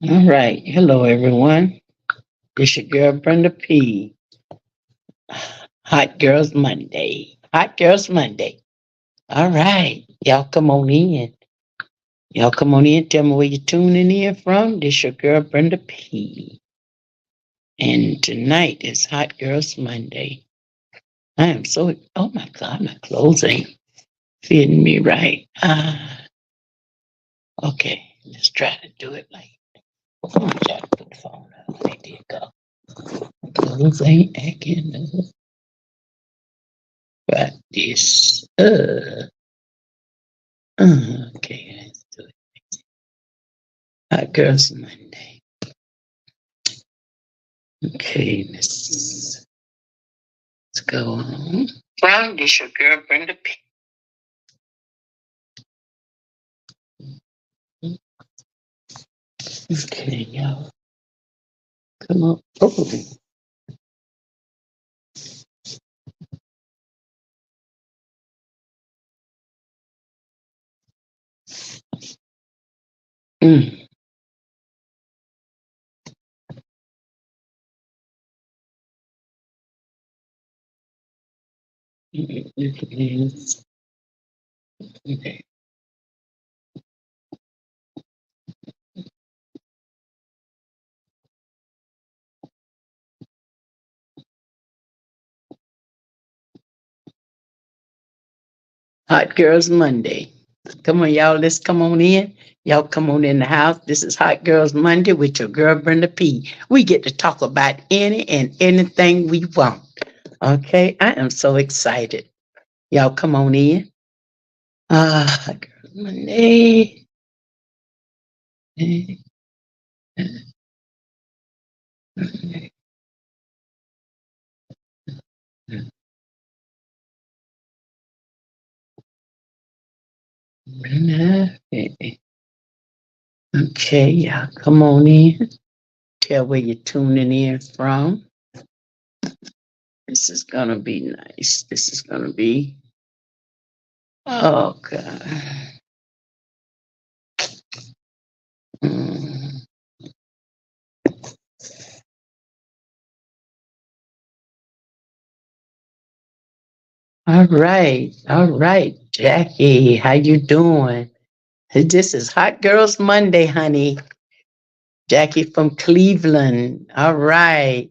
All right. Hello, everyone. It's your girl, Brenda P. Hot Girls Monday. Hot Girls Monday. All right. Y'all come on in. Y'all come on in. Tell me where you're tuning in from. This your girl, Brenda P. And tonight is Hot Girls Monday. I am so, oh my God, my clothes ain't fitting me right. Okay. Let's try to do it like, I'm try to put the phone up. There you go. My clothes ain't acting up. But this, okay, let's do it. Hot Girls Monday. Okay, let's go on. Well, this your girl Brenda P. Okay, y'all. Come on. Oh. Mm. Okay. Hot Girls Monday. Come on, y'all. Let's come on in. Y'all come on in the house. This is Hot Girls Monday with your girl Brenda P. We get to talk about any and anything we want. Okay, I am so excited. Y'all come on in. Hot Girls Monday. Okay, y'all come on in. Tell where you're tuning in from. This is gonna be nice. This is gonna be. Oh God. Mm. All right, Jackie. How you doing? This is Hot Girls Monday, honey. Jackie from Cleveland. All right.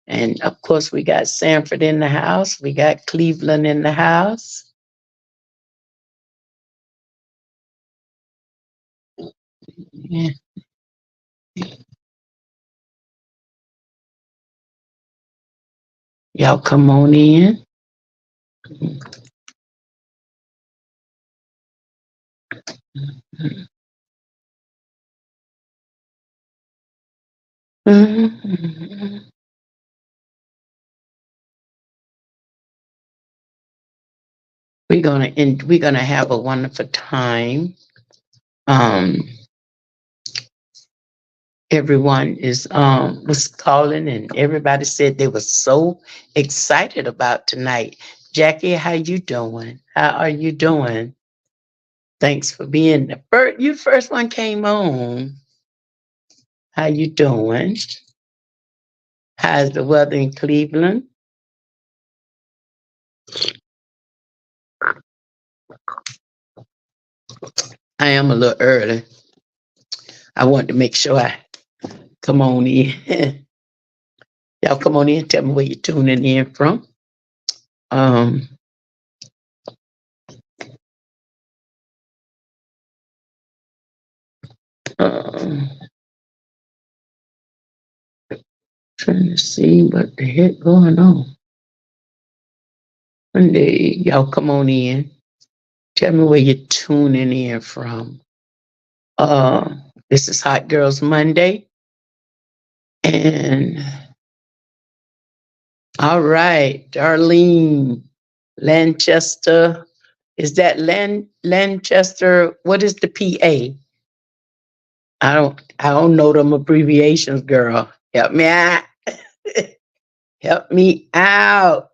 And of course, we got Sanford in the house. We got Cleveland in the house. Yeah. Y'all come on in. We're gonna have a wonderful time. Um, everyone is was calling and everybody said they were so excited about tonight. Jackie, how you doing? How are you doing? Thanks for being the first. You first one came on. How you doing? How's the weather in Cleveland? I am a little early. I want to make sure I come on in. Y'all come on in. Tell me where you're tuning in from. Um, um, trying to see what the heck going on. Monday, y'all come on in. Tell me where you're tuning in from. Uh, this is Hot Girls Monday. And all right, Darlene Lanchester. Is that Lanchester? What is the PA? I don't know them abbreviations, girl. Help me out. Help me out.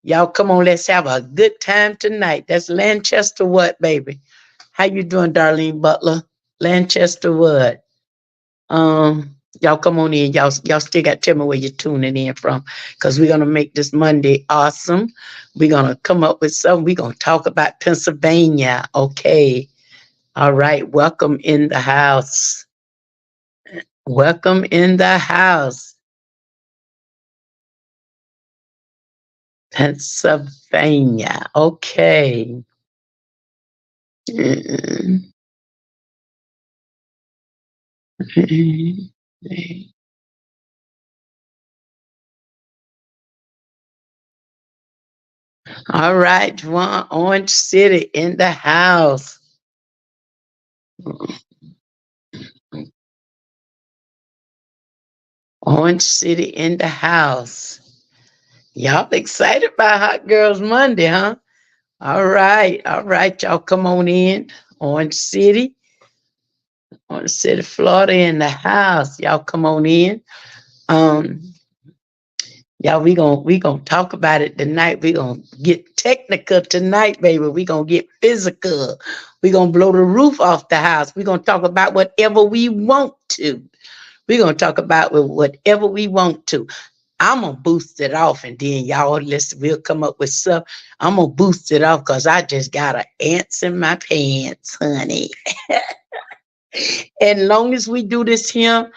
Y'all come on, let's have a good time tonight. That's Lanchester what, baby? How you doing, Darlene Butler? Lanchester what? Y'all come on in. Y'all still got to tell me where you're tuning in from, because we're gonna make this Monday awesome. We're gonna come up with something. We're gonna talk about Pennsylvania. Okay. All right. Welcome in the house. Welcome in the house. Pennsylvania. Okay. Mm. All right, Juan, Orange City in the house. Orange City in the house. Y'all excited about Hot Girls Monday, huh? All right, y'all come on in. Orange City, Orange City, Florida in the house. Y'all come on in. Um, y'all, we gonna talk about it tonight. We gonna get technical tonight, baby. We gonna get physical. We gonna blow the roof off the house. We gonna talk about whatever we want to. We're gonna talk about whatever we want to. I'm gonna boost it off, and then y'all listen. We'll come up with stuff. I'm gonna boost it off because I just got an ants in my pants, honey. And long as we do this here,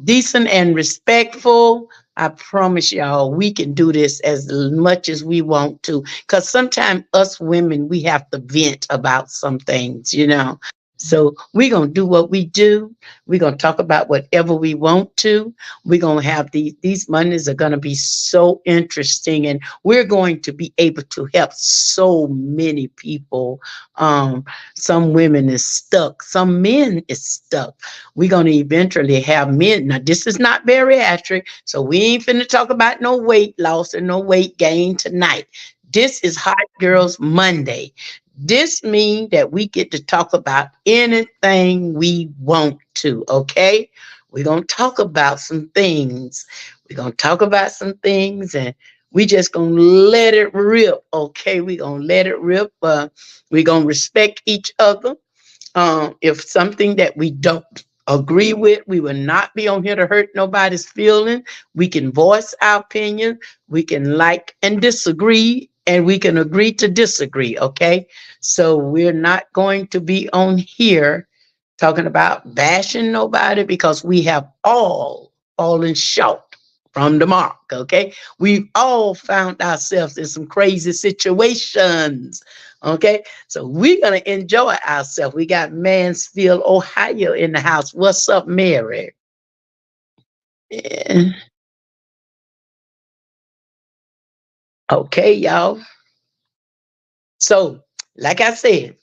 decent and respectful, I promise y'all we can do this as much as we want to. Because sometimes us women, we have to vent about some things. So we're gonna do what we do. We're gonna talk about whatever we want to. We're gonna have these Mondays are gonna be so interesting, and we're going to be able to help so many people. Um, some women is stuck, some men is stuck. We're gonna eventually have men. Now, this is not bariatric, so we ain't finna talk about no weight loss and no weight gain tonight. This is Hot Girls Monday. This means that we get to talk about anything we want to, okay? We're going to talk about some things. We're going to talk about some things, and we just going to let it rip, okay? We're going to let it rip. We're going to respect each other. If something that we don't agree with, we will not be on here to hurt nobody's feeling. We can voice our opinion. We can like and disagree, and we can agree to disagree. Okay. So we're not going to be on here talking about bashing nobody, because we have all fallen short from the mark. Okay. We've all found ourselves in some crazy situations. Okay. So we're going to enjoy ourselves. We got Mansfield, Ohio in the house. What's up, Mary? Yeah. Okay, y'all. So, like I said,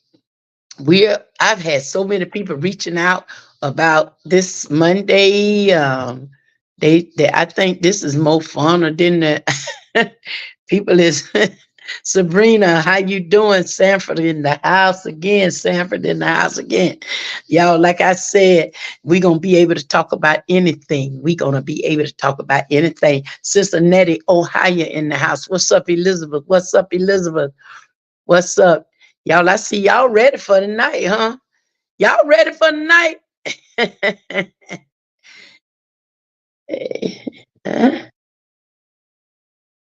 I've had so many people reaching out about this Monday. They I think this is more fun than the people is Sabrina. How you doing? Sanford in the house again. Sanford in the house again. Y'all, like I said, we're gonna be able to talk about anything. We're gonna be able to talk about anything. Cincinnati, Ohio in the house. What's up, Elizabeth? What's up, Elizabeth? What's up? Y'all, I see y'all ready for the night, huh? Y'all ready for the night?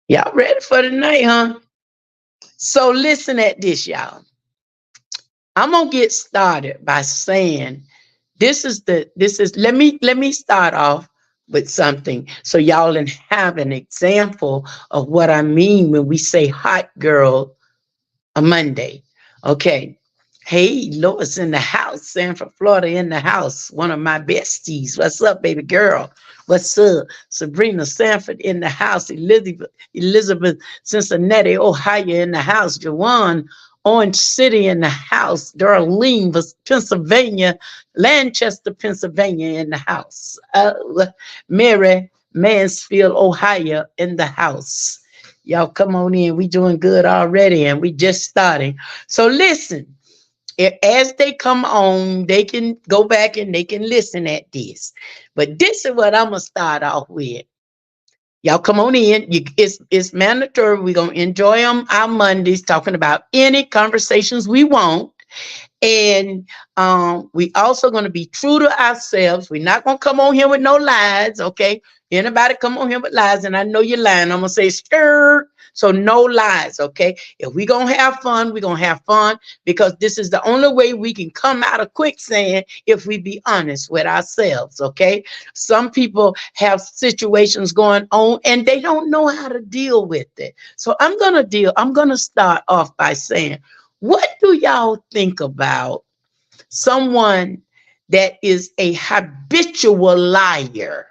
Y'all ready for the night, huh? So listen at this, y'all. I'm gonna get started by saying let me start off with something so y'all can have an example of what I mean when we say hot girl a Monday. Okay. Hey, Lois in the house, Sanford, Florida in the house. One of my besties. What's up, baby girl? What's up? Sabrina Sanford in the house. Elizabeth Cincinnati, Ohio in the house. Jawan, Orange City in the house. Darlene, Pennsylvania, Lancaster, Pennsylvania in the house. Mary, Mansfield, Ohio in the house. Y'all come on in. We doing good already, and we just starting. So listen, as they come on, they can go back and they can listen at this. But this is what I'm gonna start off with. Y'all come on in. It's mandatory. We're gonna enjoy them our Mondays talking about any conversations we want. And we also going to be true to ourselves. We're not going to come on here with no lies, okay? Anybody come on here with lies, and I know you're lying, I'm going to say skirt. So no lies, okay? If we're going to have fun, we're going to have fun, because this is the only way we can come out of quicksand, if we be honest with ourselves, okay? Some people have situations going on and they don't know how to deal with it. So I'm going to start off by saying, what do y'all think about someone that is a habitual liar?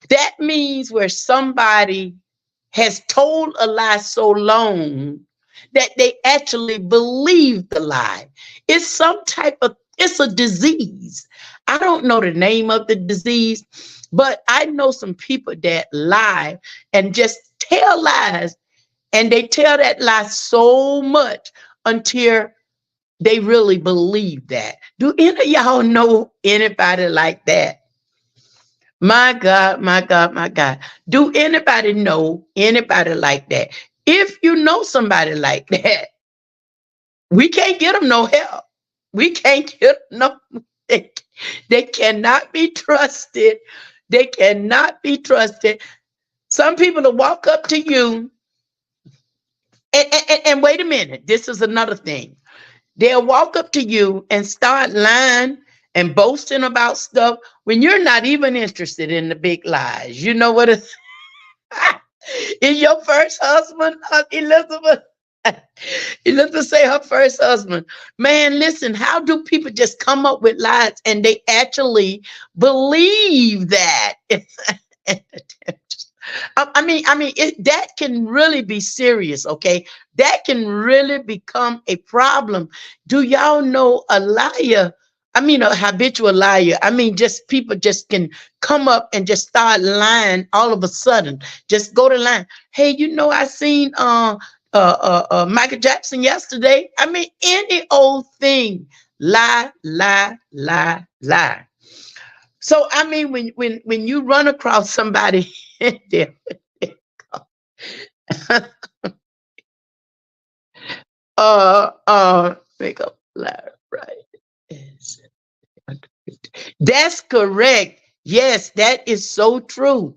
That means where somebody has told a lie so long that they actually believe the lie. It's a disease. I don't know the name of the disease, but I know some people that lie and just tell lies, and they tell that lie so much until they really believe that. Do any of y'all know anybody like that? My God, my God, my God. Do anybody know anybody like that? If you know somebody like that, we can't get them no help. We can't get them no. They cannot be trusted. They cannot be trusted. Some people will walk up to you, and wait a minute. This is another thing. They'll walk up to you and start lying and boasting about stuff when you're not even interested in the big lies. You know what? Is your first husband, Elizabeth? Elizabeth say her first husband. Man, listen, how do people just come up with lies and they actually believe that? That can really be serious, okay? That can really become a problem. Do y'all know a liar? I mean, a habitual liar. I mean, just people just can come up and just start lying all of a sudden. Just go to line. Hey, I seen Michael Jackson yesterday. I mean, any old thing. Lie, lie, lie, lie. So I mean, when you run across somebody there, make up lie, right? That's correct. Yes, that is so true.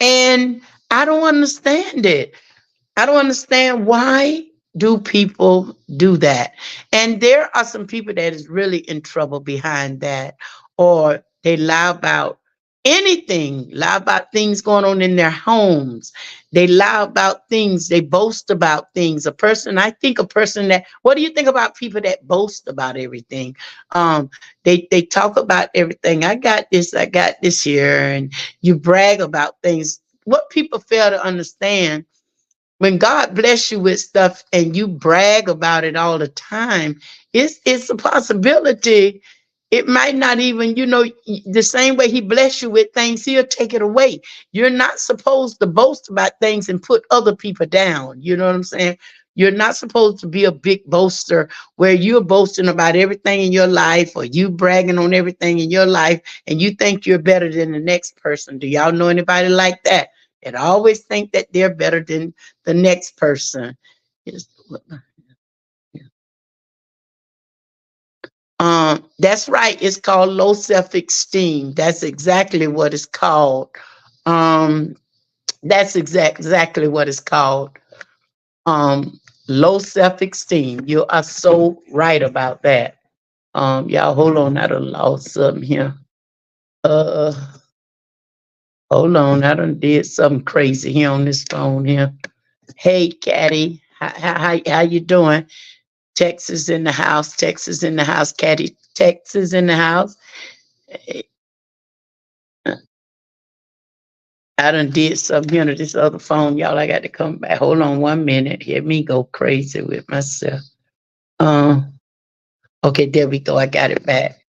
And I don't understand it. I don't understand why do people do that. And there are some people that is really in trouble behind that, or they lie about anything, lie about things going on in their homes. They lie about things, they boast about things. A person that, what do you think about people that boast about everything? Um, they talk about everything. I got this here, and you brag about things. What people fail to understand, when God bless you with stuff and you brag about it all the time, it's a possibility. It might not even, the same way he bless you with things, he'll take it away. You're not supposed to boast about things and put other people down. You know what I'm saying? You're not supposed to be a big boaster where you're boasting about everything in your life, or you bragging on everything in your life, and you think you're better than the next person. Do y'all know anybody like that? That always think that they're better than the next person. That's right. It's called low self-esteem. That's exactly what it's called. Um, that's exactly what it's called. Um, Low self-esteem. You are so right about that. Y'all hold on. I done lost something here. Uh, Hold on. I done did something crazy here on this phone here. Hey, Caddy. How you doing? Texas in the house. Texas in the house. Caddy. Texas in the house. I done did something here to this other phone, y'all. I got to come back. Hold on 1 minute. Hear me go crazy with myself. Um, okay, there we go. I got it back.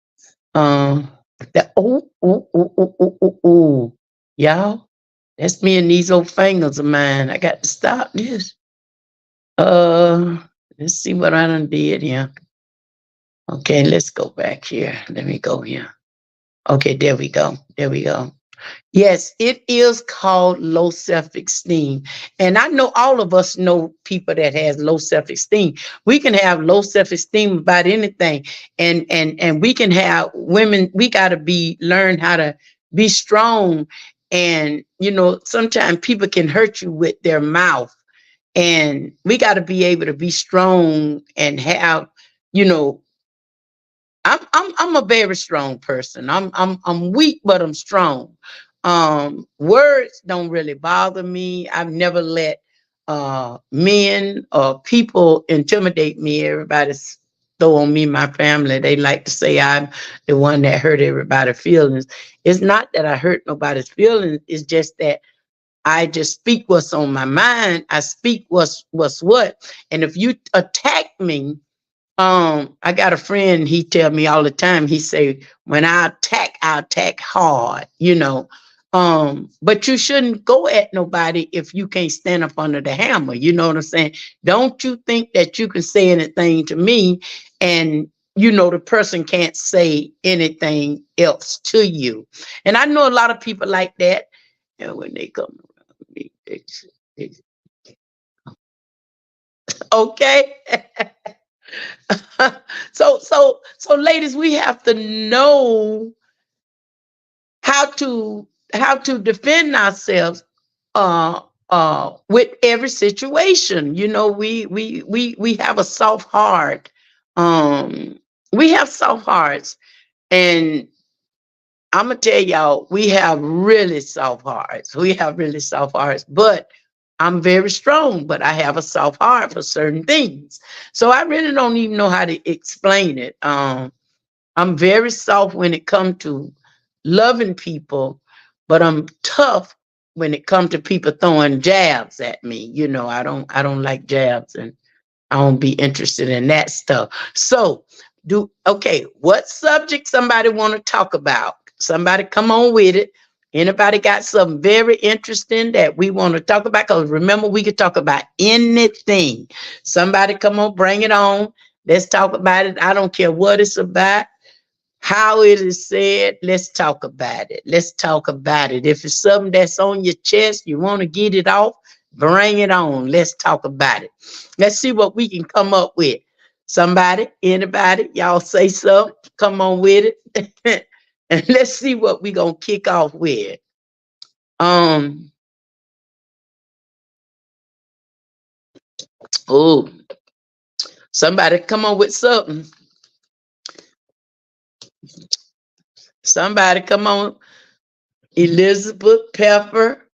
Um, y'all. That's me and these old fingers of mine. I got to stop this. Uh, let's see what I done did here. Okay, let's go back here. Let me go here. Okay, there we go. There we go. Yes, it is called low self-esteem. And I know all of us know people that has low self-esteem. We can have low self-esteem about anything. And we can have women, we gotta be learn how to be strong. And sometimes people can hurt you with their mouth. And we gotta be able to be strong and have, you know, I'm a very strong person. I'm weak, but I'm strong. Words don't really bother me. I've never let men or people intimidate me. Everybody's throw on me, my family. They like to say I'm the one that hurt everybody's feelings. It's not that I hurt nobody's feelings. It's just that I just speak what's on my mind. I speak what's what. And if you attack me, I got a friend, he tell me all the time, he say, when I attack hard, but you shouldn't go at nobody if you can't stand up under the hammer. You know what I'm saying? Don't you think that you can say anything to me and the person can't say anything else to you. And I know a lot of people like that. And when they come around me, they okay. So ladies, we have to know how to defend ourselves with every situation. We have a soft heart. We have soft hearts, and I'm gonna tell y'all, we have really soft hearts. We have really soft hearts, but I'm very strong, but I have a soft heart for certain things. So I really don't even know how to explain it. I'm very soft when it comes to loving people, but I'm tough when it comes to people throwing jabs at me. I don't like jabs, and I don't be interested in that stuff. So, okay, what subject somebody want to talk about? Somebody come on with it. Anybody got something very interesting that we want to talk about? Because remember, we could talk about anything. Somebody come on, bring it on. Let's talk about it. I don't care what it's about, how it is said. Let's talk about it. Let's talk about it. If it's something that's on your chest, you want to get it off, bring it on. Let's talk about it. Let's see what we can come up with. Somebody, anybody, y'all say something. Come on with it. And let's see what we gonna kick off with. Um, oh, somebody come on with something. Somebody come on. Elizabeth, Pepper,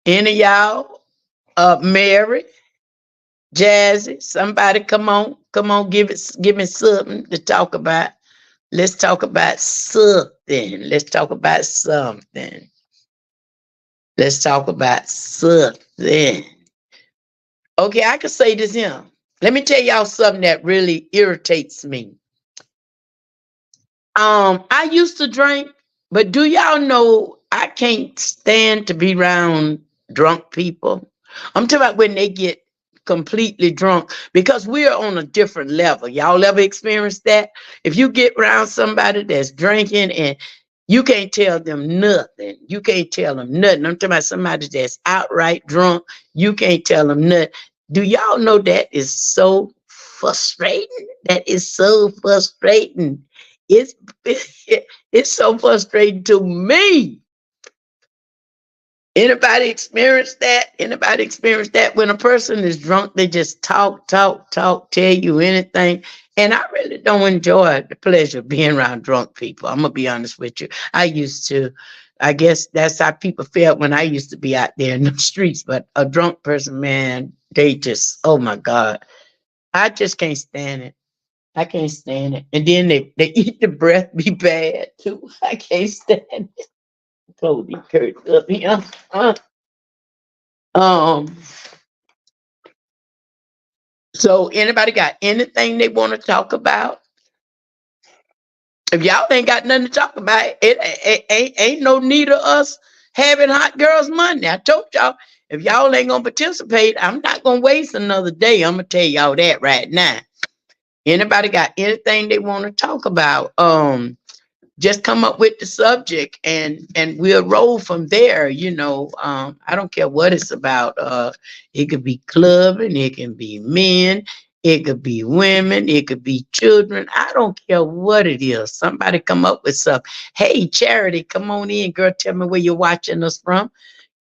any of y'all, Mary, Jazzy, somebody come on, give me something to talk about. Let's talk about something. Let's talk about something. Let's talk about something. Okay, I can say this here. Let me tell y'all something that really irritates me. I used to drink, but do y'all know I can't stand to be around drunk people? I'm talking about when they get completely drunk, because we're on a different level. Y'all ever experienced that? If you get around somebody that's drinking and you can't tell them nothing, you can't tell them nothing. I'm talking about somebody that's outright drunk. You can't tell them nothing. Do y'all know that is so frustrating? That is so frustrating. It's it's so frustrating to me. Anybody experience that? Anybody experience that? When a person is drunk, they just talk, talk, talk, tell you anything. And I really don't enjoy the pleasure of being around drunk people. I'm gonna be honest with you. I used to. I guess that's how people felt when I used to be out there in the streets. But a drunk person, man, they just, oh my God, I just can't stand it. I can't stand it. And then they eat the breath be bad too. I can't stand it. Cody Kurt up here. Um, so anybody got anything they want to talk about? If y'all ain't got nothing to talk about, ain't no need of us having Hot Girls Monday. I told y'all, if y'all ain't gonna participate, I'm not gonna waste another day. I'm gonna tell y'all that right now. Anybody got anything they want to talk about? just come up with the subject and we'll roll from there. I don't care what it's about. It could be clubbing, it can be men, it could be women, it could be children. I don't care what it is. Somebody come up with something. Hey, Charity, come on in, girl. Tell me where you're watching us from.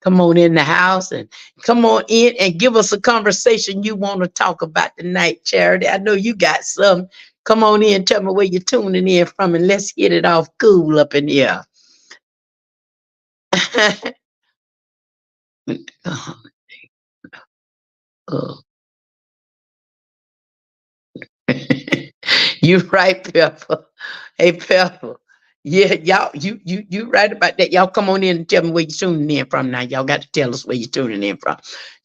Come on in the house and come on in and give us a conversation you want to talk about tonight, Charity. I know you got some. Come on in, tell me where you're tuning in from, and let's get it off cool up in here. Oh. You right, Pepper. Hey, Pepper. Yeah, y'all, you right about that. Y'all come on in and tell me where you're tuning in from now. Y'all got to tell us where you're tuning in from.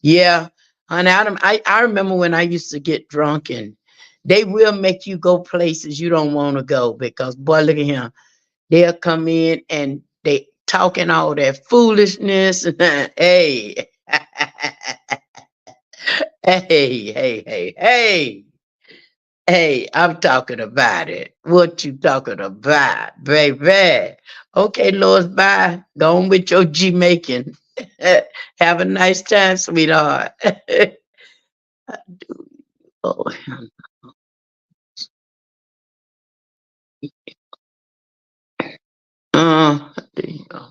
Yeah. And Adam, I remember when I used to get drunk and they will make you go places you don't want to go because boy, look at him. They'll come in and they talking all that foolishness. Hey, hey. Hey, I'm talking about it. What you talking about, baby? Okay, Lord, bye. Go on with your Jamaican. Have a nice time, sweetheart. Oh, there you go.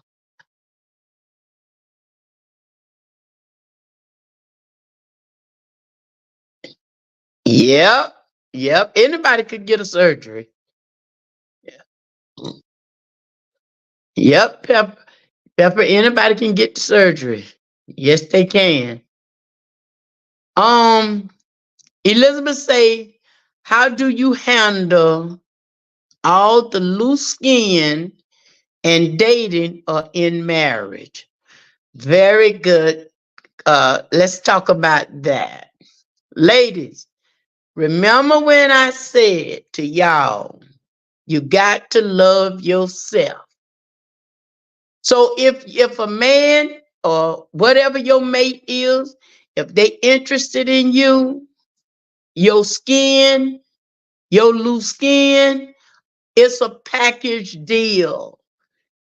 Yep, yep. Anybody could get a surgery. Yeah. Yep, Pepper. Pepper. Anybody can get the surgery. Yes, they can. Um, Elizabeth say, how do you handle all the loose skin and dating or in marriage? Very good. Let's talk about that. Ladies, remember when I said to y'all, you got to love yourself. So if a man or whatever your mate is, if they interested in you, your skin, your loose skin, it's a package deal.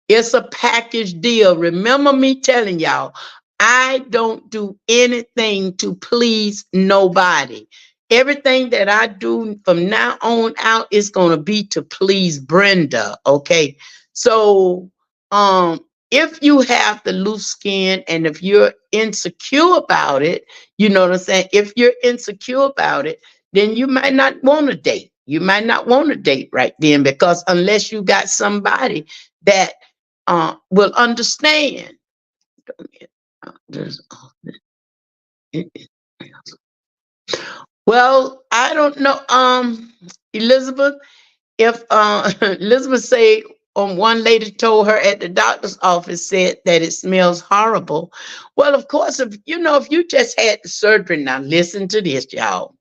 It's a package deal. Remember me telling y'all, I don't do anything to please nobody. Everything that I do from now on out is going to be to please Brenda. Okay. So, if you have the loose skin and if you're insecure about it, you know what I'm saying? If you're insecure about it, then you might not want to date. You might not want to date right then because unless you got somebody that will understand. Well, I don't know, Elizabeth. If Elizabeth say one lady told her at the doctor's office said that it smells horrible. Well, of course, if you just had the surgery, now listen to this, y'all.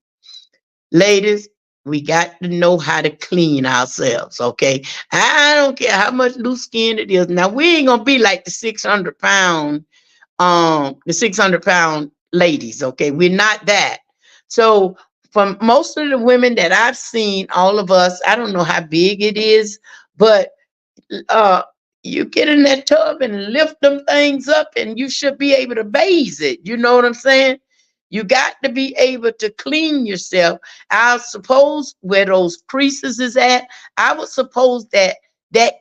Ladies, we got to know how to clean ourselves, okay? I don't care how much loose skin it is. Now we ain't gonna be like the 600 pound ladies, okay? We're not that. So from most of the women that I've seen, all of us, I don't know how big it is, but uh you get in that tub and lift them things up and you should be able to bathe it. You know what I'm saying? You got to be able to clean yourself. I suppose where those creases is at, I would suppose that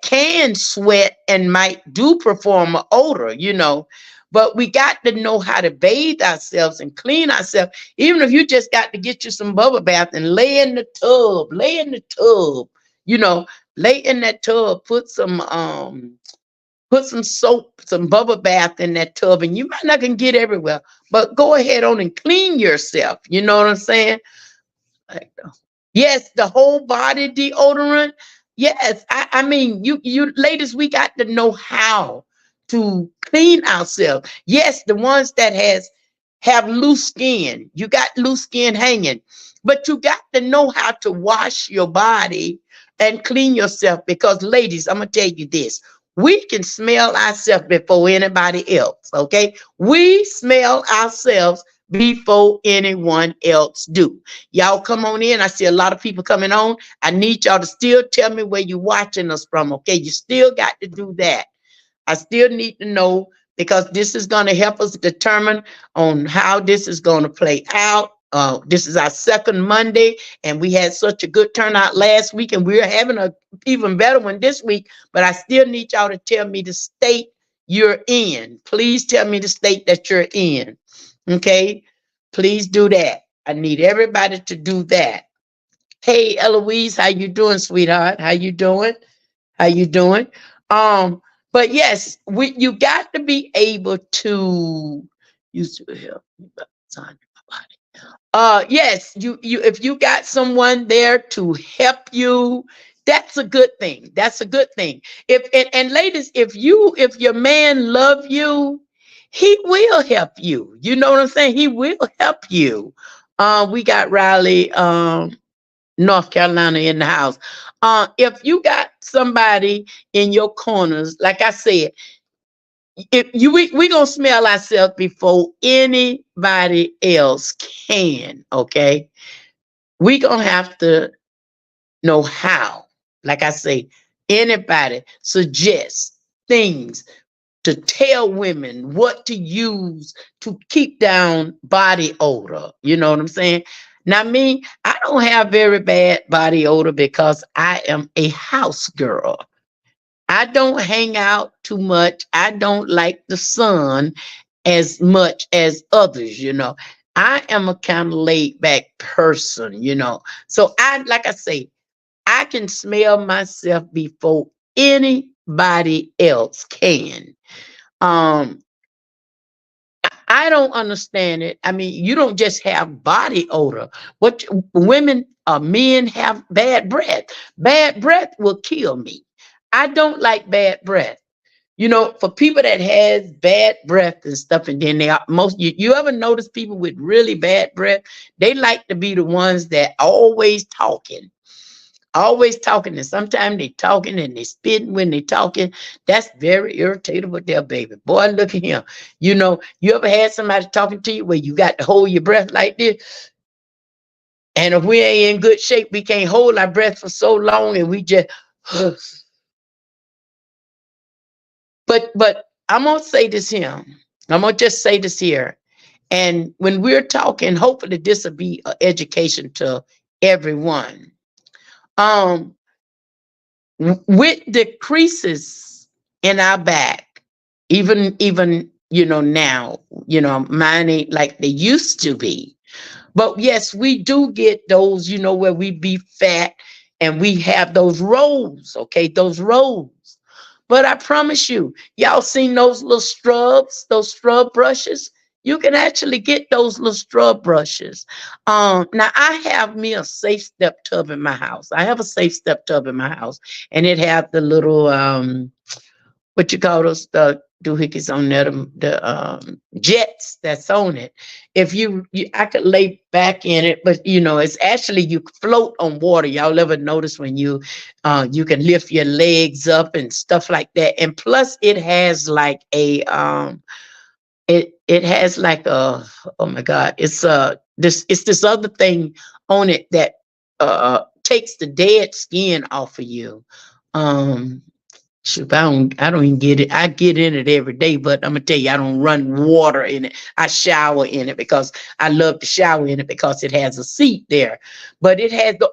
can sweat and might do perform an odor. But we got to know how to bathe ourselves and clean ourselves. Even if you just got to get you some bubble bath and lay in the tub, you know, lay in that tub, put some soap, some bubble bath in that tub, and you might not can get everywhere, but go ahead on and clean yourself. You know what I'm saying? Like, yes, the whole body deodorant. Yes, I mean, you ladies, we got to know how to clean ourselves. Yes, the ones that have loose skin, you got loose skin hanging, but you got to know how to wash your body and clean yourself because, ladies, I'm gonna tell you this. We can smell ourselves before anybody else, okay? We smell ourselves before anyone else do. Y'all come on in. I see a lot of people coming on. I need y'all to still tell me where you're watching us from. Okay, you still got to do that. I still need to know because this is going to help us determine on how this is going to play out. This is our second Monday, and we had such a good turnout last week, and we're having a even better one this week. But I still need y'all to tell me the state you're in. Please tell me the state that you're in. Okay, please do that. I need everybody to do that. Hey, Eloise, how you doing, sweetheart? How you doing? How you doing? Um, but yes, you got to be able to use your help. Yes, you if you got someone there to help you, that's a good thing. That's a good thing. If and ladies, if your man love you, he will help you. You know what I'm saying? He will help you. We got Riley, North Carolina in the house. If you got somebody in your corners, like I said, if you we gonna smell ourselves before anybody else can. Okay, we gonna have to know how. Like I say, anybody suggest things to tell women what to use to keep down body odor. You know what I'm saying? Now, me, I don't have very bad body odor because I am a house girl. I don't hang out too much. I don't like the sun as much as others, you know. I am a kind of laid back person, you know. So like I say, I can smell myself before anybody else can. Um, I don't understand it. I mean, you don't just have body odor. What women or men have bad breath. Bad breath will kill me. I don't like bad breath. You know, for people that has bad breath and stuff, and then they are most you ever notice people with really bad breath, they like to be the ones that always talking, and sometimes they talking and they spitting when they talking. That's very irritating with their baby. Boy, look at him. You know, you ever had somebody talking to you where you got to hold your breath like this? And if we ain't in good shape, we can't hold our breath for so long and we just but I'm gonna say this here. I'm gonna just say this here. And when we're talking, hopefully this will be an education to everyone. Um, with the creases in our back, even you know now, you know, mine ain't like they used to be. But yes, we do get those, you know, where we be fat and we have those rolls, okay, those rolls. But I promise you, y'all seen those little scrubs, those scrub brushes? You can actually get those little scrub brushes. Now I have me a safe step tub in my house. I have a safe step tub in my house, and it have the little what you call those the doohickeys on there, the jets that's on it. If I could lay back in it, but you know, it's actually you float on water. Y'all ever notice when you can lift your legs up and stuff like that? And plus, it has like it has like a oh my god, it's this other thing on it that takes the dead skin off of you. Um, Shoot, I don't even get it. I get in it every day, but I'm gonna tell you, I don't run water in it. I shower in it because I love to shower in it because it has a seat there. But it has the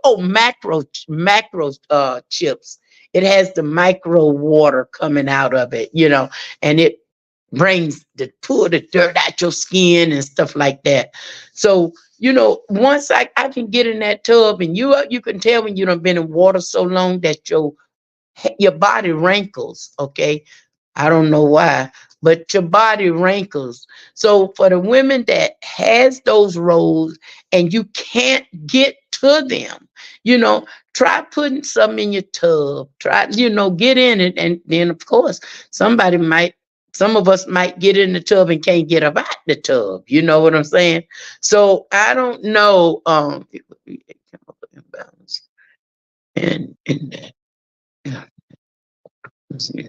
macro chips. It has the micro water coming out of it, you know, and it brings the pull the dirt out your skin and stuff like that. So you know, once I can get in that tub, and you can tell when you done been in water so long that your body wrinkles, okay? I don't know why, but your body wrinkles. So for the women that has those rolls and you can't get to them, you know, try putting some in your tub. Try, you know, get in it, and then of course some of us might get in the tub and can't get up out the tub. You know what I'm saying? So I don't know. Imbalance and in that. Yeah. Let's see.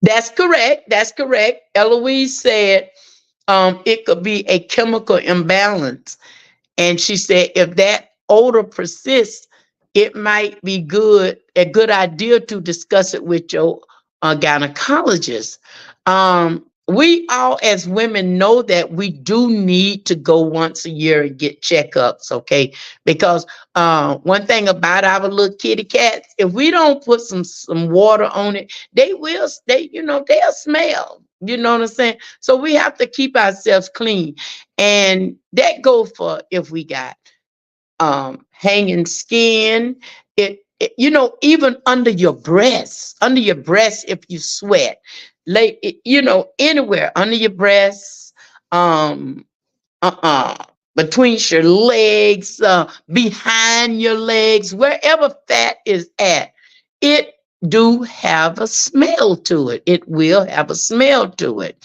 That's correct. That's correct. Eloise said it could be a chemical imbalance. And she said, if that odor persists, it might be a good idea to discuss it with your gynecologist. We all, as women, know that we do need to go once a year and get checkups, okay? Because one thing about our little kitty cats, if we don't put some water on it, they'll smell. You know what I'm saying? So we have to keep ourselves clean. And that goes for if we got hanging skin, even under your breast, if you sweat, anywhere under your breast, um, uh-uh, between your legs, behind your legs, wherever fat is at, it do have a smell to it. It will have a smell to it.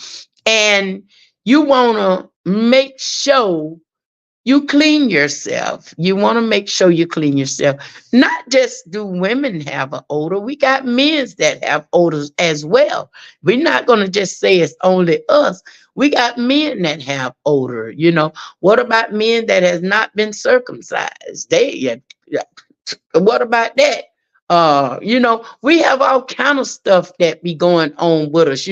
And you want to make sure you clean yourself. You want to make sure you clean yourself. Not just do women have an odor, we got men that have odors as well. We're not going to just say it's only us. We got men that have odor. What about men that has not been circumcised? What about that? We have all kind of stuff that be going on with us.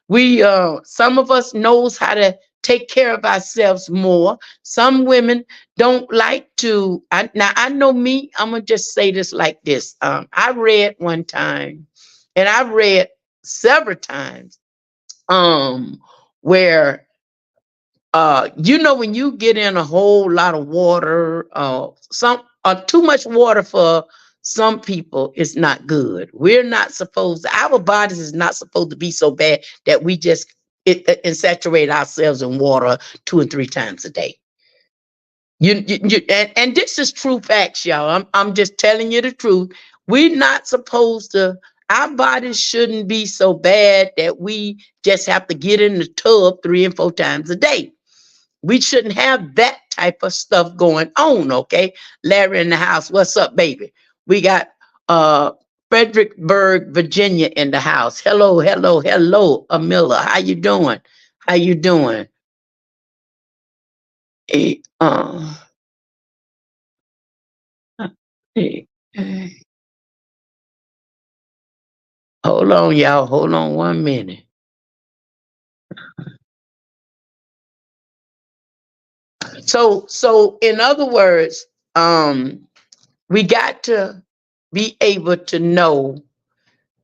We some of us knows how to take care of ourselves more. Some women don't like to. Now I know me. I'm gonna just say this like this. I read one time, and I've read several times, where when you get in a whole lot of water, some too much water for some people is not good. We're not supposed our bodies is not supposed to be so bad that we just and saturate ourselves in water 2 and 3 times a day. And this is true facts, y'all. I'm just telling you the truth. We're not supposed to. Our bodies shouldn't be so bad that we just have to get in the tub 3 and 4 times a day. We shouldn't have that type of stuff going on, okay? Larry in the house. What's up, baby? We got Fredericksburg, Virginia in the house. Hello, hello, hello, Amila. How you doing? How you doing? Eh, uh, eh, eh. Hold on, y'all. Hold on 1 minute. So in other words, we got to be able to know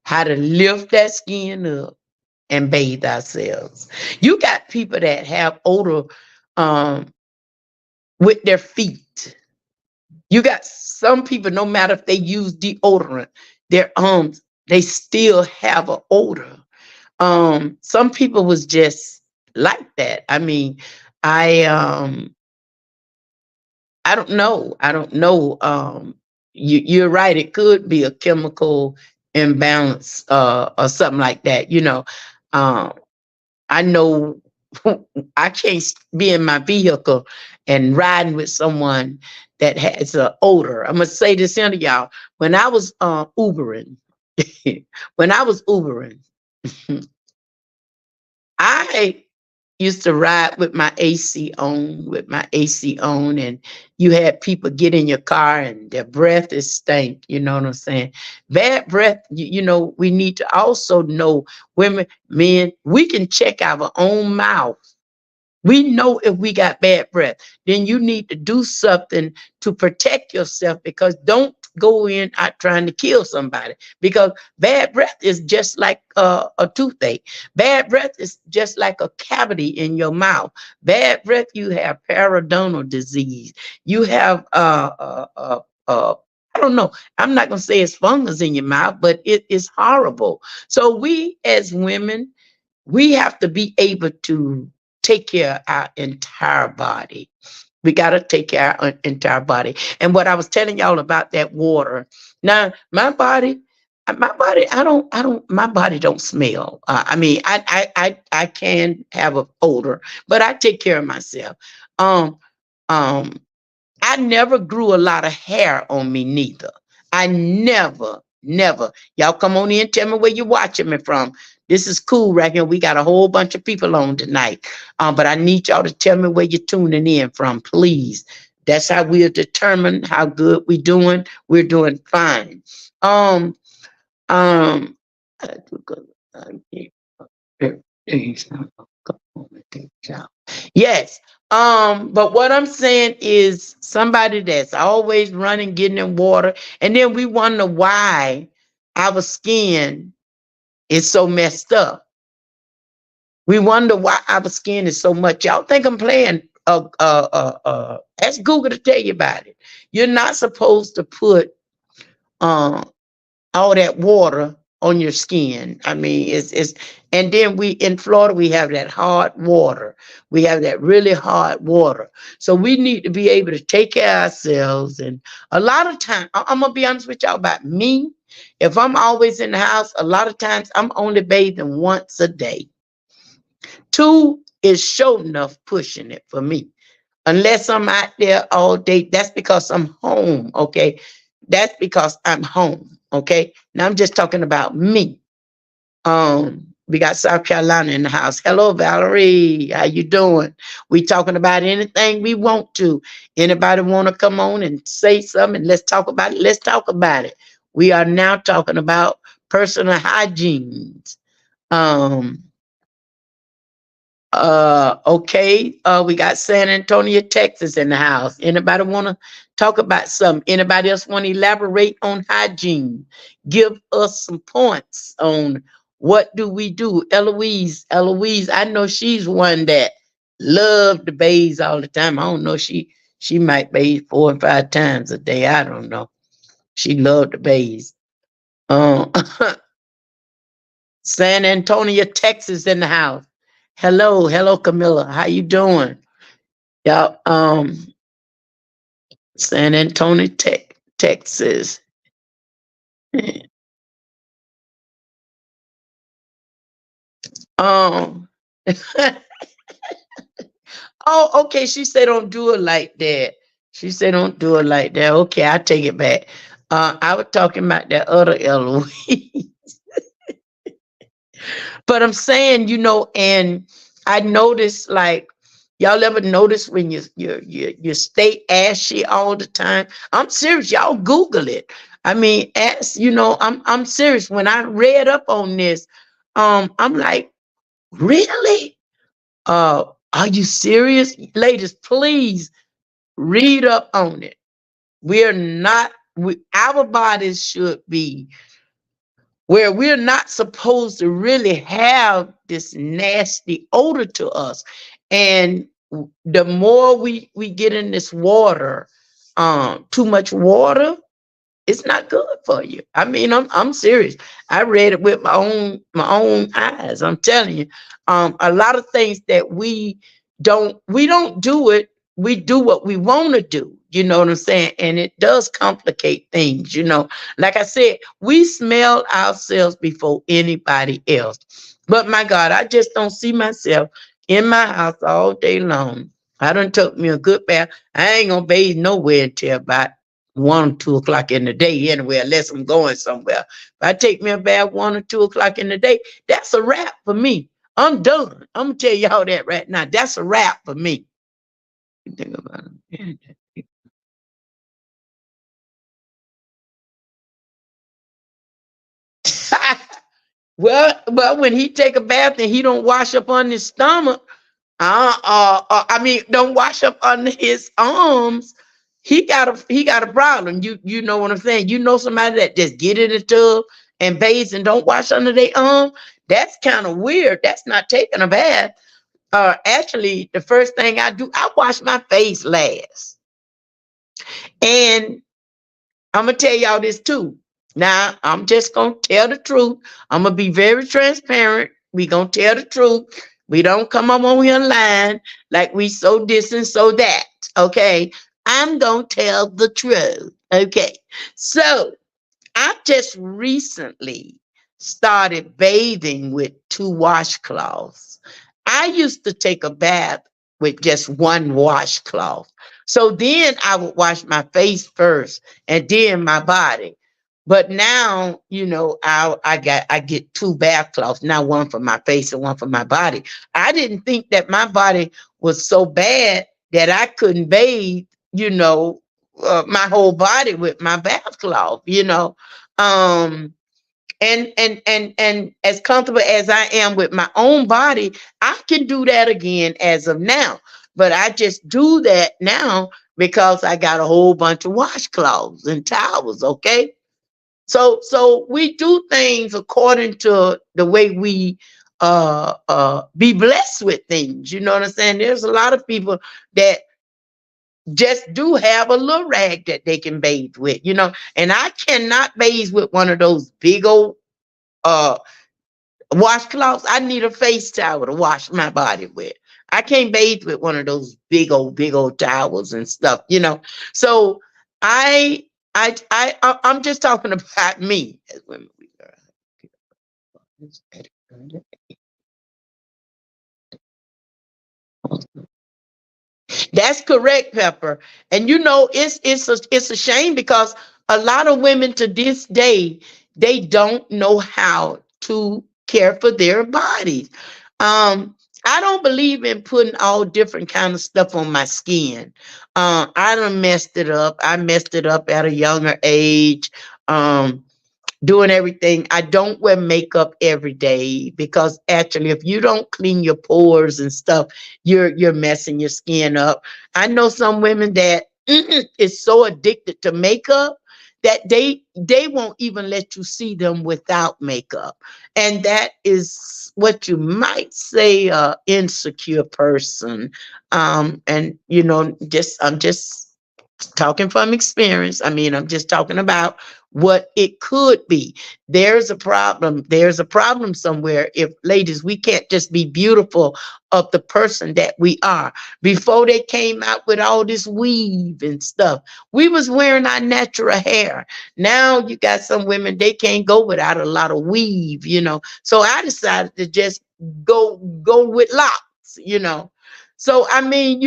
how to lift that skin up and bathe ourselves. You got people that have odor um, with their feet. You got some people, no matter if they use deodorant, their arms, they still have an odor. Some people was just like that. I mean, I I don't know. I don't know. You're right. It could be a chemical imbalance, or something like that. Um, I know I can't be in my vehicle and riding with someone that has an odor. I'm gonna say this into y'all. When I was Ubering, when I was Ubering, I used to ride with my AC on, and you had people get in your car and their breath is stank. You know what I'm saying? Bad breath, we need to also know, women, men, we can check our own mouth. We know if we got bad breath, then you need to do something to protect yourself, because don't go in out trying to kill somebody, because bad breath is just like a toothache. Bad breath is just like a cavity in your mouth. Bad breath, you have periodontal disease. You have I don't know. I'm not gonna say it's fungus in your mouth, but it is horrible. So we as women, we have to be able to take care of our entire body. We got to take care of our entire body. And what I was telling y'all about that water. Now, my body don't smell. I mean, I can have an odor, but I take care of myself. Um, um, I never grew a lot of hair on me neither. I never, Never. Y'all come on in, tell me where you're watching me from. This is cool right here. We got a whole bunch of people on tonight. But I need y'all to tell me where you're tuning in from, please. That's how we'll determine how good we're doing. We're doing fine. Um, um, yes. But what I'm saying is somebody that's always running, getting in water, and then we wonder why our skin is so messed up. We wonder why our skin is so much. Y'all think I'm playing? Ask Google to tell you about it. You're not supposed to put uh, all that water on your skin. I mean, it's and then we in Florida we have that hard water. We have that really hard water. So we need to be able to take care of ourselves. And a lot of time, I'm gonna be honest with y'all about me. If I'm always in the house, a lot of times I'm only bathing once a day. Two is sure enough pushing it for me. Unless I'm out there all day, that's because I'm home, okay? That's because I'm home, okay? Now I'm just talking about me. We got South Carolina in the house. Hello, Valerie. How you doing? We talking about anything we want to. Anybody want to come on and say something? Let's talk about it. Let's talk about it. We are now talking about personal hygiene. Um, okay. We got San Antonio, Texas in the house. Anybody want to talk about something? Anybody else want to elaborate on hygiene? Give us some points on what do we do. Eloise, I know she's one that loved to bathe all the time. I don't know, she might bathe 4 or 5 times a day. I don't know. She loved to bathe. Uh, San Antonio, Texas in the house. Hello, Camilla. How you doing? Yeah, San Antonio, Texas. Um, oh, okay. She said don't do it like that. She said don't do it like that. Okay, I take it back. I was talking about that other Eloise. But I'm saying, and I noticed like y'all ever notice when you stay ashy all the time? I'm serious, y'all Google it. I mean, I'm serious. When I read up on this, I'm like, really? Are you serious? Ladies, please read up on it. We're not our bodies should be where we're not supposed to really have this nasty odor to us. And the more we get in this water, too much water, it's not good for you. I mean, I'm serious. I read it with my own eyes. I'm telling you, a lot of things that we don't do it. We do what we want to do. You know what I'm saying? And it does complicate things. Like I said, we smell ourselves before anybody else. But my God, I just don't see myself in my house all day long. I done took me a good bath. I ain't gonna bathe nowhere until about 1 or 2 o'clock in the day anyway, unless I'm going somewhere. If I take me a bath 1 or 2 o'clock in the day, that's a wrap for me. I'm done. I'm gonna tell y'all that right now. That's a wrap for me. Think about it. Well, when he take a bath and he don't wash up on his stomach, I mean, don't wash up under his arms. He got a problem. You know what I'm saying? You know somebody that just get in the tub and bathes and don't wash under their arm. That's kind of weird. That's not taking a bath. Actually, the first thing I do, I wash my face last. And I'm gonna tell y'all this too. Now, I'm just gonna tell the truth. I'm gonna be very transparent. We gonna tell the truth. We don't come up on here line like we so this and so that. Okay. I'm gonna tell the truth. Okay. So I just recently started bathing with 2 washcloths. I used to take a bath with just 1 washcloth. So then I would wash my face first and then my body. But now, I get two bath cloths, now one for my face and one for my body. I didn't think that my body was so bad that I couldn't bathe, my whole body with my bath cloth. Um, and as comfortable as I am with my own body, I can do that again as of now. But I just do that now because I got a whole bunch of washcloths and towels, okay? So we do things according to the way we be blessed with things. You know what I'm saying? There's a lot of people that just do have a little rag that they can bathe with. And I cannot bathe with one of those big old uh washcloths. I need a face towel to wash my body with. I can't bathe with one of those big old towels and stuff. So I I'm just talking about me. As women, we That's correct, Pepper. And it's a shame because a lot of women to this day, they don't know how to care for their bodies. I don't believe in putting all different kind of stuff on my skin. I done messed it up. I messed it up at a younger age. Um, Doing everything. I don't wear makeup every day because actually if you don't clean your pores and stuff, you're messing your skin up. I know some women that is so addicted to makeup that they won't even let you see them without makeup. And that is what you might say a insecure person. And just I'm just talking from experience. I mean, I'm just talking about what it could be. There's a problem. There's a problem somewhere. If ladies, we can't just be beautiful of the person that we are. Before they came out with all this weave and stuff, we was wearing our natural hair. Now you got some women, they can't go without a lot of weave. So I decided to just go with locks. So I mean,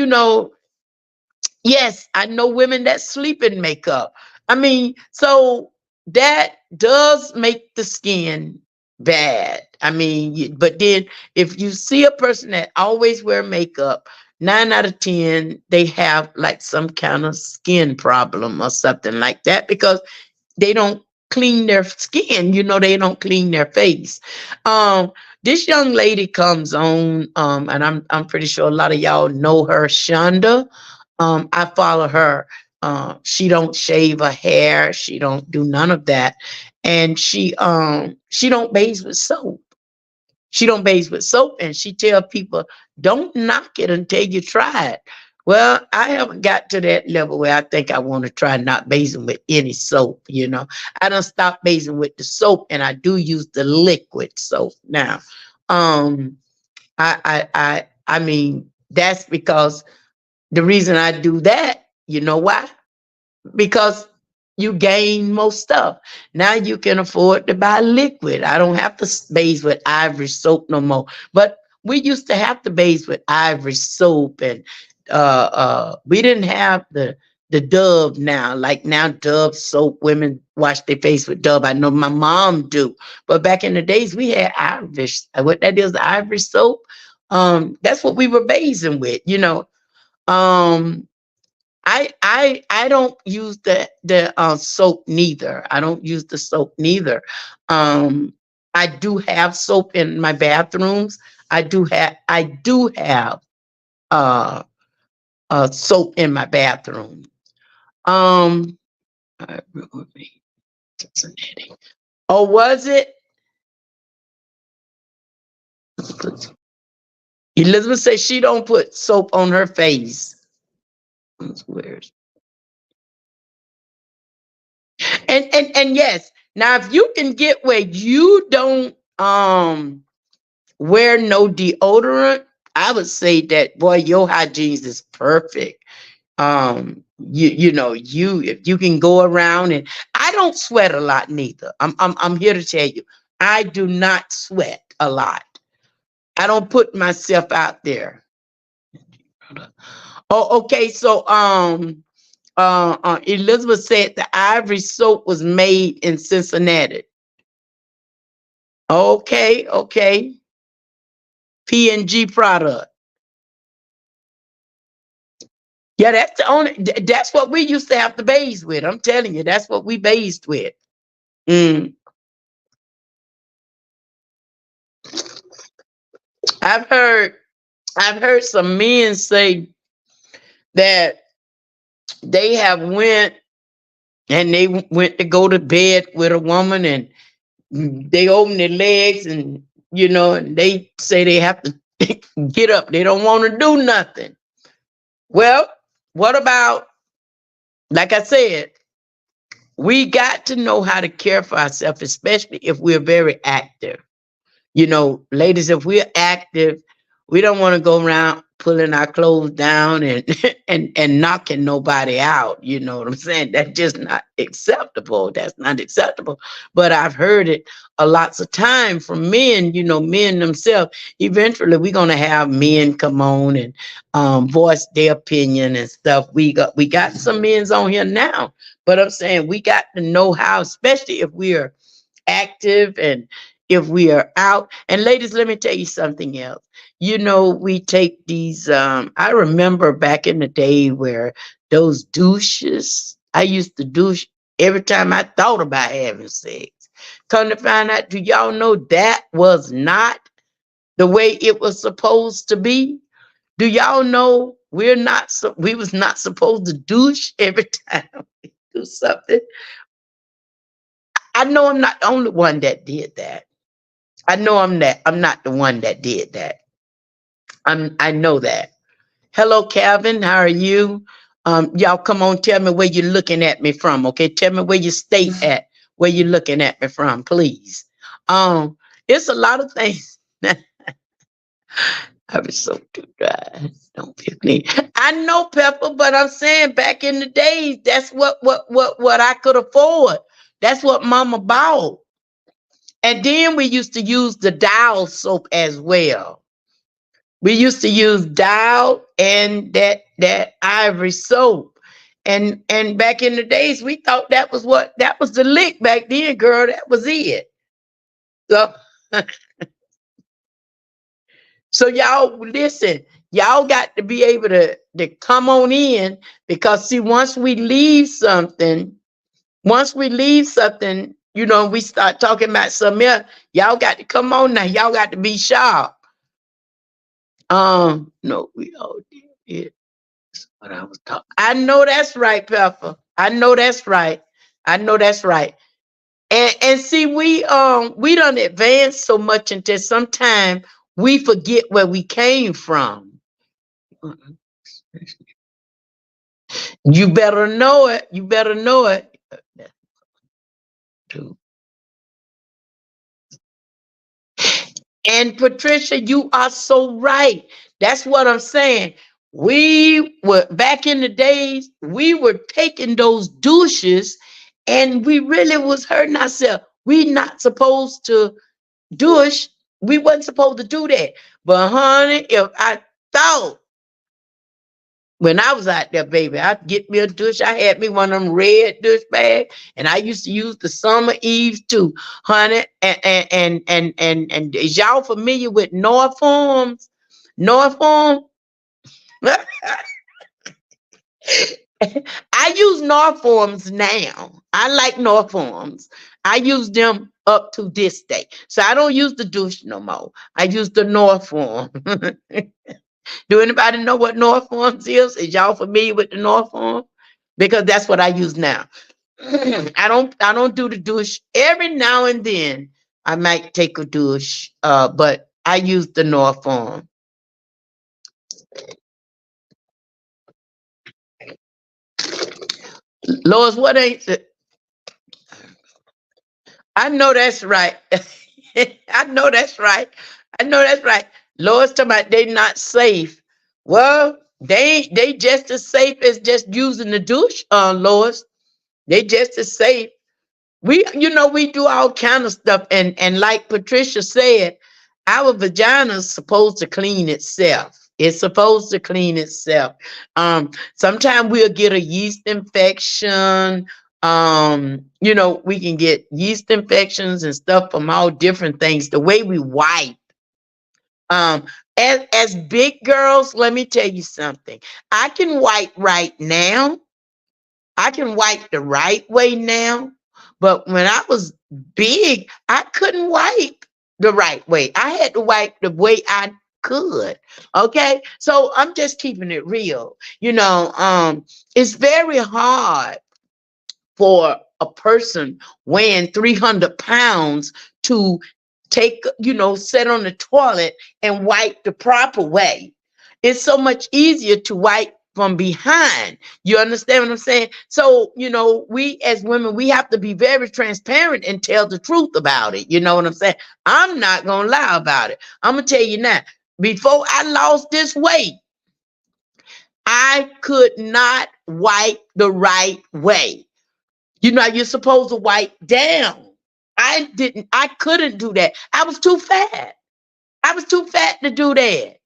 yes, I know women that sleep in makeup. I mean, so that does make the skin bad. I mean, but then if you see a person that always wear makeup, 9 out of 10, they have like some kind of skin problem or something like that because they don't clean their skin, they don't clean their face. Um, this young lady comes on, and I'm pretty sure a lot of y'all know her, Shonda. I follow her. She don't shave her hair, she don't do none of that. And she don't bathe with soap. She don't bathe with soap, and she tell people, don't knock it until you try it. Well, I haven't got to that level where I think I want to try not bathing with any soap. I don't stop bathing with the soap, and I do use the liquid soap now. Um, I mean, that's because the reason I do that, you know why? Because you gain more stuff. Now you can afford to buy liquid. I don't have to bathe with Ivory soap no more. But we used to have to bathe with Ivory soap, and we didn't have the Dove now. Like now, Dove soap, women wash their face with Dove. I know my mom do. But back in the days, we had Ivory. What that is, Ivory soap. That's what we were bathing with. Um, I don't use the soap neither. I don't use the soap neither. Um, I do have soap in my bathrooms. I do have uh soap in my bathroom. Um, oh, was it? Elizabeth says she don't put soap on her face. Where and yes, now if you can get where you don't wear no deodorant, I would say that boy, your hygiene is perfect. You if you can go around, and I don't sweat a lot neither. I'm here to tell you, I do not sweat a lot. I don't put myself out there. Oh, okay. So Elizabeth said the Ivory soap was made in Cincinnati. Okay, okay. P&G product. Yeah, that's the only. That's what we used to have to bathe with. I'm telling you, that's what we bathed with. Mm. I've heard. I've heard some men say that they have went and they went to go to bed with a woman and they open their legs and and they say they have to get up. They don't want to do nothing. Well, what about, like I said, we got to know how to care for ourselves, especially if we're very active. Ladies, if we're active, we don't want to go around pulling our clothes down and and knocking nobody out. You know what I'm saying? That's just not acceptable. That's not acceptable. But I've heard it a lots of time from men. Men themselves. Eventually, we're gonna have men come on and voice their opinion and stuff. We got some men's on here now, but I'm saying we got to know how, especially if we're active and if we are out. And ladies, let me tell you something else. We take these, I remember back in the day where those douches, I used to douche every time I thought about having sex. Come to find out, do y'all know that was not the way it was supposed to be? Do y'all know we was not supposed to douche every time we do something? I know I'm not the only one that did that. I know I'm not the one that did that. I know that. Hello, Calvin. How are you? Y'all come on, tell me where you're looking at me from. Okay. Tell me where you state at, where you're looking at me from, please. It's a lot of things. I was so too dry. Don't pick me. I know, Pepper, but I'm saying back in the days, that's what I could afford. That's what Mama bought. And then we used to use the Dial soap as well. We used to use Dial and that Ivory soap. And back in the days, we thought that was the lick back then, girl. That was it. So so y'all listen, y'all got to be able to come on in, because see, once we leave something, we start talking about something else, y'all got to come on now. Y'all got to be sharp. No, we all did it. That's what I was talking. I know that's right, Pepper. I know that's right. I know that's right. And see, we don't advance so much until sometime we forget where we came from. You better know it. You better know it. And Patricia, you are so right. That's what I'm saying. We were back in the days, we were taking those douches and we really was hurting ourselves. We not supposed to douche. We wasn't supposed to do that. But honey, if I thought when I was out there, baby, I'd get me a douche. I had me one of them red douche bags, and I used to use the summer eves too, honey. And is y'all familiar with North Farms? North Farm? I use North Farms now. I like North Farms. I use them up to this day. So I don't use the douche no more. I use the North Farm. Do anybody know what North Farms is? Is y'all familiar with the North Farm? Because that's what I use now. I don't do the douche. Every now and then I might take a douche, but I use the North Farm. Lois, what ain't it? I know that's right. I know that's right. I know that's right. Lois talking about they not safe. Well, they just as safe as just using the douche, Lois. They just as safe. We do all kind of stuff, and like Patricia said, our vagina's supposed to clean itself. It's supposed to clean itself. Sometimes we'll get a yeast infection. We can get yeast infections and stuff from all different things. The way we wipe. Um, as big girls, let me tell you something. I can wipe right now. I can wipe the right way now. But when I was big, I couldn't wipe the right way. I had to wipe the way I could. Okay. So I'm just keeping it real. It's very hard for a person weighing 300 pounds to sit on the toilet and wipe the proper way. It's so much easier to wipe from behind. You understand what I'm saying? So, we as women, we have to be very transparent and tell the truth about it. You know what I'm saying? I'm not going to lie about it. I'm going to tell you now, before I lost this weight, I could not wipe the right way. You're supposed to wipe down. I couldn't do that. I was too fat. I was too fat to do that.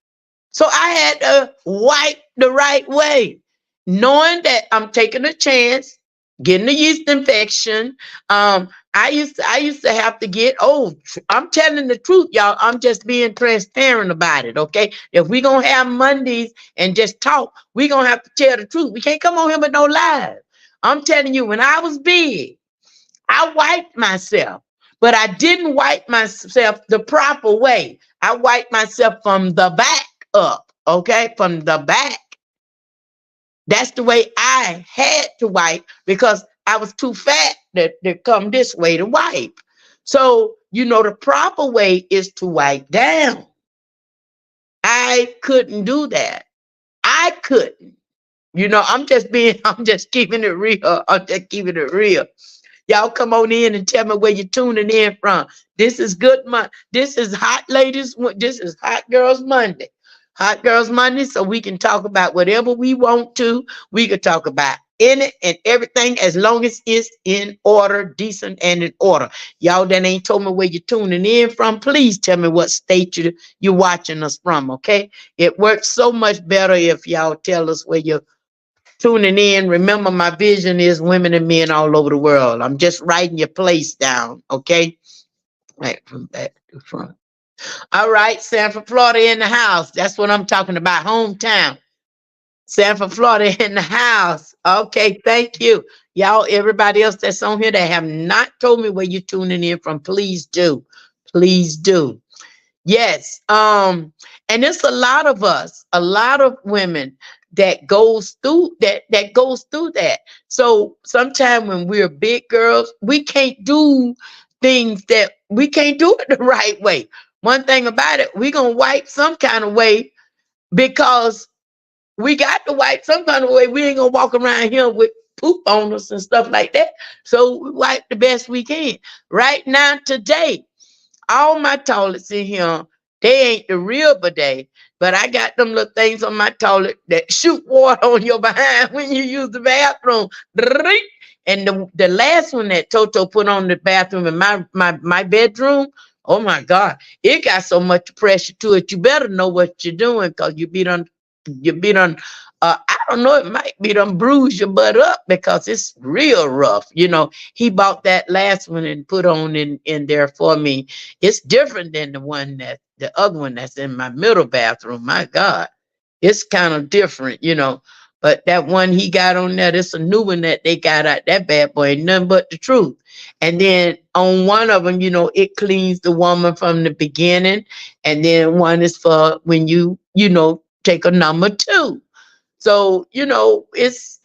So I had to wipe the right way, knowing that I'm taking a chance, getting a yeast infection. I used to have to I'm telling the truth, y'all. I'm just being transparent about it. Okay. If we're gonna have Mondays and just talk, we're gonna have to tell the truth. We can't come on here with no lies. I'm telling you, when I was big, I wiped myself, but I didn't wipe myself the proper way. I wiped myself from the back up, okay? From the back. That's the way I had to wipe because I was too fat to come this way to wipe. So, the proper way is to wipe down. I couldn't do that. I couldn't. I'm just keeping it real. I'm just keeping it real. Y'all come on in and tell me where you're tuning in from. This is good month. This is Hot Ladies. This is Hot Girls Monday. Hot Girls Monday, so we can talk about whatever we want to. We can talk about any and everything as long as it's in order, decent and in order. Y'all that ain't told me where you're tuning in from, please tell me what state you're watching us from, okay? It works so much better if y'all tell us where you're tuning in. Remember, my vision is women and men all over the world. I'm just writing your place down, okay? Right from back to front. All right, Sanford, Florida in the house. That's what I'm talking about, hometown. Sanford, Florida in the house. Okay, thank you. Y'all, everybody else that's on here that have not told me where you're tuning in from, please do. Please do. Yes. And it's a lot of us, a lot of women that goes through that goes through that. So sometimes when we're big girls, we can't do things that we can't do it the right way. One thing about it, we're gonna wipe some kind of way because we got to wipe some kind of way. We ain't gonna walk around here with poop on us and stuff like that. So we wipe the best we can. Right now, today, all my toilets in here, they ain't the real bidet, but I got them little things on my toilet that shoot water on your behind when you use the bathroom. And the last one that Toto put on the bathroom in my bedroom, oh my God, it got so much pressure to it. You better know what you're doing because you be done, I don't know, it might be done bruise your butt up because it's real rough. He bought that last one and put on in there for me. It's different than the other one that's in my middle bathroom. My God, it's kind of different. But that one he got on there, it's a new one that they got out. That bad boy ain't nothing but the truth. And then on one of them, it cleans the woman from the beginning. And then one is for when take a number two. So, it's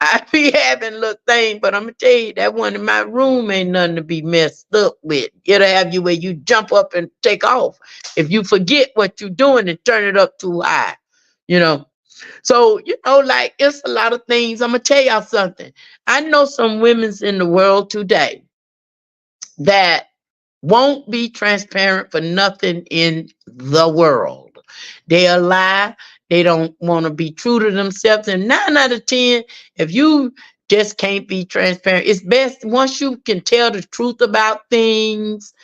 I be having little things, but I'm gonna tell you that one in my room ain't nothing to be messed up with. It'll have you where you jump up and take off if you forget what you're doing and turn it up too high, you know. So, like it's a lot of things. I'm gonna tell y'all something. I know some women's in the world today that won't be transparent for nothing in the world. They'll lie. They don't want to be true to themselves. And 9 out of 10, if you just can't be transparent, it's best once you can tell the truth about things.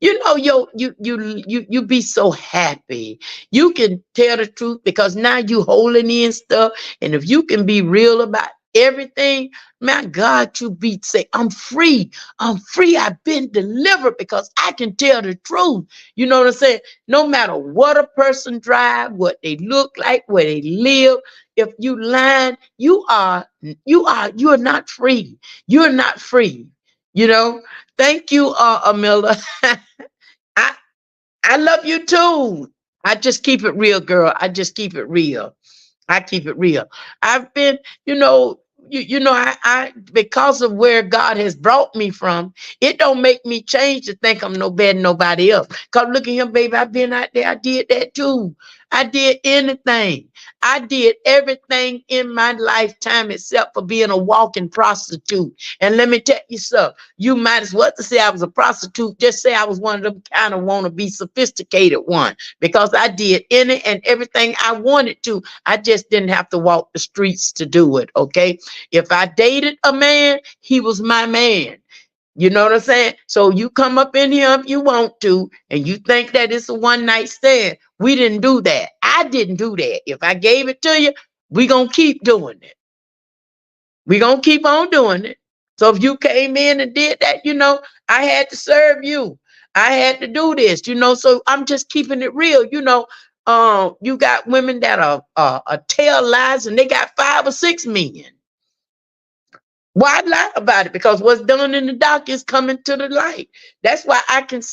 You be so happy. You can tell the truth because now you holding in stuff. And if you can be real about everything, my God, you be say, I'm free. I'm free. I've been delivered because I can tell the truth. You know what I'm saying? No matter what a person drive, what they look like, where they live, if you lying, you're not free. You're not free. You know, thank you, Amila. I I love you too. I just keep it real, girl. I just keep it real. I keep it real. I've been, I because of where God has brought me from, it don't make me change to think I'm no better than nobody else. Cause look at him, baby. I've been out there. I did that too. I did anything. I did everything in my lifetime except for being a walking prostitute. And let me tell you something. You might as well to say I was a prostitute. Just say I was one of them kind of want to be sophisticated one because I did any and everything I wanted to. I just didn't have to walk the streets to do it. Okay. If I dated a man, he was my man. You know what I'm saying? So you come up in here if you want to, and you think that it's a one night stand. We didn't do that. I didn't do that. If I gave it to you, we gonna keep doing it. We gonna keep on doing it. So if you came in and did that, I had to serve you. I had to do this, So I'm just keeping it real, You got women that are tell lies and they got 5 or 6 million. Why lie about it? Because what's done in the dark is coming to the light. That's why I can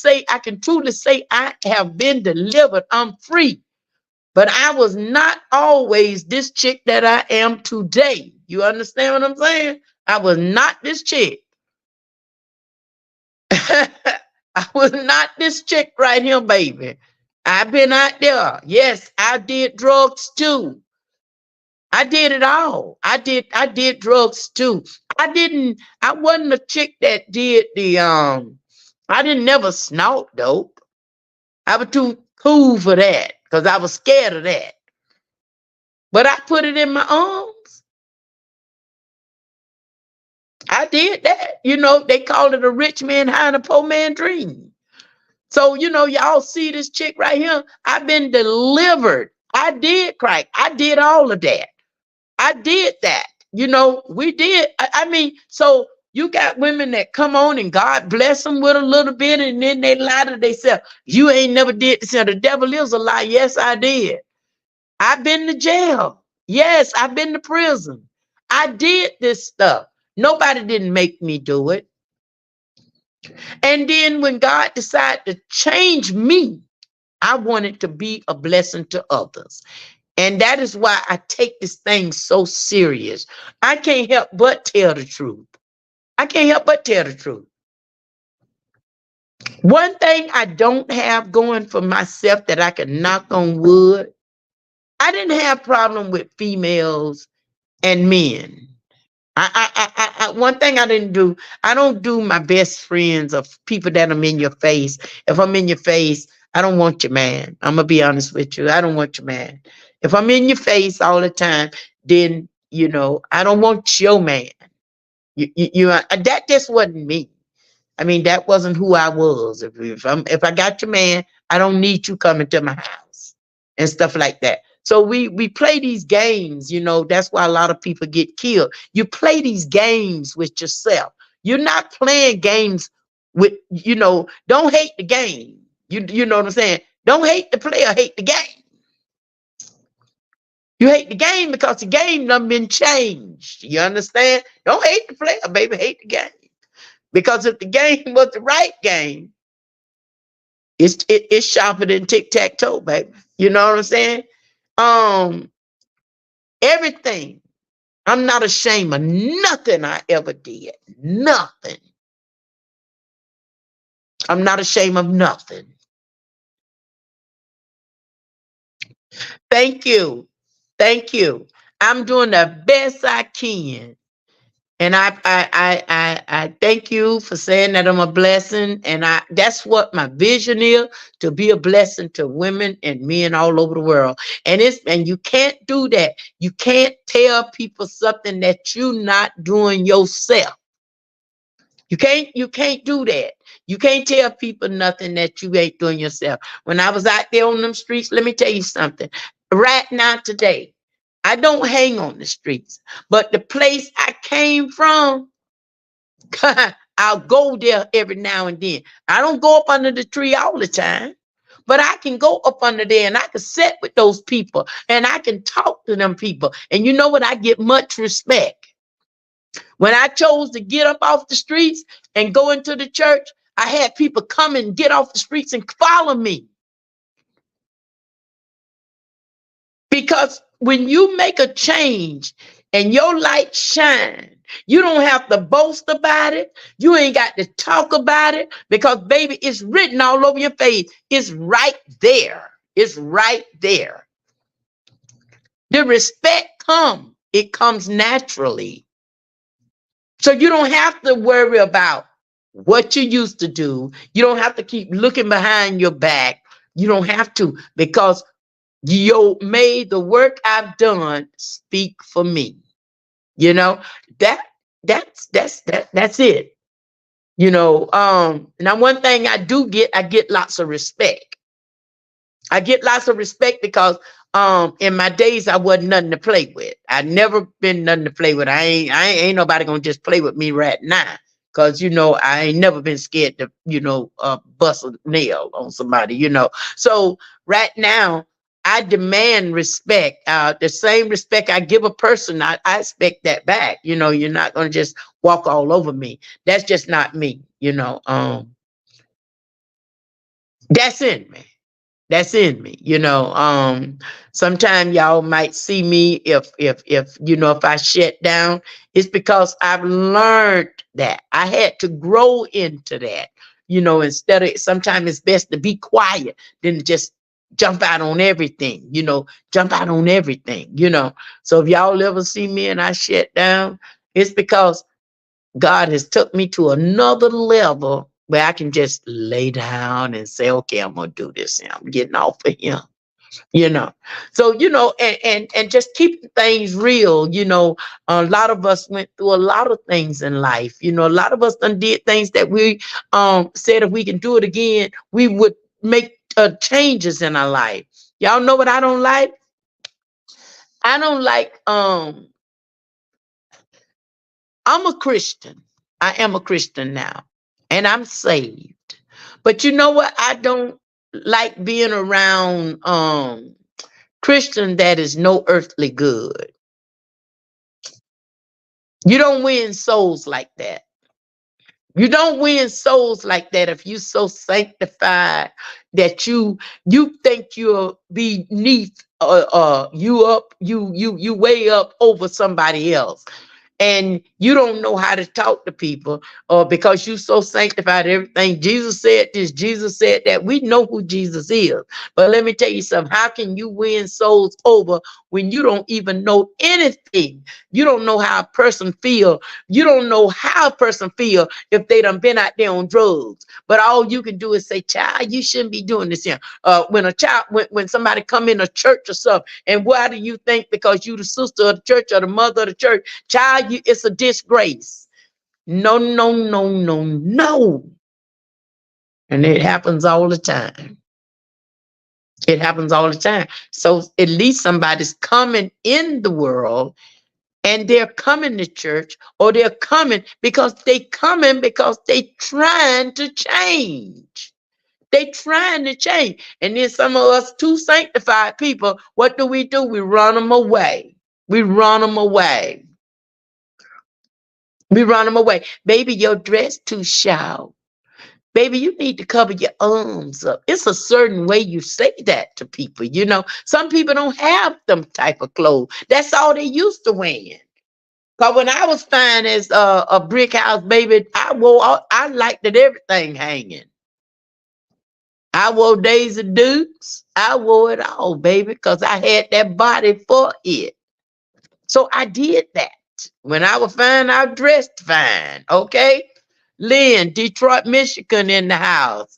truly say I have been delivered. I'm free. But I was not always this chick that I am today. You understand what I'm saying? I was not this chick. I was not this chick right here, baby. I've been out there. Yes, I did drugs too. I did it all. I did drugs too. I wasn't a chick that did I didn't never snort dope. I was too cool for that because I was scared of that. But I put it in my arms. I did that. They called it a rich man high and a poor man dream. So, y'all see this chick right here. I've been delivered. I did crack. I did all of that. I did that. We did. I mean, so you got women that come on and God bless them with a little bit and then they lie to themselves. You ain't never did this. The devil is a lie. Yes, I did. I've been to jail. Yes, I've been to prison. I did this stuff. Nobody didn't make me do it. And then when God decided to change me, I wanted to be a blessing to others. And that is why I take this thing so serious. I can't help but tell the truth. I can't help but tell the truth. One thing I don't have going for myself that I can knock on wood, I didn't have problem with females and men. One thing I didn't do, I don't do my best friends of people that I'm in your face. If I'm in your face, I don't want your man. I'm gonna be honest with you. I don't want your man. If I'm in your face all the time, then I don't want your man. That just wasn't me. I mean, that wasn't who I was. If I got your man, I don't need you coming to my house and stuff like that. So we play these games, that's why a lot of people get killed. You play these games with yourself. You're not playing games with, don't hate the game. You know what I'm saying? Don't hate the player, hate the game. You hate the game because the game done been changed. You understand? Don't hate the player, baby, hate the game. Because if the game was the right game, it's sharper than tic-tac-toe, baby. You know what I'm saying? Everything. I'm not ashamed of nothing I ever did. Nothing. I'm not ashamed of nothing. Thank you. Thank you. I'm doing the best I can. And I thank you for saying that I'm a blessing. And that's what my vision is, to be a blessing to women and men all over the world. And you can't do that. You can't tell people something that you're not doing yourself. You can't do that. You can't tell people nothing that you ain't doing yourself. When I was out there on them streets, let me tell you something. Right now, today, I don't hang on the streets, but the place I came from, I'll go there every now and then. I don't go up under the tree all the time, but I can go up under there and I can sit with those people and I can talk to them people. And you know what? I get much respect. When I chose to get up off the streets and go into the church, I had people come and get off the streets and follow me. Because when you make a change and your light shine, you don't have to boast about it. You ain't got to talk about it because, baby, it's written all over your face. It's right there. It's right there. The respect comes. It comes naturally. So you don't have to worry about what you used to do. You don't have to keep looking behind your back. You don't have to, because you made the work I've done speak for me. You know, that's it. You know, now one thing I do get, I get lots of respect. I get lots of respect because in my days I wasn't nothing to play with. I never been nothing to play with. I ain't nobody gonna just play with me right now. Cause you know, I ain't never been scared to, bust a nail on somebody, So right now, I demand respect. The same respect I give a person, I expect that back. You're not gonna just walk all over me. That's just not me, that's in me. That's in me, sometimes y'all might see me if I shut down, it's because I've learned that I had to grow into that. Instead of, sometimes it's best to be quiet than to just jump out on everything, jump out on everything. So if y'all ever see me and I shut down, it's because God has took me to another level where I can just lay down and say, okay, I'm gonna do this and I'm getting off of here, you know. So, and just keeping things real, a lot of us went through a lot of things in life. A lot of us done did things that we said if we can do it again, we would make changes in our life. Y'all know what I don't like? I don't like I'm a Christian. I am a Christian now, and I'm saved. But you know what? I don't like being around Christian that is no earthly good. You don't win souls like that. You don't win souls like that if you so sanctified that you think you're beneath you up you way up over somebody else, and you don't know how to talk to people, or because you so sanctified everything. Jesus said this, Jesus said that. We know who Jesus is. But let me tell you something. How can you win souls over when you don't even know anything? You don't know how a person feel. You don't know how a person feel if they done been out there on drugs. But all you can do is say, child, you shouldn't be doing this here. When a child, when somebody come in a church or something, and why do you think because you the sister of the church or the mother of the church, child, it's a disgrace? No, no, no, no, no. And it happens all the time. It happens all the time. So at least somebody's coming in the world and they're coming to church, or they're coming because they trying to change. They trying to change. And then some of us too sanctified people, what do? We run them away. We run them away. We run them away. Baby, your dress too shallow. Baby, you need to cover your arms up. It's a certain way you say that to people. Some people don't have them type of clothes. That's all they used to wearing. Cause when I was fine as a brick house, baby, I liked it everything hanging. I wore Daisy Dukes. I wore it all, baby, because I had that body for it. So I did that. When I was fine, I dressed fine. Okay. Lynn, Detroit, Michigan in the house.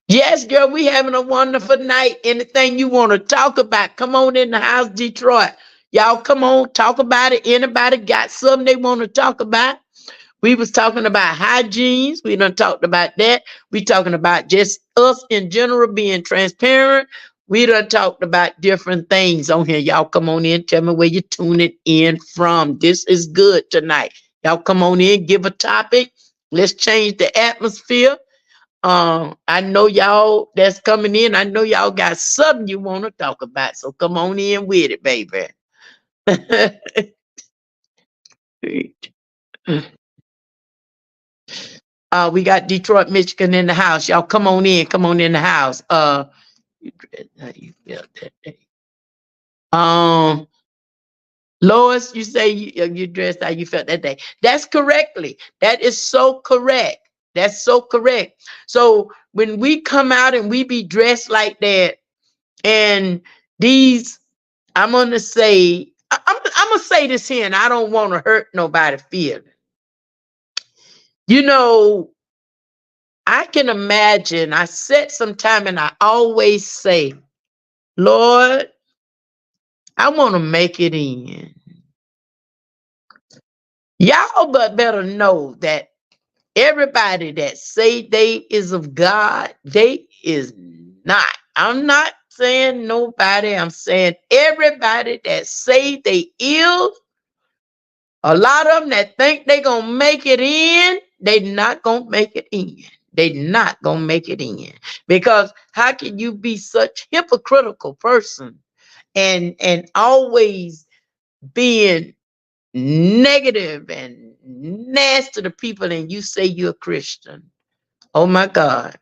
Yes, girl, we having a wonderful night. Anything you want to talk about, come on in the house, Detroit. Y'all come on, talk about it. Anybody got something they want to talk about? We was talking about hygienes. We done talked about that. We talking about just us in general being transparent. We done talked about different things on here. Y'all come on in. Tell me where you're tuning in from. This is good tonight. Y'all come on in. Give a topic. Let's change the atmosphere. I know y'all that's coming in. I know y'all got something you want to talk about. So come on in with it, baby. We got Detroit, Michigan in the house. Y'all come on in. Come on in the house. You dressed how you felt that day. Um, Lois, you say you dressed how you felt that day. That's correctly. That is so correct. That's so correct. So when we come out and we be dressed like that, and these, I'm gonna say, I'm gonna say this here, and I don't want to hurt nobody feeling. You know, I can imagine. I said sometime, and I always say, Lord, I want to make it in. Y'all but better know that everybody that say they is of God, they is not. I'm not saying nobody. I'm saying everybody that say they is, a lot of them that think they gonna make it in, they not gonna make it in. They not gonna make it in. Because how can you be such hypocritical person and always being negative and nasty to people and you say you're a Christian? Oh my God.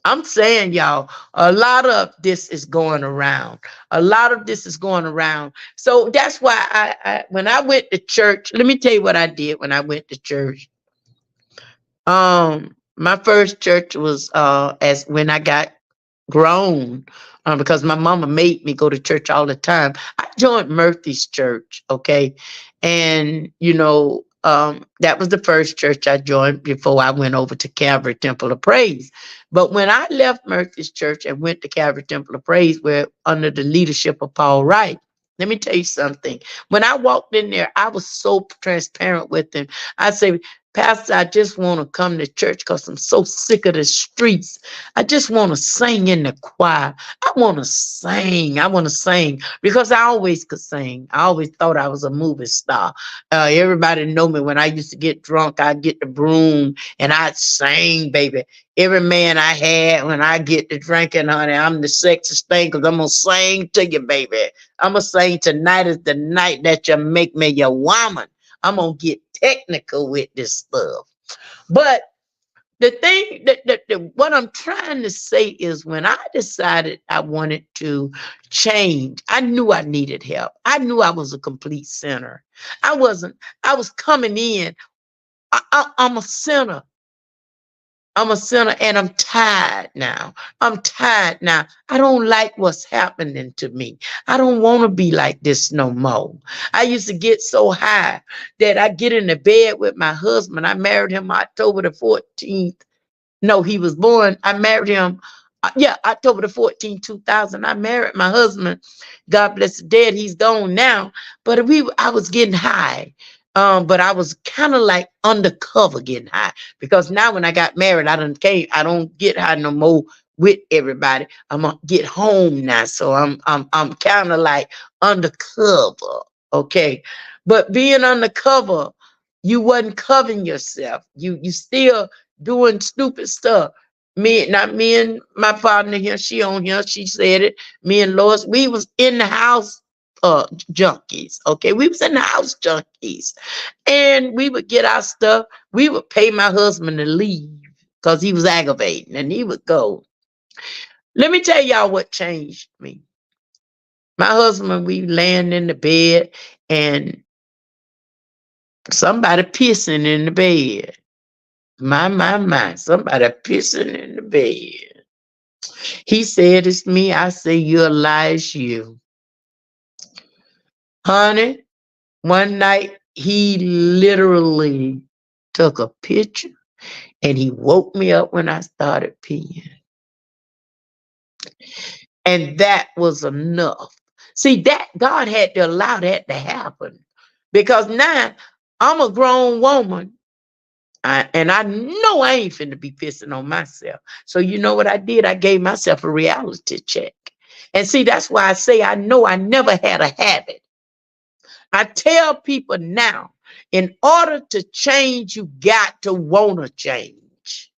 I'm saying, y'all, a lot of this is going around. A lot of this is going around. So that's why when I went to church, let me tell you what I did when I went to church. My first church was as when I got grown, because my mama made me go to church all the time. I joined Murphy's church, okay, and that was the first church I joined before I went over to Calvary Temple of Praise. But when I left Murphy's church and went to Calvary Temple of Praise, where under the leadership of Paul Wright, let me tell you something. When I walked in there, I was so transparent with him. I say, Pastor, I just want to come to church because I'm so sick of the streets. I just want to sing in the choir. I want to sing. I want to sing because I always could sing. I always thought I was a movie star. Everybody know me when I used to get drunk. I'd get the broom and I'd sing, baby. Every man I had when I get to drinking, honey, I'm the sexiest thing because I'm going to sing to you, baby. I'm going to sing tonight is the night that you make me your woman. I'm going to get technical with this stuff. But the thing that what I'm trying to say is when I decided I wanted to change, I knew I needed help. I knew I was a complete sinner. I was coming in. I'm a sinner. I'm a sinner and I'm tired now. I'm tired now. I don't like what's happening to me. I don't want to be like this no more. I used to get so high that I get in the bed with my husband. I married him October the 14th. No, he was born. I married him. October the 14th, 2000. I married my husband. God bless the dead. He's gone now. But I was getting high. But I was kind of like undercover getting high because now when I got married, I don't get high no more with everybody. I'm gonna get home now, so I'm kind of like undercover, okay. But being undercover, you wasn't covering yourself. You still doing stupid stuff. Not me and my partner here. She on here. She said it. Me and Lois, we was in the house junkies. Okay, we was in the house junkies, and we would get our stuff. We would pay my husband to leave because he was aggravating, and he would go. Let me tell y'all what changed me. My husband, we laying in the bed, and somebody pissing in the bed. My, somebody pissing in the bed. He said, it's me. I say, you're a lie, it's you. Honey, one night he literally took a picture and he woke me up when I started peeing. And that was enough. See, that God had to allow that to happen because now I'm a grown woman. And I know I ain't finna be pissing on myself. So you know what I did? I gave myself a reality check. And see, that's why I say I know I never had a habit. I tell people now, in order to change, you got to want to change.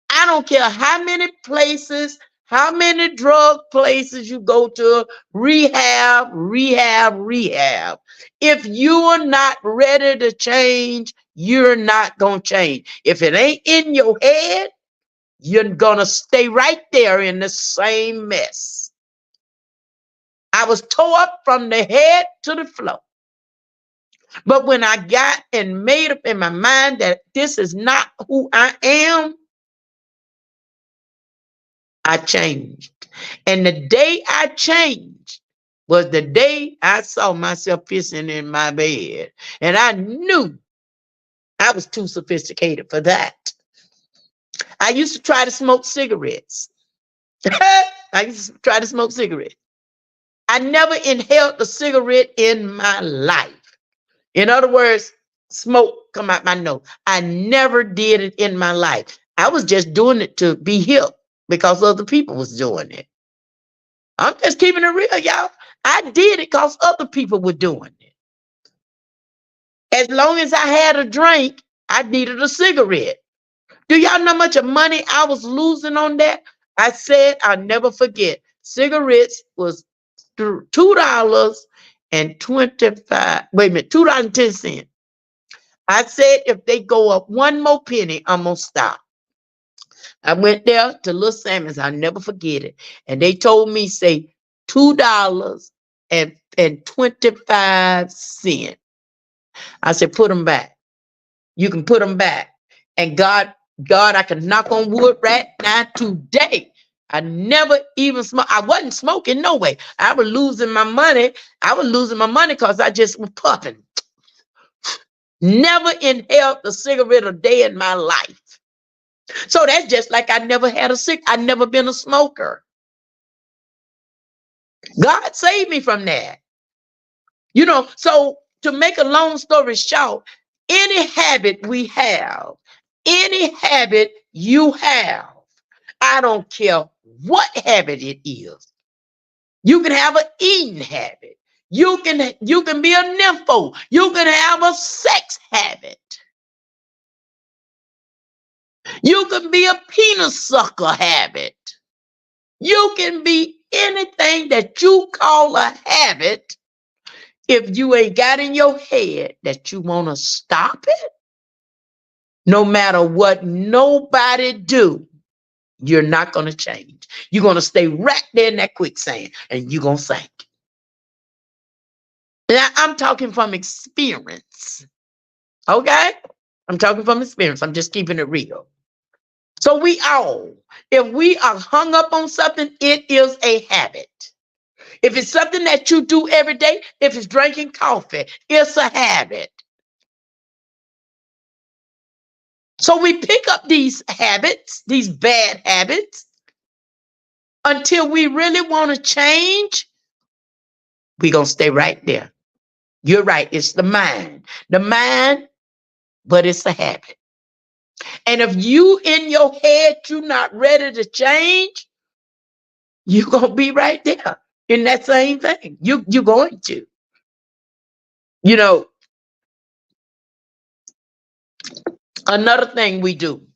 I don't care how many places, how many drug places you go to, rehab, rehab, rehab. If you are not ready to change, you're not going to change. If it ain't in your head, you're going to stay right there in the same mess. I was tore up from the head to the floor. But when I got and made up in my mind that this is not who I am, I changed. And the day I changed was the day I saw myself pissing in my bed. And I knew I was too sophisticated for that. I used to try to smoke cigarettes. I used to try to smoke cigarettes. I never inhaled a cigarette in my life. In other words, smoke come out my nose. I never did it in my life. I was just doing it to be hip because other people was doing it. I'm just keeping it real, y'all. I did it because other people were doing it. As long as I had a drink, I needed a cigarette. Do y'all know how much of money I was losing on that? I said I'll never forget. Cigarettes was $2.25. Wait a minute, $2.10. I said if they go up one more penny, I'm gonna stop. I went there to Little Sammy's. I'll never forget it. And they told me, say, $2.25. I said, put them back. You can put them back. And God, I can knock on wood right now today. I never even smoked. I wasn't smoking no way. I was losing my money. I was losing my money because I just was puffing. Never inhaled a cigarette a day in my life. So that's just like I never had a cigarette. I never been a smoker. God saved me from that. You know, so to make a long story short, any habit we have, any habit you have, I don't care what habit it is. You can have an eating habit. You can be a nympho. You can have a sex habit. You can be a penis sucker habit. You can be anything that you call a habit. If you ain't got in your head that you want to stop it, no matter what nobody do, you're not going to change. You're going to stay right there in that quicksand and you're going to sink. Now, I'm talking from experience. Okay? I'm talking from experience. I'm just keeping it real. So we all, if we are hung up on something, it is a habit. If it's something that you do every day, if it's drinking coffee, it's a habit. So we pick up these habits, these bad habits, until we really want to change, we're going to stay right there. You're right. It's the mind. The mind, but it's a habit. And if you in your head, you're not ready to change, you're going to be right there in that same thing. You're going to. You know, another thing we do,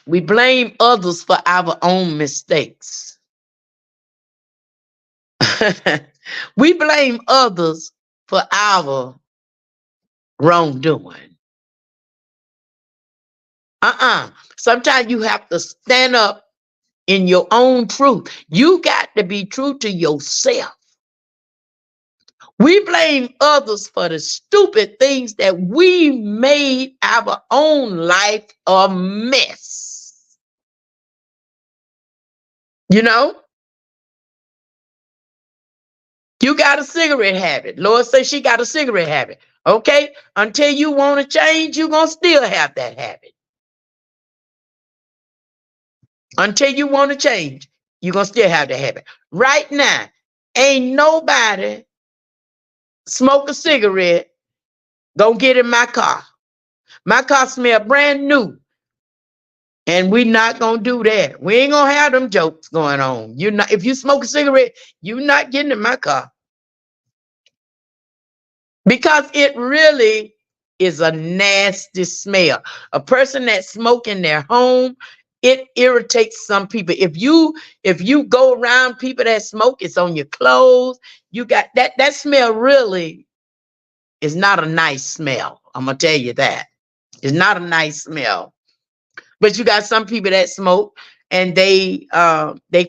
we blame others for our own mistakes. We blame others for our wrongdoing. Sometimes you have to stand up in your own truth. You got to be true to yourself. We blame others for the stupid things that we made our own life a mess. You know? You got a cigarette habit. Lord says she got a cigarette habit. Okay? Until you want to change, you're going to still have that habit. Until you want to change, you're going to still have that habit. Right now, Ain't nobody smoke a cigarette gonna get in my car. My car smell brand new. And we not gonna do that. We ain't gonna have them jokes going on. You not if you smoke a cigarette, you not getting in my car. Because it really is a nasty smell. A person that smoke in their home, it irritates some people. If you go around people that smoke, it's on your clothes. You got that smell really is not a nice smell. I'm gonna tell you that. It's not a nice smell. But you got some people that smoke and they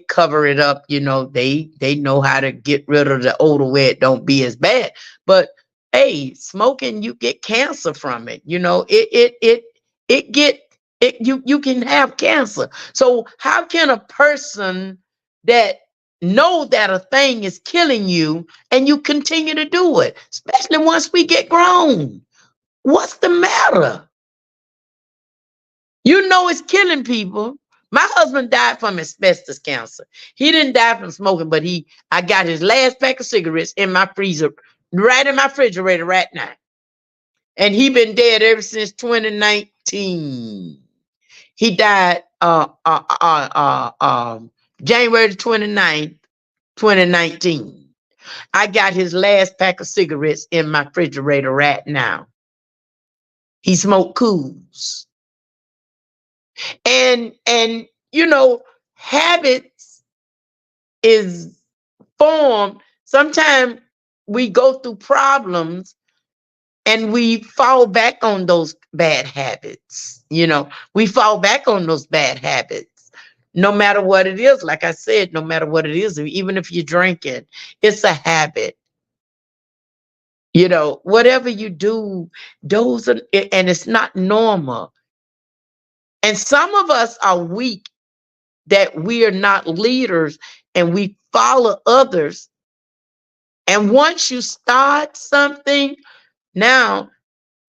cover it up, they know how to get rid of the odor where it don't be as bad. But hey, smoking, you get cancer from it. It get it you can have cancer. So how can a person that know that a thing is killing you and you continue to do it, especially once we get grown? What's the matter? You know it's killing people. My husband died from asbestos cancer. He didn't die from smoking, but I got his last pack of cigarettes in my freezer, right in my refrigerator right now. And he been dead ever since 2019. He died January the 29th, 2019. I got his last pack of cigarettes in my refrigerator right now. He smoked Cools. And habits is formed. Sometimes we go through problems and we fall back on those bad habits. We fall back on those bad habits. No matter what it is, like I said, no matter what it is, even if you're drinking, it's a habit. Whatever you do, those are, and it's not normal. And some of us are weak, that we are not leaders and we follow others. And once you start something, now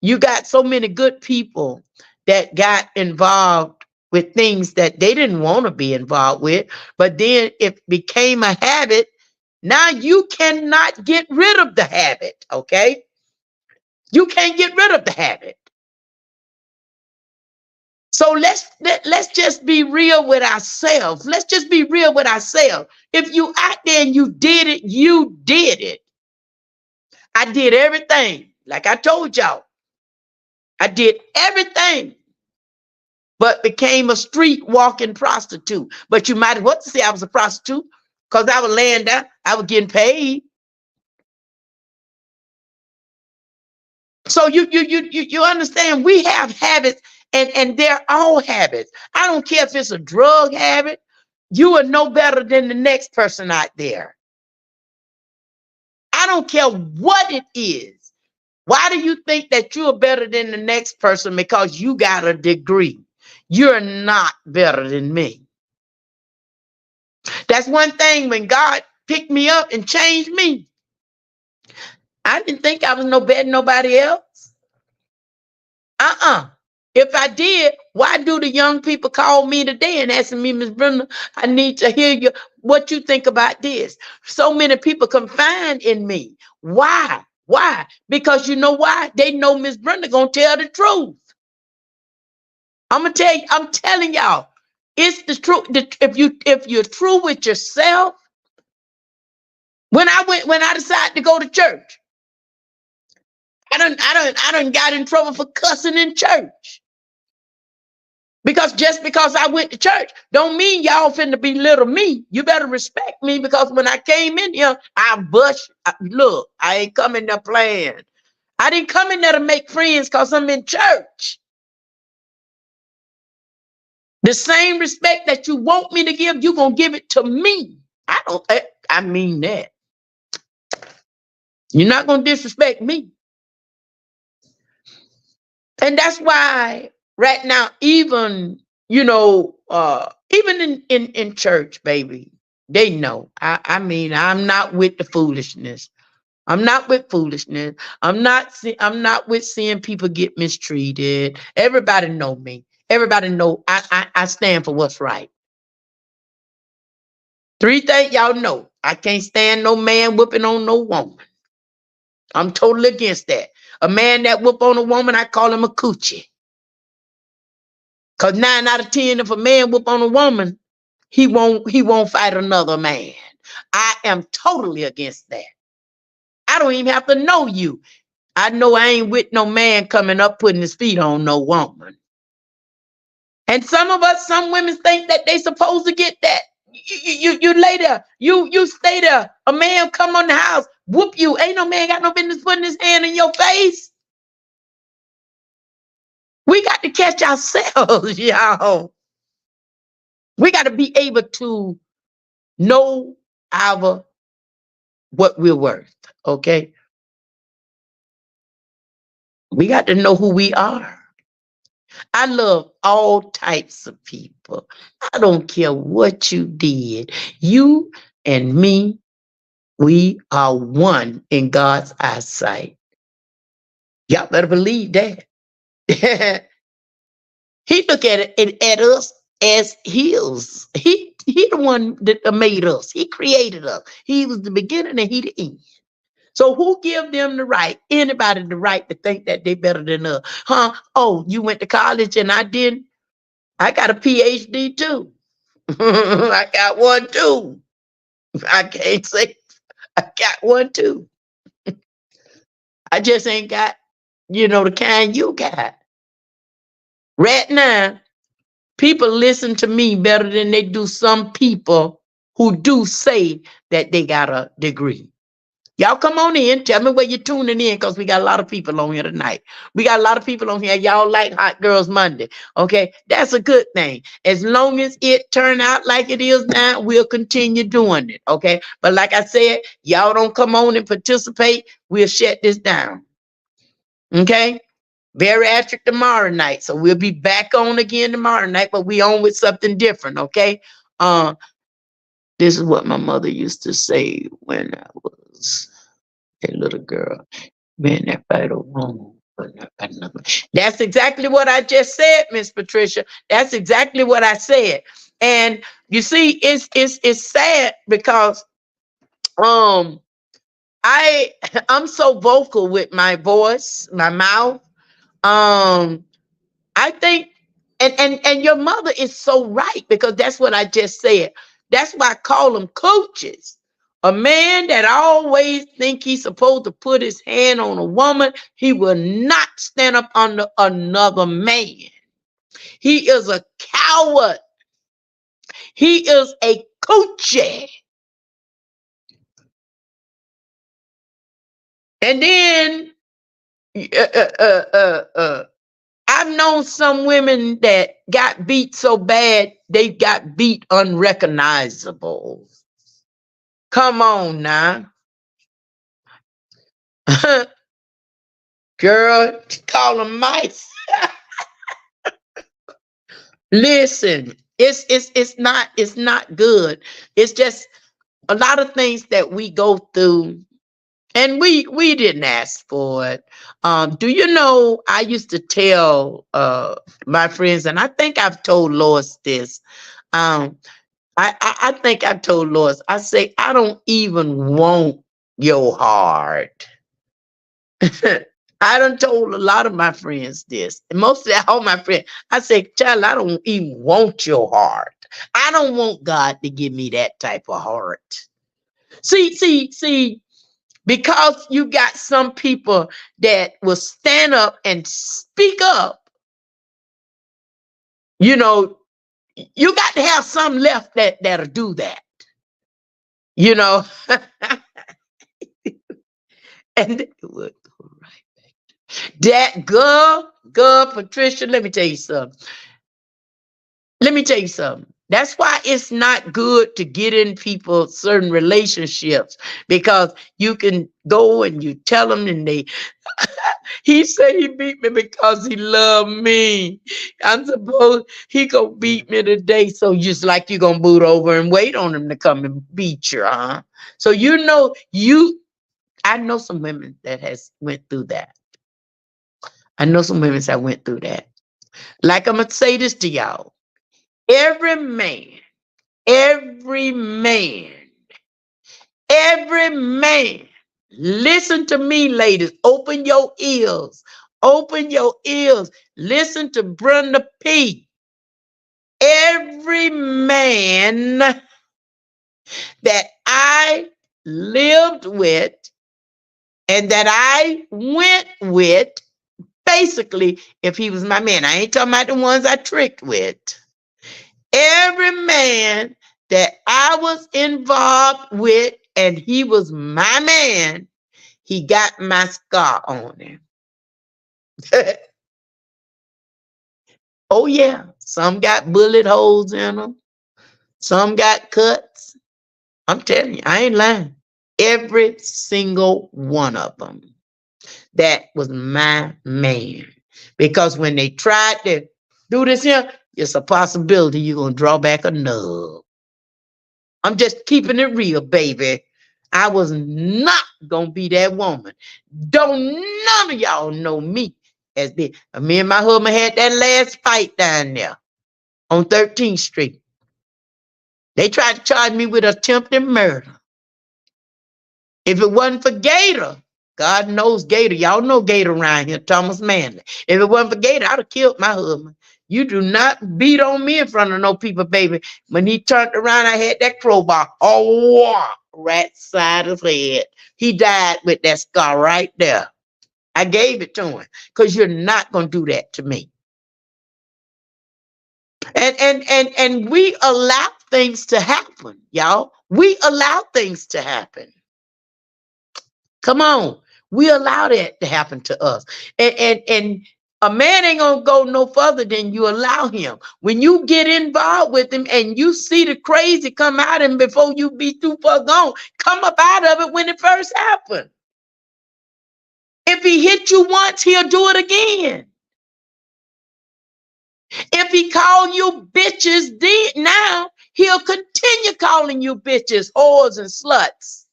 you got so many good people that got involved with things that they didn't want to be involved with, but then it became a habit. Now you cannot get rid of the habit, okay? You can't get rid of the habit. So let's just be real with ourselves. Let's just be real with ourselves. If you out there and you did it, you did it. I did everything. Like I told y'all, I did everything, but became a street walking prostitute. But you might as well say I was a prostitute because I was laying down, I was getting paid. So you understand, we have habits, and they're all habits. I don't care if it's a drug habit. You are no better than the next person out there. I don't care what it is. Why do you think that you're better than the next person because you got a degree? You're not better than me. That's one thing, when God picked me up and changed me, I didn't think I was no better than nobody else. If I did, why do the young people call me today and asking me, Miss Brenda, I need to hear you, what you think about this? So many people confide in me. Why? Why? Because you know why? They know Miss Brenda gonna tell the truth. I'm telling y'all, it's the truth. If you're true with yourself, when I decided to go to church, I done got in trouble for cussing in church. Because just because I went to church don't mean y'all finna belittle me. You better respect me, because when I came in here, look, I ain't coming there playing. I didn't come in there to make friends because I'm in church. The same respect that you want me to give, you're gonna give it to me. I mean that. You're not gonna disrespect me. And that's why right now, even even in church, baby, they know. I mean, I'm not with the foolishness. I'm not with foolishness. I'm not with seeing people get mistreated. Everybody know me. Everybody know I stand for what's right. Three things y'all know. I can't stand no man whooping on no woman. I'm totally against that. A man that whoop on a woman, I call him a coochie. Cause 9 out of 10, if a man whoop on a woman, he won't fight another man. I am totally against that. I don't even have to know you. I know I ain't with no man coming up putting his feet on no woman. And some women think that they supposed to get that. You lay there, you stay there. A man come on the house, whoop you. Ain't no man got no business putting his hand in your face. We got to catch ourselves, y'all. We got to be able to know our what we're worth. Okay, we got to know who we are. I love all types of people. I don't care what you did. You and me, we are one in God's eyesight. Y'all better believe that. He look at it at us as his. He the one that made us. He created us. He was the beginning and he the end. So who give them the right? Anybody the right to think that they better than us? Huh? Oh, you went to college and I didn't. I got a PhD too. I got one too. I can't say I got one too. I just ain't got, the kind you got. Right now, people listen to me better than they do some people who do say that they got a degree. Y'all come on in. Tell me where you're tuning in because we got a lot of people on here tonight. We got a lot of people on here. Y'all like Hot Girls Monday. Okay, that's a good thing. As long as it turn out like it is now, we'll continue doing it. Okay, but like I said, y'all don't come on and participate. We'll shut this down. Okay, bariatric tomorrow night. So we'll be back on again tomorrow night, but we on with something different. Okay, this is what my mother used to say when I was a little girl. Man, that fight a wrong. That's exactly what I just said, Miss Patricia. That's exactly what I said. And you see, it's sad because I'm so vocal with my voice, my mouth. I think and your mother is so right because that's what I just said. That's why I call them coaches. A man that always think he's supposed to put his hand on a woman, he will not stand up under another man. He is a coward. He is a coochie. And then I've known some women that got beat so bad they got beat unrecognizable. Come on now. Girl, call them mice. Listen, it's not good. It's just a lot of things that we go through and we didn't ask for it. Do you know I used to tell my friends, and I think I've told Lois this. I think I've told Lois, I say, I don't even want your heart. I done told a lot of my friends this. And mostly all my friends. I say, child, I don't even want your heart. I don't want God to give me that type of heart. See, because you got some people that will stand up and speak up, you got to have some left that'll do that. You know. And it would go right back. That girl, Patricia, let me tell you something. That's why it's not good to get in people certain relationships because you can go and you tell them and he said he beat me because he loved me. I'm supposed he gonna beat me today. So just like you gonna boot over and wait on him to come and beat you, huh? So I know some women that has went through that. I know some women that went through that. Like I'm gonna say this to y'all. Every man Every man, listen to me, ladies. Open your ears. Open your ears. Listen to Brenda P. Every man that I lived with and that I went with, basically, if he was my man, I ain't talking about the ones I tricked with. Every man that I was involved with and he was my man, he got my scar on him. Oh, yeah. Some got bullet holes in them. Some got cuts. I'm telling you, I ain't lying. Every single one of them. That was my man. Because when they tried to do this here, it's a possibility you're going to draw back a nub. I'm just keeping it real, baby. I was not going to be that woman. Don't none of y'all know me as this. Me and my husband had that last fight down there on 13th Street. They tried to charge me with attempted murder. If it wasn't for Gator, God knows Gator. Y'all know Gator around here, Thomas Manley. If it wasn't for Gator, I'd have killed my husband. You do not beat on me in front of no people, baby. When he turned around, I had that crowbar. Oh, right side of his head. He died with that scar right there. I gave it to him because you're not going to do that to me. And we allow things to happen, y'all. We allow things to happen. Come on. We allow that to happen to us. And a man ain't gonna go no further than you allow him. When you get involved with him and you see the crazy come out of him before you be too far gone, come up out of it when it first happened. If he hit you once, he'll do it again. If he call you bitches now, he'll continue calling you bitches, whores, and sluts.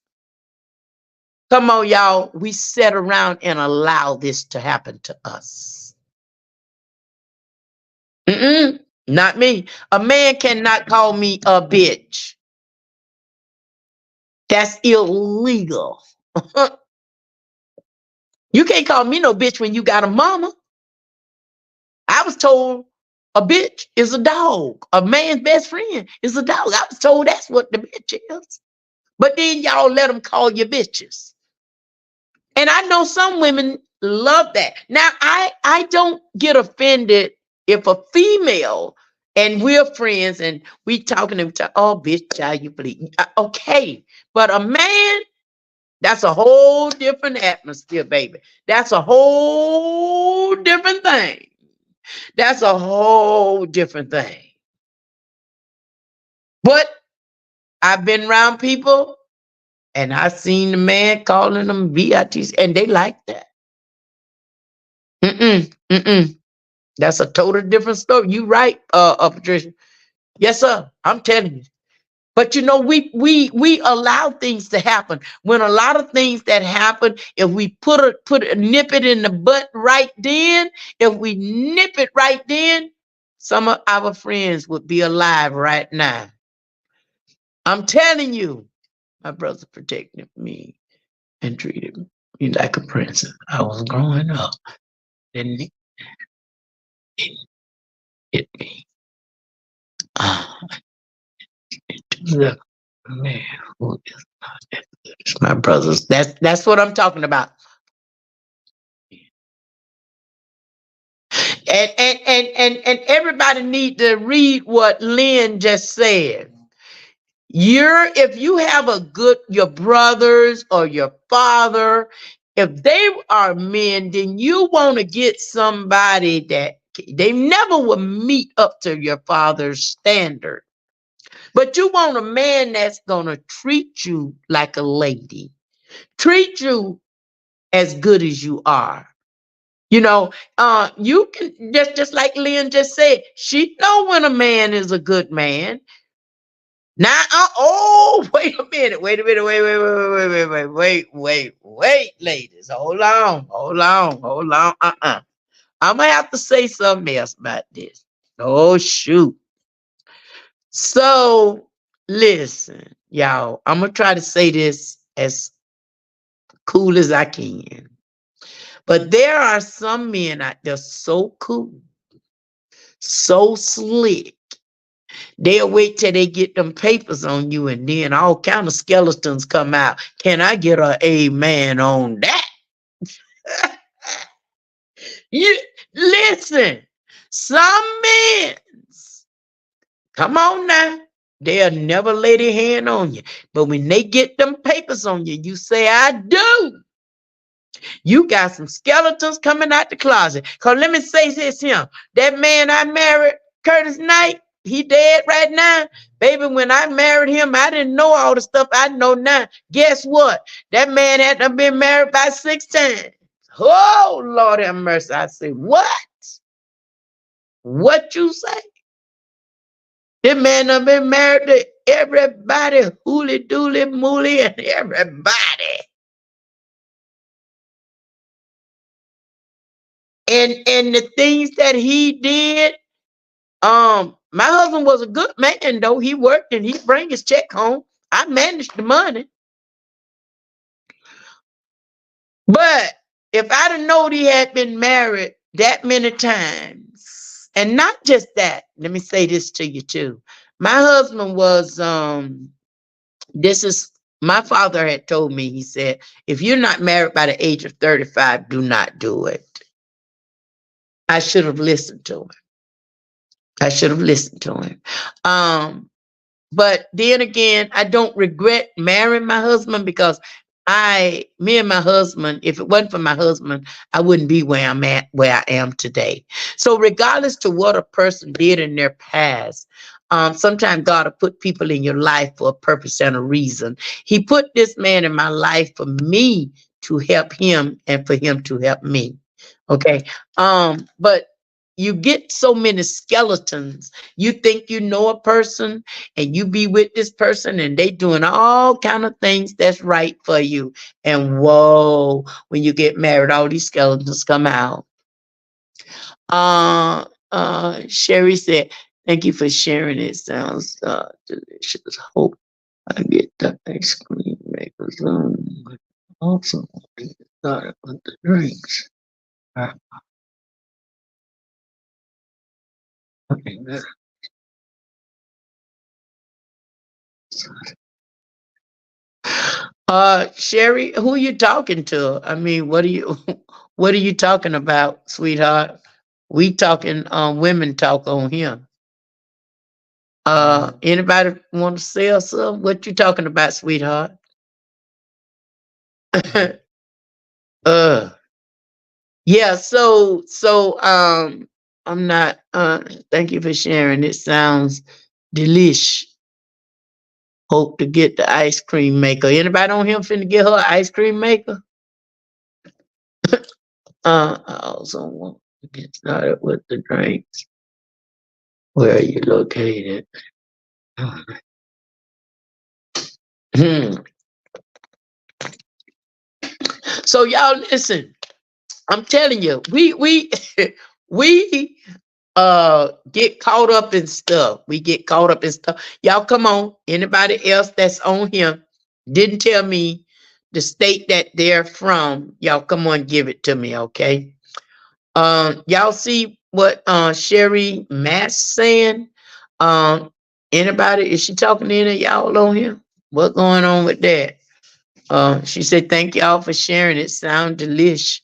Come on, y'all. We sit around and allow this to happen to us. Not me. A man cannot call me a bitch. That's illegal. You can't call me no bitch when you got a mama. I was told a bitch is a dog. A man's best friend is a dog. I was told that's what the bitch is. But then y'all let them call you bitches. And I know some women love that. Now, I don't get offended if a female and we're friends and we talking to, oh, bitch, child, you bleed. Okay. But a man, that's a whole different atmosphere, baby. That's a whole different thing. That's a whole different thing. But I've been around people and I've seen the man calling them BITs and they like that. That's a total different story. You right, Patricia. Yes, sir. I'm telling you. But you know, we allow things to happen. When a lot of things that happen, if we nip it in the butt right then, if we nip it right then, some of our friends would be alive right now. I'm telling you, my brother protected me and treated me like a princess. I was growing up. And it hit me. The man who is not as good as my brothers. That's what I'm talking about. And everybody need to read what Lynn just said. If you have your brothers or your father, if they are men, then you want to get somebody that they never will meet up to your father's standard. But you want a man that's going to treat you like a lady, treat you as good as you are. You know, you can just like Lynn just said, she know when a man is a good man. Now, wait a minute, wait, ladies, hold on. I'm gonna have to say something else about this. Oh shoot. So Listen, y'all, I'm gonna try to say this as cool as I can. But there are some men out there so cool, so slick. They'll wait till they get them papers on you, and then all kind of skeletons come out. Can I get a amen on that? You listen, some men, come on now, they'll never lay their hand on you. But when they get them papers on you, you say, I do. You got some skeletons coming out the closet. Cause let me say this here. That man I married, Curtis Knight, he dead right now. Baby, when I married him, I didn't know all the stuff I know now. Guess what? That man had to been married by 6 times. Oh, Lord have mercy. I say, what? What you say? This man done been married to everybody, hooly dooly mooly, and everybody. And the things that he did, my husband was a good man though. He worked and he bring his check home. I managed the money. But if I'd have known he had been married that many times, and not just that, let me say this to you too. My husband was this is my father had told me, he said, if you're not married by the age of 35, do not do it. I should have listened to him. I should have listened to him. But then again, I don't regret marrying my husband because me and my husband, if it wasn't for my husband, I wouldn't be where I'm at, where I am today. So regardless to what a person did in their past, sometimes God will put people in your life for a purpose and a reason. He put this man in my life for me to help him and for him to help me. Okay. But you get so many skeletons. You think you know a person and you be with this person and they doing all kind of things that's right for you. And whoa, when you get married, all these skeletons come out. Sherry said, thank you for sharing. It sounds delicious. Hope I get the ice cream maker soon. Also, started with the drinks. Okay. Sherry, who you talking to? I mean, what are you what are you talking about, sweetheart? We talking women talk on here. Anybody want to say or something? What you talking about, sweetheart? uh yeah, I'm not thank you for sharing. It sounds delish. Hope to get the ice cream maker. Anybody on here finna get her an ice cream maker? I also want to get started with the drinks. Where are you located? Hmm. So y'all listen. I'm telling you, we we get caught up in stuff. We get caught up in stuff. Y'all come on. Anybody else that's on here didn't tell me the state that they're from. Y'all come on, give it to me, okay? Y'all see what Sherry Mass saying? Um, Anybody, is she talking to any of y'all on here? What's going on with that? She said, thank y'all for sharing. It sound delish.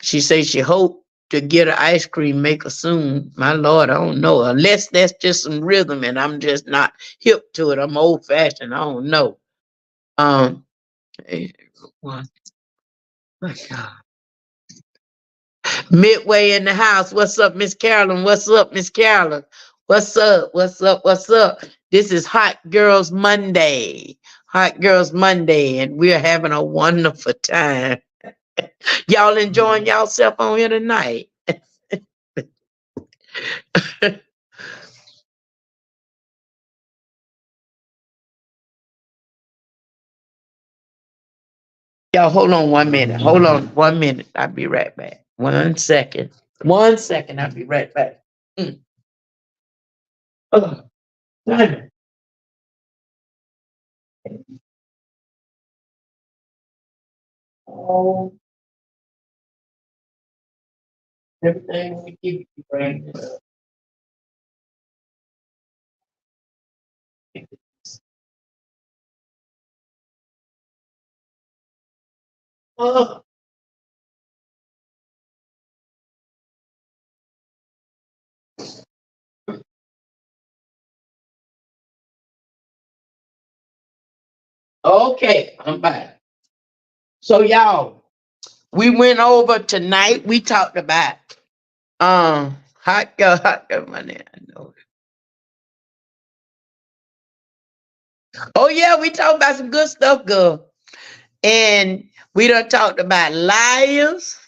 She said she hope to get an ice cream maker soon. My Lord, I don't know. Unless that's just some rhythm and I'm just not hip to it. I'm old fashioned. I don't know. Hey, one, my God. Midway in the house. What's up, Miss Carolyn? What's up, Miss Carolyn? What's up? What's up? What's up? This is Hot Girls Monday. Hot Girls Monday, and we're having a wonderful time. Y'all enjoying yourself on here tonight? Y'all, hold on 1 minute. Hold on 1 minute. I'll be right back. 1 second. 1 second. I'll be right back. Mm. Oh, Oh, everything we give you, bring it up. Oh, okay, I'm back. So y'all, we went over tonight. We talked about hot girl money. I know. Oh yeah, we talked about some good stuff, girl. And we done talked about liars.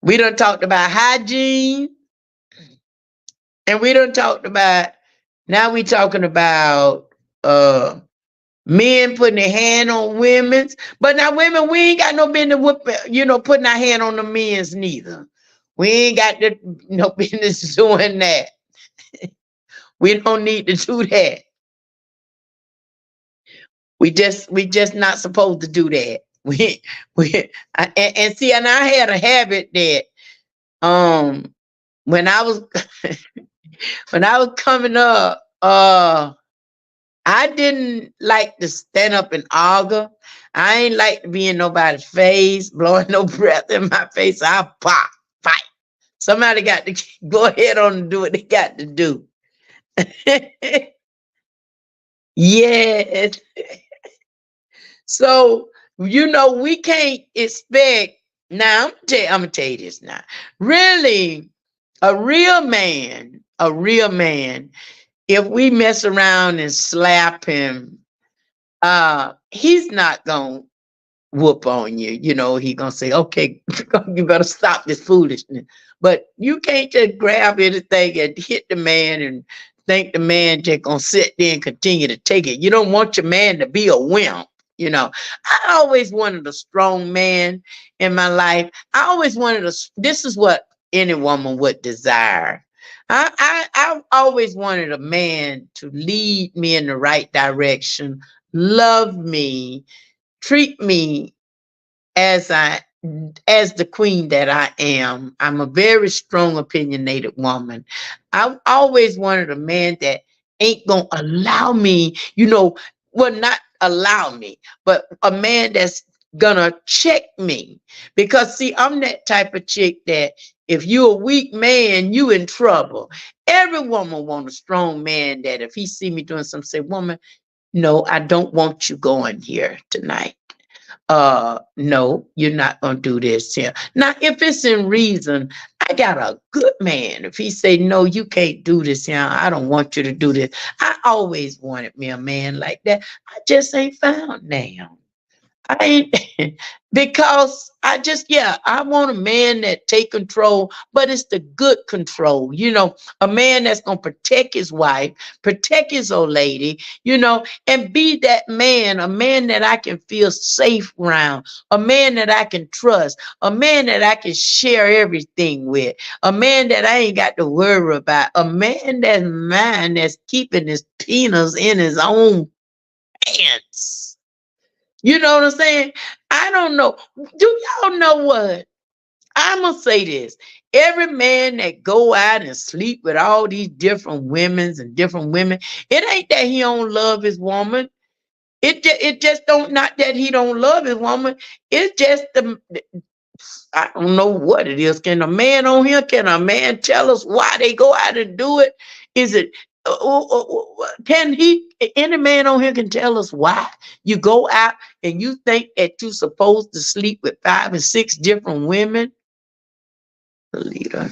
We done talked about hygiene. And we done talked about now we talking about men putting their hand on women's. But now women, we ain't got no business putting our hand on the men's neither. We ain't got no business doing that. We don't need to do that. We just not supposed to do that. And see, and I had a habit that um when I was when I was coming up, I didn't like to stand up and argue. I ain't like to be in nobody's face, blowing no breath in my face. I pop, fight. Somebody got to go ahead on and do what they got to do. Yes. So, we can't expect. Now, I'm gonna tell you this now. Really, a real man, if we mess around and slap him, he's not gonna whoop on you. He gonna say, okay, you better stop this foolishness. But you can't just grab anything and hit the man and think the man just gonna sit there and continue to take it. You don't want your man to be a wimp. I always wanted a strong man in my life. I always wanted this is what any woman would desire. I always wanted a man to lead me in the right direction, love me, treat me as I as the queen that I am. I'm a very strong opinionated woman. I've always wanted a man that ain't gonna allow me, well, not allow me, but a man that's gonna check me. Because see, I'm that type of chick that if you a weak man, you in trouble. Every woman want a strong man that if he see me doing something, say, woman, no, I don't want you going here tonight. No, you're not gonna do this here. Now, if it's in reason, I got a good man. If he say, no, you can't do this here, I don't want you to do this. I always wanted me a man like that. I just ain't found now. I ain't because yeah, I want a man that take control, but it's the good control, a man that's gonna protect his wife, protect his old lady, and be that man, a man that I can feel safe around, a man that I can trust, a man that I can share everything with, a man that I ain't got to worry about, a man that's mine, that's keeping his peanuts in his own pants. You know what I'm saying? I don't know. Do y'all know what? I'm gonna say this. Every man that go out and sleep with all these different women's and different women, it ain't that he don't love his woman. It just don't not that he don't love his woman. It's just I don't know what it is. Can a man on here? Can a man tell us why they go out and do it? Is it? Can he? Any man on here can tell us why you go out and you think that you're supposed to sleep with 5 and 6 different women? Leader.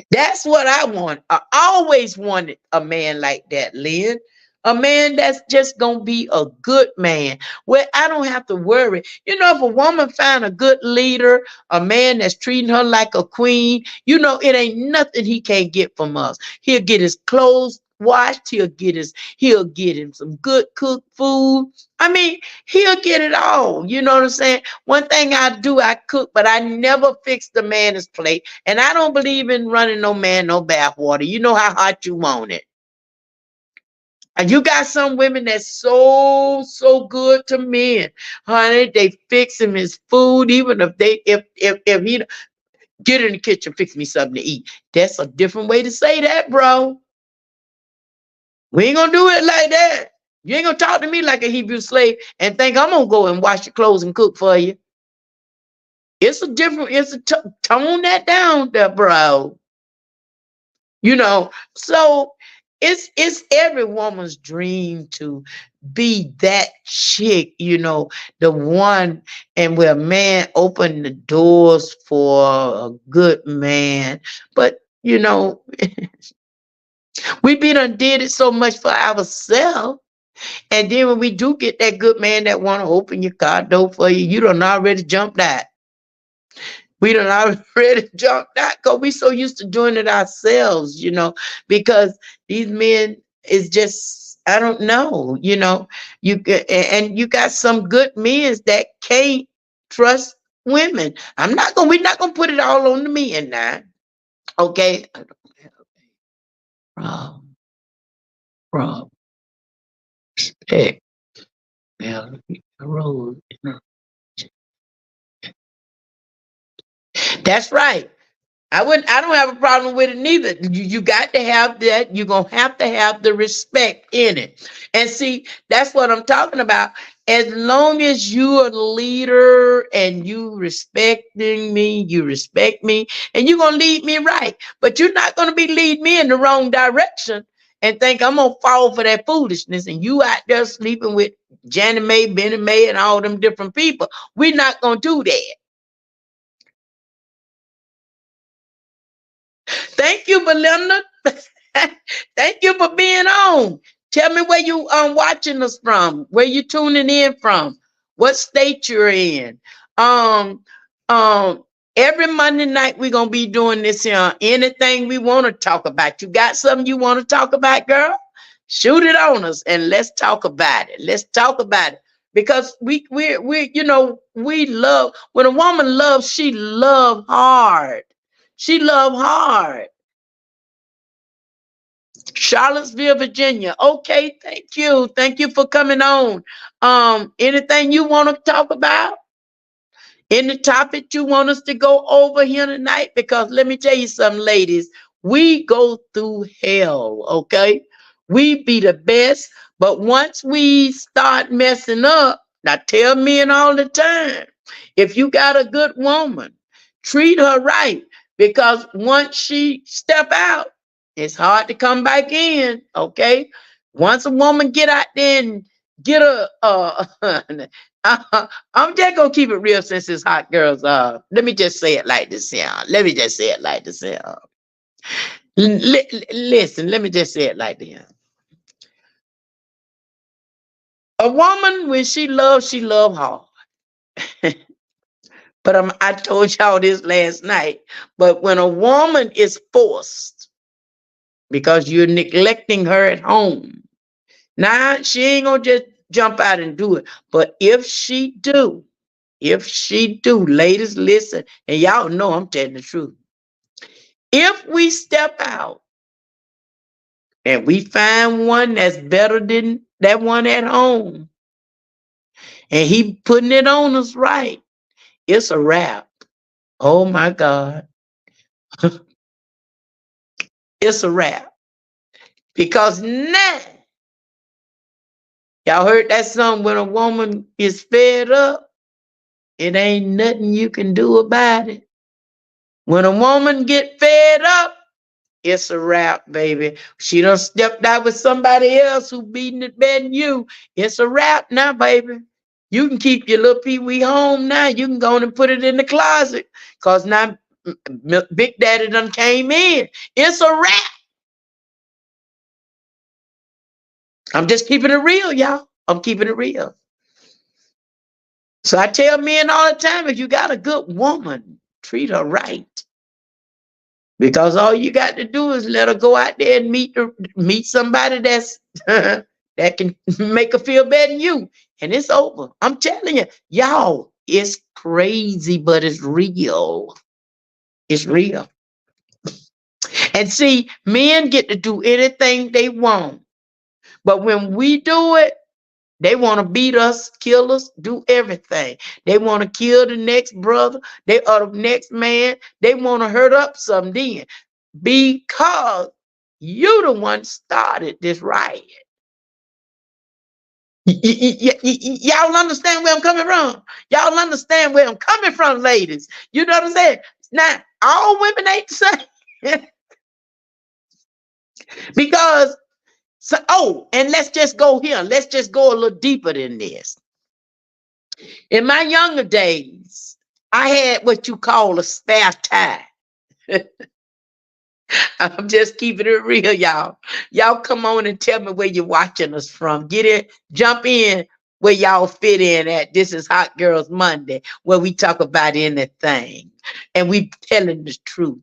That's what I want. I always wanted a man like that, Lynn. A man that's just gonna be a good man, where I don't have to worry. If a woman find a good leader, a man that's treating her like a queen, it ain't nothing he can't get from us. He'll get his clothes washed. He'll get him some good cooked food. I mean, he'll get it all. You know what I'm saying? One thing I do, I cook, but I never fix the man's plate. And I don't believe in running no man no bath water. You know how hot you want it. And you got some women that's so good to men, honey. They fix him his food, even if he get in the kitchen, fix me something to eat. That's a different way to say that, bro. We ain't gonna do it like that. You ain't gonna talk to me like a Hebrew slave and think I'm gonna go and wash your clothes and cook for you. It's a different. Tone that down, there, bro. You know, so it's every woman's dream to be that chick, the one, and where man open the doors for a good man. But we been done did it so much for ourselves. And then when we do get that good man that want to open your car door for you, you done already jumped out. We done already jumped out because we so used to doing it ourselves, because these men is just, I don't know, and you got some good men that can't trust women. We're not gonna put it all on the men now. Okay. Rob, Rob, respect. Now, road. That's right. I don't have a problem with it neither. You got to have that. You're going to have the respect in it. And see, that's what I'm talking about. As long as you're a leader and you respecting me, you respect me, and you're going to lead me right. But you're not going to be leading me in the wrong direction and think I'm going to fall for that foolishness. And you out there sleeping with Janet Mae, Benny Mae, and all them different people. We're not going to do that. Thank you, Belinda. Thank you for being on. Tell me where you watching us from, where you tuning in from, what state you're in. Um, um, every Monday night we're gonna be doing this here. Anything we want to talk about. You got something you want to talk about, girl? Shoot it on us and let's talk about it. Let's talk about it. Because we love, when a woman loves, she love hard. She love hard. Charlottesville, Virginia. Okay, thank you. Thank you for coming on. Anything you want to talk about? Any topic you want us to go over here tonight? Because let me tell you something, ladies. We go through hell, okay? We be the best, but once we start messing up, now tell men all the time, if you got a good woman, treat her right, because once she step out, it's hard to come back in, okay? Once a woman get out there and get I'm just gonna keep it real since it's hot girls. Let me just say it like this, yeah. Let me just say it like this, yeah. Listen, let me just say it like this. A woman, when she love hard. But I told y'all this last night. But when a woman is forced because you're neglecting her at home, now she ain't gonna just jump out and do it. But if she do, ladies, listen, and y'all know I'm telling the truth. If we step out and we find one that's better than that one at home, and he putting it on us right, it's a wrap. Oh my God. It's a wrap. Because now, y'all heard that song, when a woman is fed up, it ain't nothing you can do about it. When a woman get fed up, it's a wrap, baby. She done stepped out with somebody else who beating it better than you. It's a wrap now, baby. You can keep your little pee-wee home now. You can go on and put it in the closet. Because now Big Daddy done came in. It's a wrap. I'm just keeping it real, y'all. I'm keeping it real. So I tell men all the time, if you got a good woman, treat her right. Because all you got to do is let her go out there and meet somebody that's that can make her feel better than you. And it's over. I'm telling you, y'all, it's crazy, but it's real. It's real. And see, men get to do anything they want. But when we do it, they want to beat us, kill us, do everything. They want to kill the next brother, they or the next man. They want to hurt up some then because you the one started this riot. Y'all understand where I'm coming from? Y'all understand where I'm coming from, ladies? You know what I'm saying? Now, all women ain't the same. Because, so, oh, and let's just go here. Let's just go a little deeper than this. In my younger days, I had what you call a spare tie. I'm just keeping it real, y'all. Y'all come on and tell me where you're watching us from. Get it, jump in where y'all fit in at. This is Hot Girls Monday, where we talk about anything. And we telling the truth.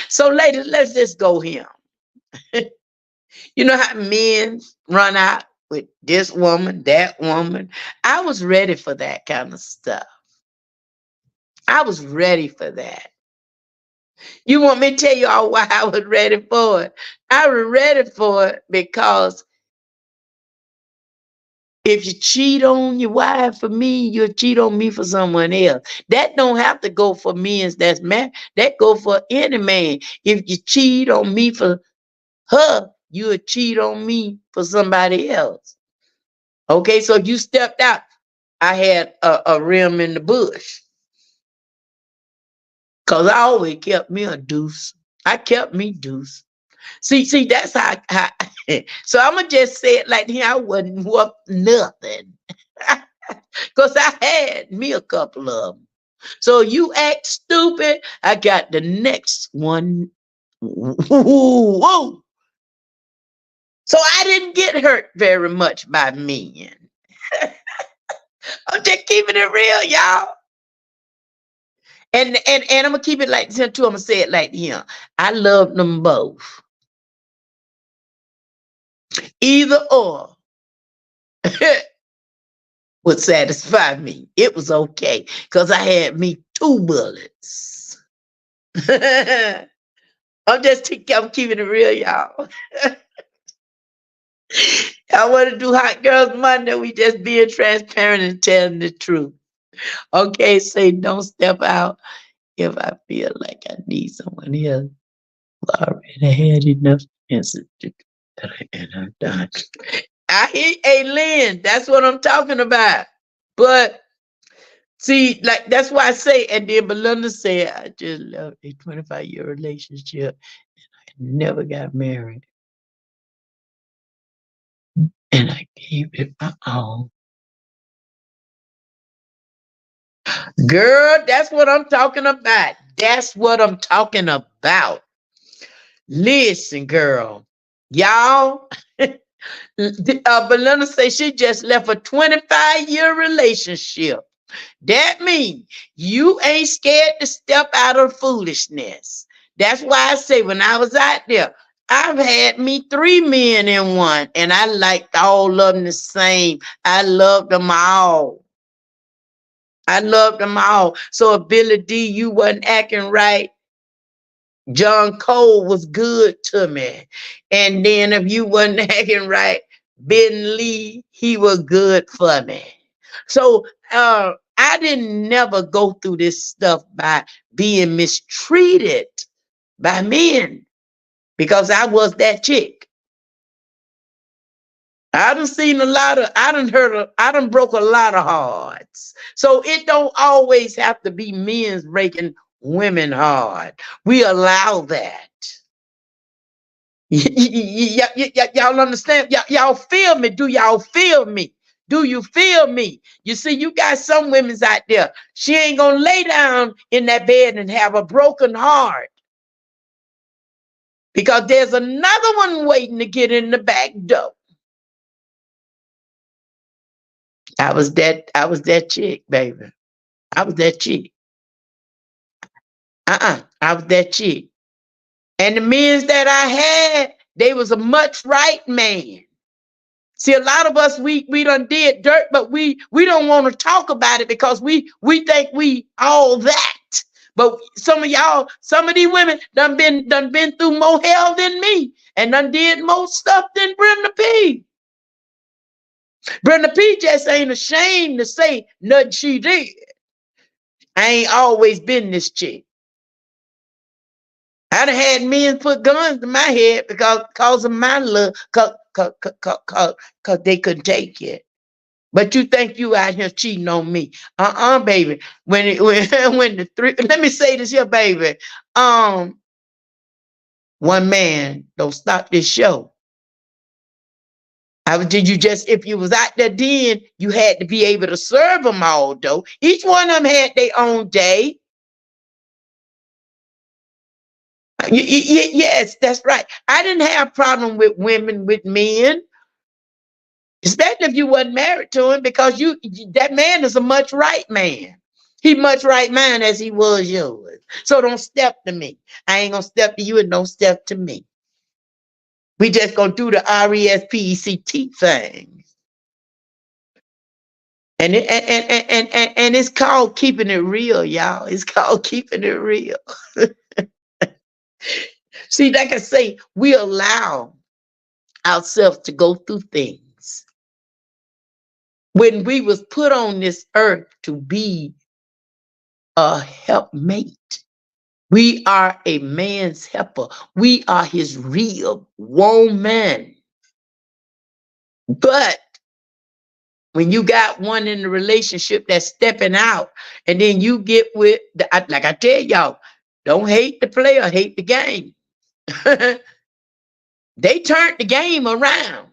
So, ladies, let's just go here. You know how men run out with this woman, that woman? I was ready for that kind of stuff. I was ready for that. You want me to tell you all why I was ready for it? I was ready for it because if you cheat on your wife for me, you'll cheat on me for someone else. That don't have to go for men that's married. That go for any man. If you cheat on me for her, you'll cheat on me for somebody else. Okay, so you stepped out. I had a rim in the bush. Because I always kept me a deuce. I kept me deuce. See, that's how so I'm going to just say it like I wasn't worth nothing. Because I had me a couple of them. So you act stupid, I got the next one. Whoa. So I didn't get hurt very much by men. I'm just keeping it real, y'all. And I'm gonna keep it like this too. I'm gonna say it like him. I love them both. Either or would satisfy me. It was okay because I had me 2 bullets. I'm keeping it real, y'all. I want to do Hot Girls Monday. We just being transparent and telling the truth. Okay, say don't step out if I feel like I need someone else. I already had enough answers to do, and I'm done. I hear, hey, Lynn, that's what I'm talking about. But see, like that's why I say, and then Belinda said, I just love a 25-year relationship, and I never got married, and I gave it my all. Girl, that's what I'm talking about. That's what I'm talking about. Listen, girl, y'all. Belinda say she just left a 25-year relationship. That means you ain't scared to step out of foolishness. That's why I say when I was out there, I've had me 3 men in one, and I liked all of them the same. I loved them all. I loved them all. So if Billy D, you wasn't acting right, John Cole was good to me. And then if you wasn't acting right, Ben Lee, he was good for me. So I didn't never go through this stuff by being mistreated by men because I was that chick. I done broke a lot of hearts. So it don't always have to be men's breaking women heart. We allow that. Y'all understand? Y'all feel me? Do y'all feel me? Do you feel me? You see, you got some women's out there. She ain't gonna lay down in that bed and have a broken heart because there's another one waiting to get in the back door. I was that chick, baby. I was that chick. I was that chick. And the men that I had, they was a much right man. See, a lot of us, we done did dirt, but we don't want to talk about it because we think we all that. But some of y'all, some of these women done been through more hell than me and done did more stuff than Brenda P. Brenda P just ain't ashamed to say nothing she did. I ain't always been this chick. I done had men put guns to my head because of my love, cause they couldn't take it. But you think you out here cheating on me? Baby. When the three, let me say this here, baby. One man don't stop this show. Did you just, if you was out there then, you had to be able to serve them all, though. Each one of them had their own day. Yes, that's right. I didn't have a problem with women, with men, especially if you wasn't married to him, because that man is a much right man. He much right man as he was yours. So don't step to me. I ain't gonna step to you and don't step to me. We just gonna do the RESPECT thing. And it's called keeping it real, y'all. It's called keeping it real. See, like I say, we allow ourselves to go through things. When we was put on this earth to be a helpmate, we are a man's helper. We are his real woman. But when you got one in the relationship that's stepping out, and then you get with, like I tell y'all, don't hate the player, hate the game. They turned the game around.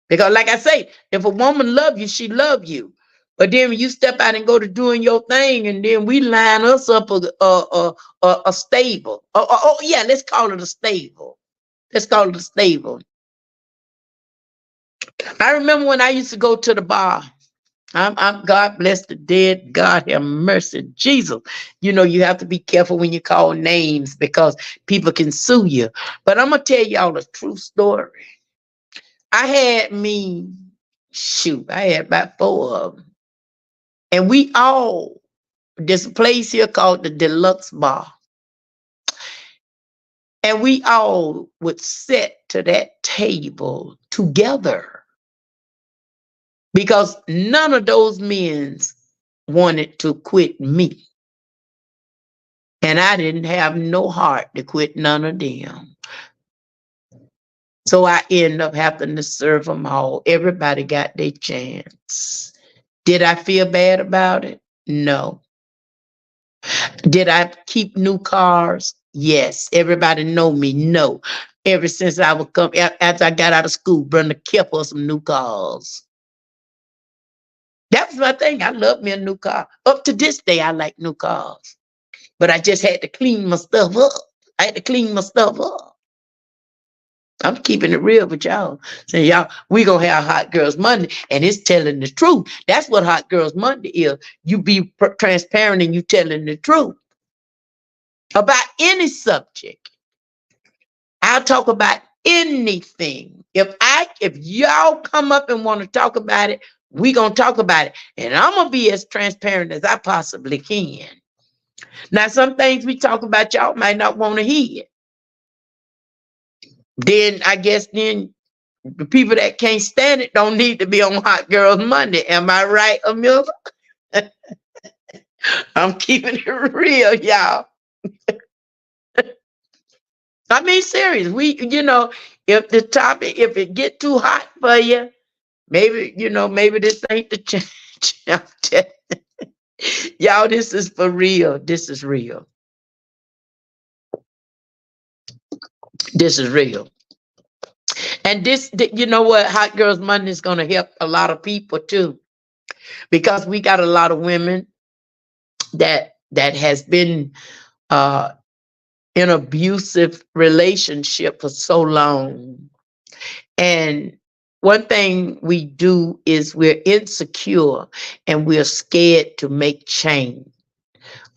Because like I say, if a woman love you, she love you. But then when you step out and go to doing your thing, and then we line us up a stable. Oh, yeah, let's call it a stable. Let's call it a stable. I remember when I used to go to the bar. I'm God bless the dead. God have mercy. Jesus. You know, you have to be careful when you call names because people can sue you. But I'm going to tell y'all a true story. I had about 4 of them. And there's a place here called the Deluxe Bar. And we all would sit to that table together because none of those men wanted to quit me. And I didn't have no heart to quit none of them. So I ended up having to serve them all. Everybody got their chance. Did I feel bad about it? No. Did I keep new cars? Yes. Everybody know me? No. Ever since I would come, after I got out of school, Brenda kept us some new cars. That was my thing. I love me a new car. Up to this day, I like new cars. But I just had to clean my stuff up. I'm keeping it real with y'all. Saying, y'all, we gonna have Hot Girls Monday, and it's telling the truth. That's what Hot Girls Monday is. You be transparent and you telling the truth about any subject. I'll talk about anything. If y'all come up and want to talk about it, we gonna talk about it, and I'm gonna be as transparent as I possibly can. Now, some things we talk about, y'all might not want to hear. Then I guess the people that can't stand it don't need to be on Hot Girls Monday. Am I right, Amelia? I'm keeping it real, y'all. I mean, serious. If the topic, if it get too hot for you, maybe this ain't the change. Y'all, this is for real. This is real. This is real. And you know what? Hot Girls Monday is going to help a lot of people too, because we got a lot of women that has been in abusive relationship for so long. And one thing we do is we're insecure and we're scared to make change.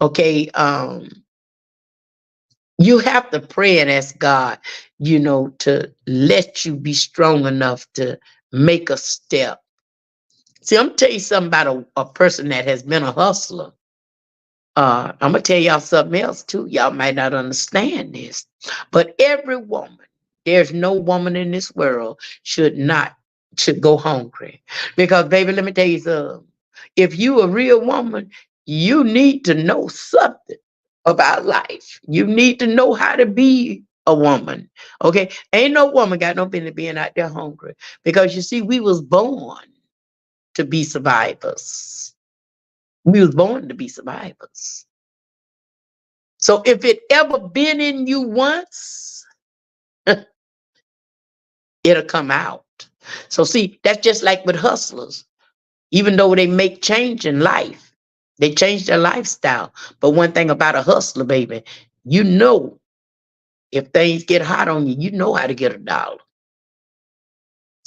Okay. You have to pray and ask God, to let you be strong enough to make a step. See, I'm gonna tell you something about a person that has been a hustler. I'm gonna tell y'all something else too. Y'all might not understand this, but every woman, there's no woman in this world should not should go hungry. Because, baby, let me tell you something. If you a real woman, you need to know something about life. You need to know how to be a woman. Okay? Ain't no woman got no business being out there hungry. Because you see, we was born to be survivors. We was born to be survivors. So if it ever been in you once, it'll come out. So see, that's just like with hustlers. Even though they make change in life, they change their lifestyle. But one thing about a hustler, baby, you know, if things get hot on you, you know how to get $1.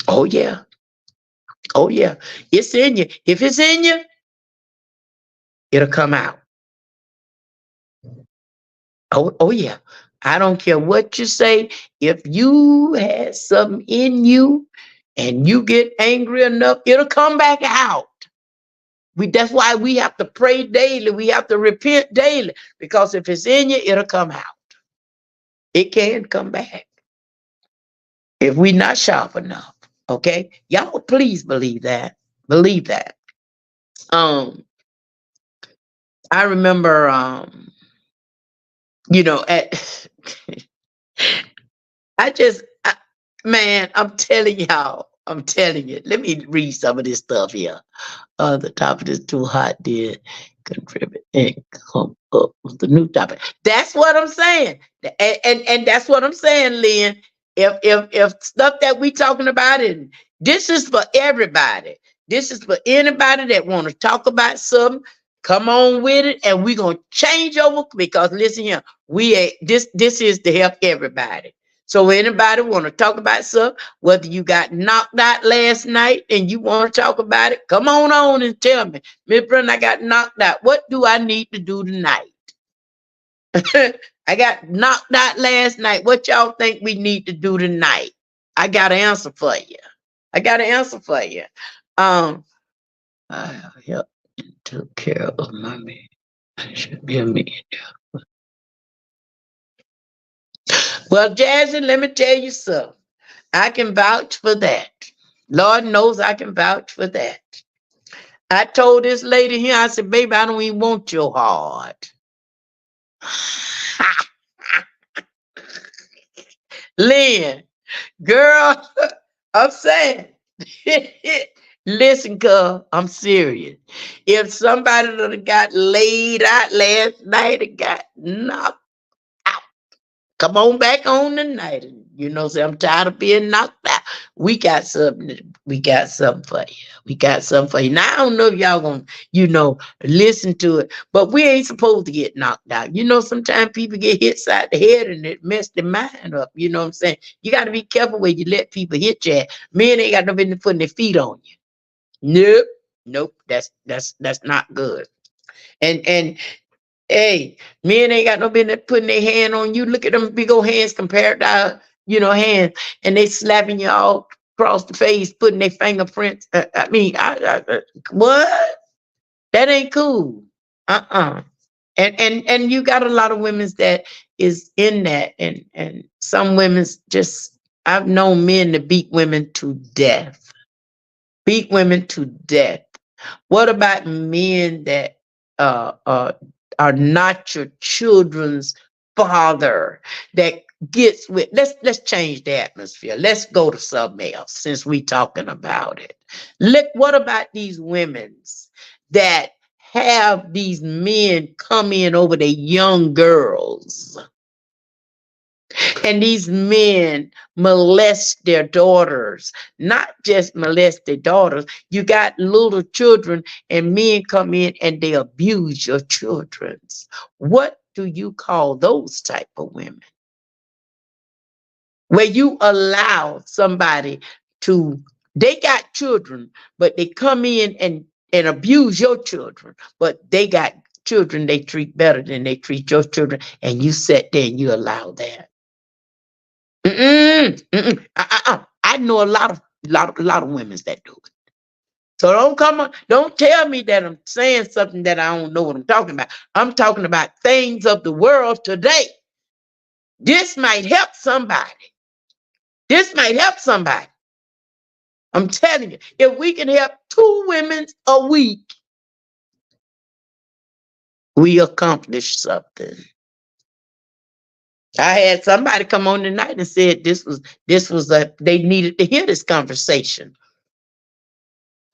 Oh yeah. Oh yeah. It's in you. If it's in you, it'll come out. Oh yeah. I don't care what you say. If you had something in you and you get angry enough, it'll come back out. That's why we have to pray daily. We have to repent daily. Because if it's in you, it'll come out. It can come back if we not sharp enough. Okay. Y'all please believe that. Believe that. Um, I remember at I just man, I'm telling y'all, I'm telling you. Let me read some of this stuff here. The topic is too hot, dear. Contribute and come up with the new topic. That's what I'm saying. And that's what I'm saying, Lynn. If stuff that we talking about, and this is for everybody. This is for anybody that want to talk about something. Come on with it, and we're gonna change over because listen here, we ain't this is to help everybody. So anybody want to talk about something, whether you got knocked out last night and you want to talk about it, come on and tell me. Miss Brenda, I got knocked out. What do I need to do tonight? I got knocked out last night. What y'all think we need to do tonight? I got an answer for you. I got an answer for you. I helped and took care of my man. I should be a millionaire. Well, Jazzy, let me tell you something. I can vouch for that. Lord knows I can vouch for that. I told this lady here, I said, baby, I don't even want your heart. Lynn, girl, I'm saying, listen, girl, I'm serious. If somebody that got laid out last night and got knocked out, come on back on tonight. You know, say I'm tired of being knocked out. We got something. We got something for you. We got something for you. Now I don't know if y'all gonna, listen to it, but we ain't supposed to get knocked out. You know, sometimes people get hit side the head and it mess their mind up. You know what I'm saying? You got to be careful where you let people hit you at. Men ain't got no business putting their feet on you. Nope, nope. That's not good. And hey, men ain't got no business putting their hand on you. Look at them big old hands compared to our, hands, and they slapping you all across the face, putting their fingerprints. What? That ain't cool. And you got a lot of women's that is in that, and some women's just. I've known men to beat women to death. Beat women to death. What about men that uh, uh, are not your children's father that gets with? Let's change the atmosphere. Let's go to something else since we talking about it. Look, what about these women's that have these men come in over their young girls? And these men molest their daughters, not just molest their daughters. You got little children, and men come in and they abuse your children. What do you call those type of women? Where you allow somebody they got children, but they come in and abuse your children, but they got children they treat better than they treat your children, and you sit there and you allow that. Mm-mm, mm-mm. I know a lot of women that do it. So don't tell me that I'm saying something that I don't know what I'm talking about. I'm talking about things of the world today. This might help somebody. This might help somebody. I'm telling you, if we can help 2 women a week, we accomplish something. I had somebody come on tonight and said this was they needed to hear this conversation.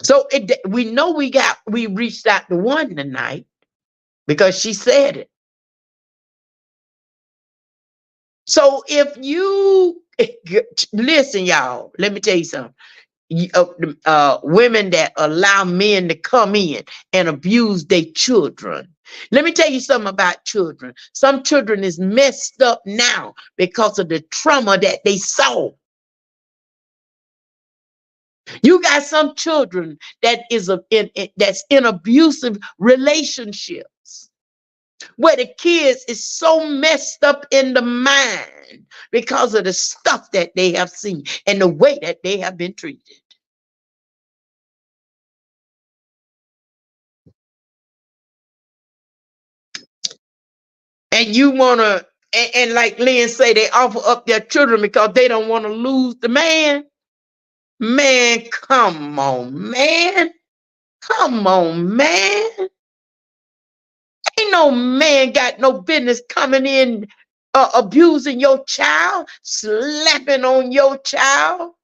So we know we reached out to one tonight because she said it. So if you listen, y'all, let me tell you something. Women that allow men to come in and abuse their children. Let me tell you something about children. Some children is messed up now because of the trauma that they saw. You got some children that's in abusive relationships where the kids is so messed up in the mind because of the stuff that they have seen and the way that they have been treated. And you want to, and like Lynn say, they offer up their children because they don't want to lose the man. Man, come on, man. Come on, man. Ain't no man got no business coming in abusing your child, slapping on your child.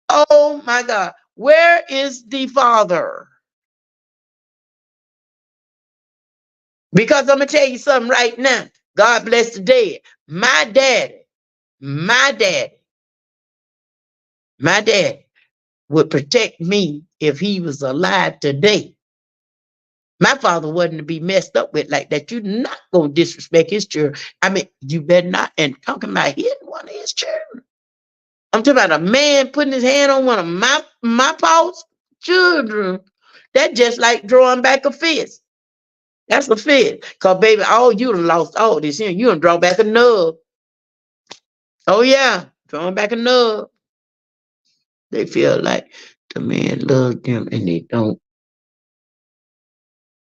Oh my God. Where is the father? Because I'm going to tell you something right now. God bless the dead. My daddy, my daddy, my daddy would protect me if he was alive today. My father wasn't to be messed up with like that. You're not going to disrespect his children. I mean, you better not. And talking about hitting one of his children. I'm talking about a man putting his hand on one of my pa's children. That's just like drawing back a fist. That's a fist. Because, baby, you done lost all this here. You done draw back a nub. Oh, yeah. Drawing back a nub. They feel like the man loves them and they don't.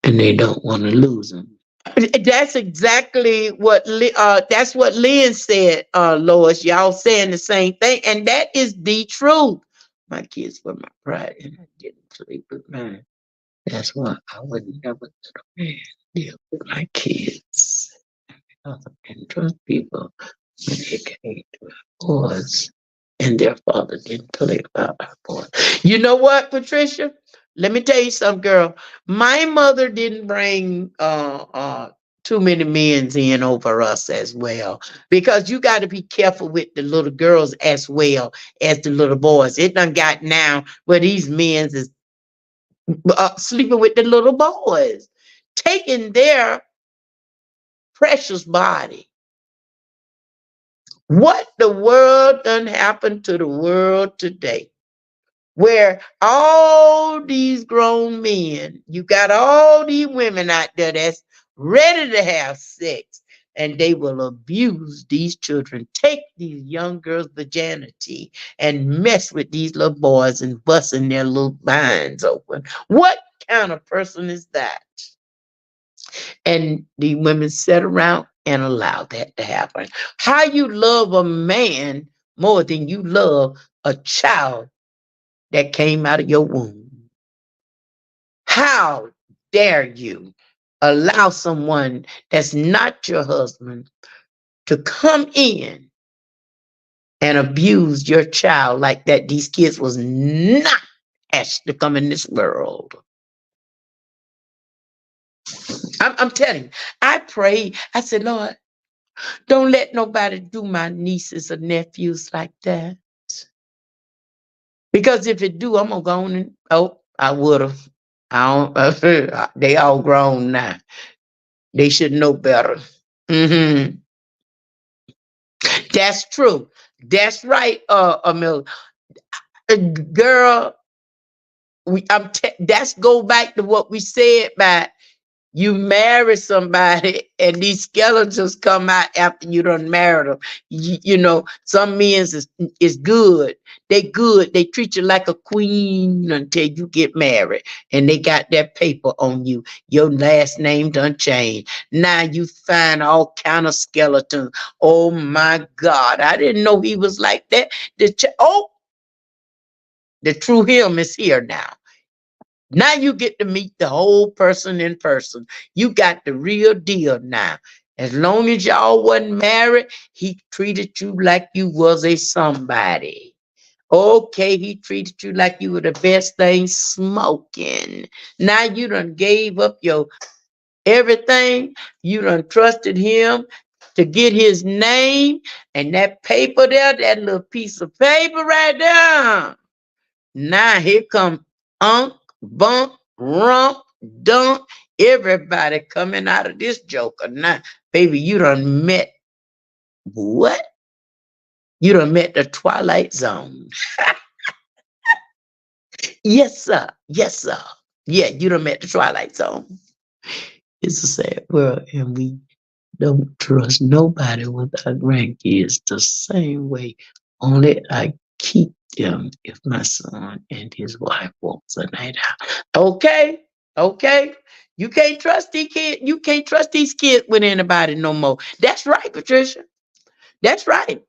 And they don't want to lose them. That's exactly what that's what Lynn said, Lois. Y'all saying the same thing, and that is the truth. My kids were my pride, and I didn't sleep with mine. That's why I would never deal with my kids. I didn't trust people when it came to our boys, and their father didn't play about our boys. You know what, Patricia? Let me tell you something, girl. My mother didn't bring too many men in over us as well, because you got to be careful with the little girls as well as the little boys. It done got now where these men is sleeping with the little boys, taking their precious body. What the world done happened to the world today? Where all these grown men, you got all these women out there that's ready to have sex, and they will abuse these children, take these young girls' virginity, and mess with these little boys and busting their little minds open. What kind of person is that? And the women sit around and allow that to happen. How you love a man more than you love a child that came out of your womb? How dare you allow someone that's not your husband to come in and abuse your child like that? These kids was not asked to come in this world. I'm telling you, I prayed. I said, Lord, don't let nobody do my nieces or nephews like that. Because if it do, I'm gonna go on and I would have. I don't. They all grown now. They should know better. Hmm. That's true. That's right, Amil. Girl, that's go back to what we said about you marry somebody and these skeletons come out after you done married them. You know, some men is good. They good. They treat you like a queen until you get married and they got that paper on you. Your last name done changed. Now you find all kind of skeletons. Oh my God. I didn't know he was like that. The true him is here now. Now you get to meet the whole person in person. You got the real deal now. As long as y'all wasn't married, he treated you like you was a somebody. Okay, he treated you like you were the best thing smoking. Now you done gave up your everything. You done trusted him to get his name and that paper there, that little piece of paper right there. Now here come Unc, Bunk, Rump, Dunk, everybody coming out of this joker. Now, baby, you done met what? You done met the Twilight Zone. Yes, sir. Yes, sir. Yeah, you done met the Twilight Zone. It's a sad world, and we don't trust nobody with our grandkids the same way. Only I keep them if my son and his wife wants a night out. Okay, okay. You can't trust these kids. You can't trust these kids with anybody no more. That's right, Patricia. That's right.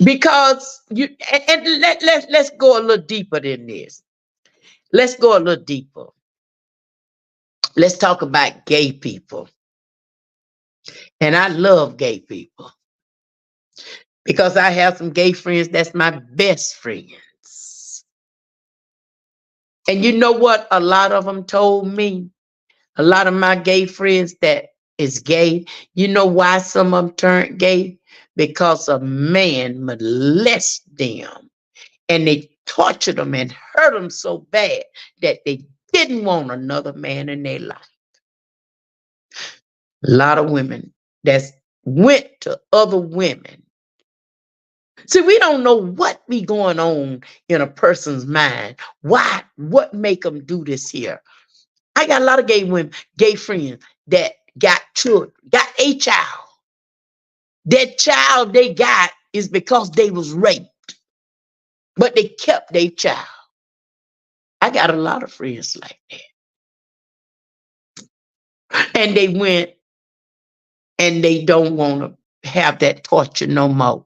Because you and let's go a little deeper than this. Let's go a little deeper. Let's talk about gay people. And I love gay people because I have some gay friends that's my best friends. And you know what? A lot of them told me, a lot of my gay friends that is gay, you know why some of them turned gay? Because a man molested them and they tortured them and hurt them so bad that they didn't want another man in their life. A lot of women that went to other women. See, we don't know what be going on in a person's mind. Why? What make them do this here? I got a lot of gay women, gay friends that got children, got a child. That child they got is because they was raped, but they kept their child. I got a lot of friends like that. And they went and they don't want to have that torture no more.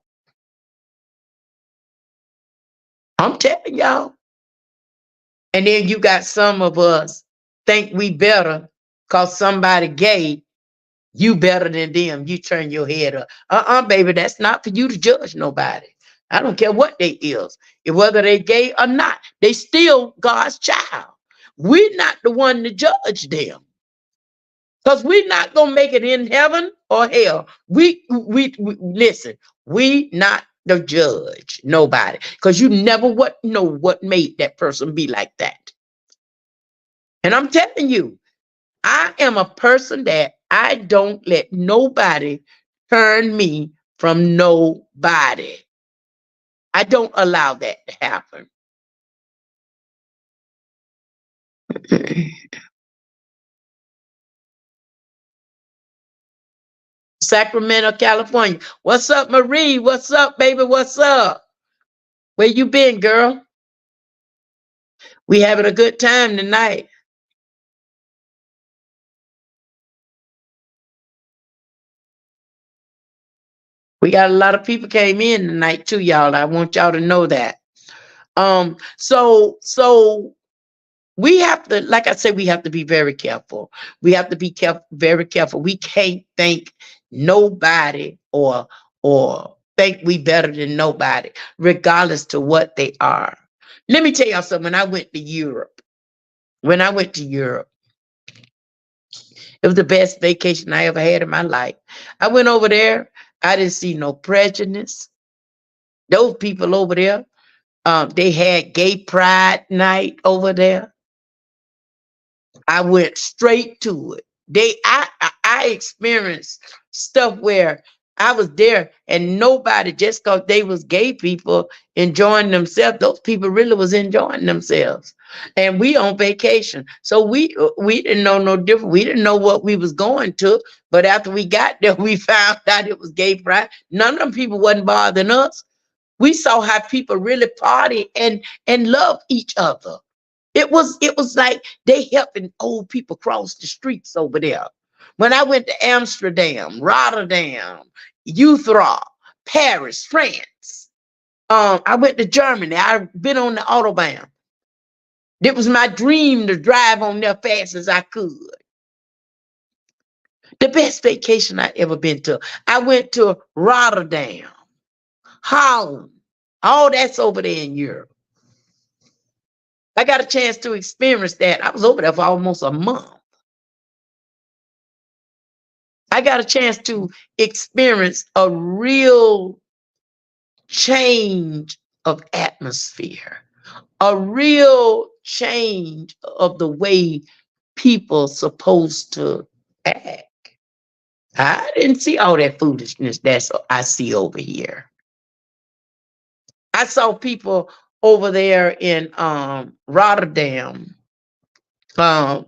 I'm telling y'all. And then you got some of us think we better because somebody gay, you better than them. You turn your head up. Baby, that's not for you to judge nobody. I don't care what they is. Whether they gay or not, they still God's child. We're not the one to judge them. Because we're not going to make it in heaven or hell. We listen, we not the judge, nobody. Because you never know what made that person be like that. And I'm telling you, I am a person that I don't let nobody turn me from nobody. I don't allow that to happen. Sacramento, California. What's up, Marie? What's up, baby? What's up? Where you been, girl? We having a good time tonight. We got a lot of people came in tonight too, y'all. I want y'all to know that. So we have to, like I said, we have to be very careful. We have to be careful, very careful. We can't think nobody or think we better than nobody, regardless to what they are. Let me tell y'all something. When I went to Europe, it was the best vacation I ever had in my life. I went over there. I didn't see no prejudice. Those people over there, they had gay pride night over there. I went straight to it. I experienced stuff where I was there and nobody, just because they was gay people enjoying themselves, those people really was enjoying themselves. And we on vacation. So we didn't know no different. We didn't know what we was going to. But after we got there, we found out it was gay pride. None of them people wasn't bothering us. We saw how people really party and love each other. It was like they helping old people cross the streets over there. When I went to Amsterdam, Rotterdam, Utrecht, Paris, France, I went to Germany. I've been on the Autobahn. It was my dream to drive on there fast as I could. The best vacation I ever been to. I went to Rotterdam, Holland. All that's over there in Europe. I got a chance to experience that. I was over there for almost a month. I got a chance to experience a real change of atmosphere, a real change of the way people supposed to act. I didn't see all that foolishness that I see over here. I saw people over there in Rotterdam. Um,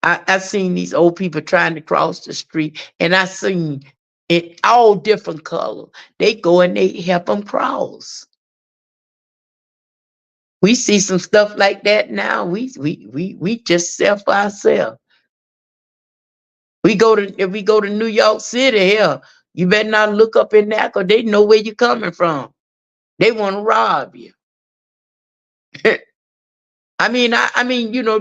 I seen these old people trying to cross the street, and I seen it all different colors. They go and they help them cross. We see some stuff like that now. We just sell for ourselves. If we go to New York City, hell, you better not look up in there because they know where you're coming from. They want to rob you.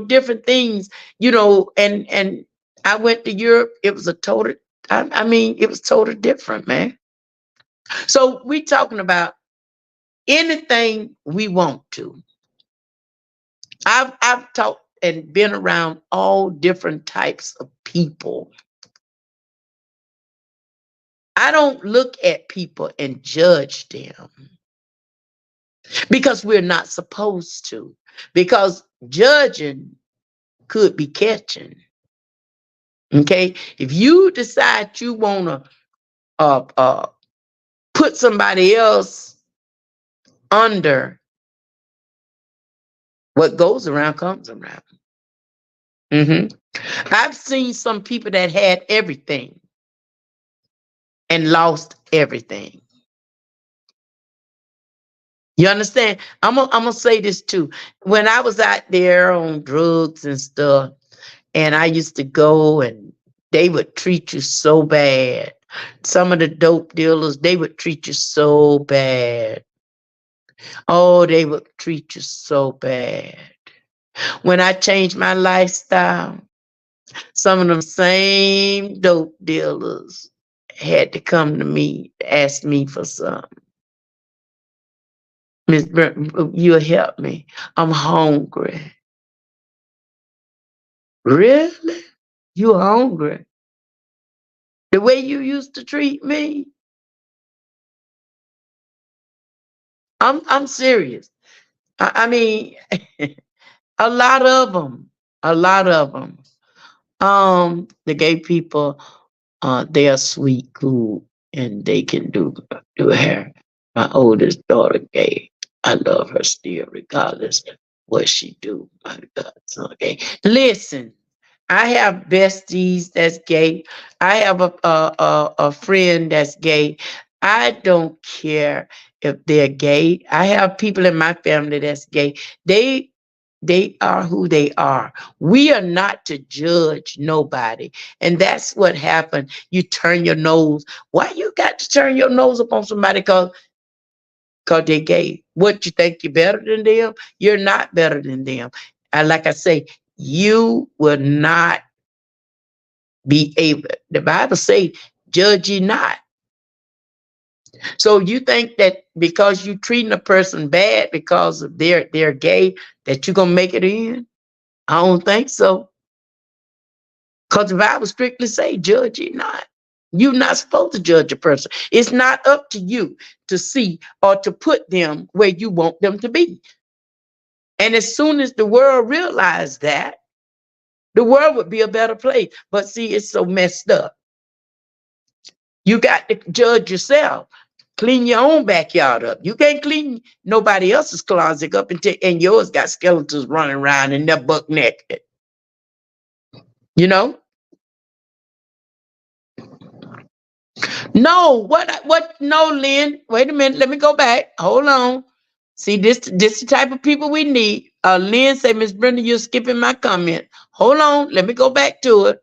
Different things, and I went to Europe. It was it was totally different, man. So we talking about anything we want to. I've talked and been around all different types of people. I don't look at people and judge them because we're not supposed to. Because judging could be catching. Okay, if you decide you want to put somebody else under, what goes around comes around. I've seen some people that had everything and lost everything. You understand? I'm gonna say this too. When I was out there on drugs and stuff, and I used to go and they would treat you so bad. Some of the dope dealers, they would treat you so bad. Oh, they would treat you so bad. When I changed my lifestyle, some of them same dope dealers had to come to me to ask me for something. Miss Brenda, you'll help me. I'm hungry. Really? You hungry? The way you used to treat me? I'm serious. I mean, a lot of them. A lot of them. The gay people, they are sweet, cool, and they can do hair. My oldest daughter, gay. I love her still, regardless what she do. My God, so gay. Listen, I have besties that's gay. I have a friend that's gay. I don't care if they're gay. I have people in my family that's gay. They are who they are. We are not to judge nobody. And that's what happened. You turn your nose. Why you got to turn your nose up on somebody because they're gay? What, you think you're better than them? You're not better than them. And like I say, you will not be able. The Bible say, judge ye not. So you think that because you treating a person bad because of they're gay, that you're gonna make it in? I don't think so. Because the Bible strictly say, judge ye not. You're not supposed to judge a person. It's not up to you to see or to put them where you want them to be. And as soon as the world realized that, the world would be a better place. But see, it's so messed up. You got to judge yourself. Clean your own backyard up. You can't clean nobody else's closet up and yours got skeletons running around and they're buck naked. You know? No, no, Lynn. Wait a minute. Let me go back. Hold on. See, this the type of people we need. Lynn say, Miss Brenda, you're skipping my comment. Hold on. Let me go back to it.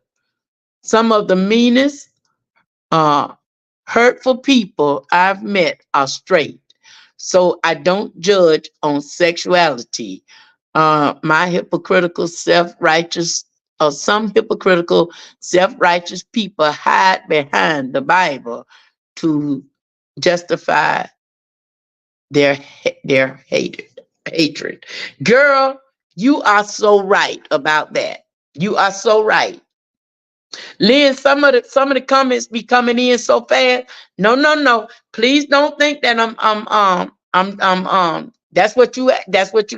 Some of the meanest, hurtful people I've met are straight. So I don't judge on sexuality. My hypocritical, self-righteous, or some hypocritical, self-righteous people hide behind the Bible to justify their hatred. Girl, you are so right about that. You are so right. Lynn, some of the comments be coming in so fast. No, no, no. Please don't think that that's what you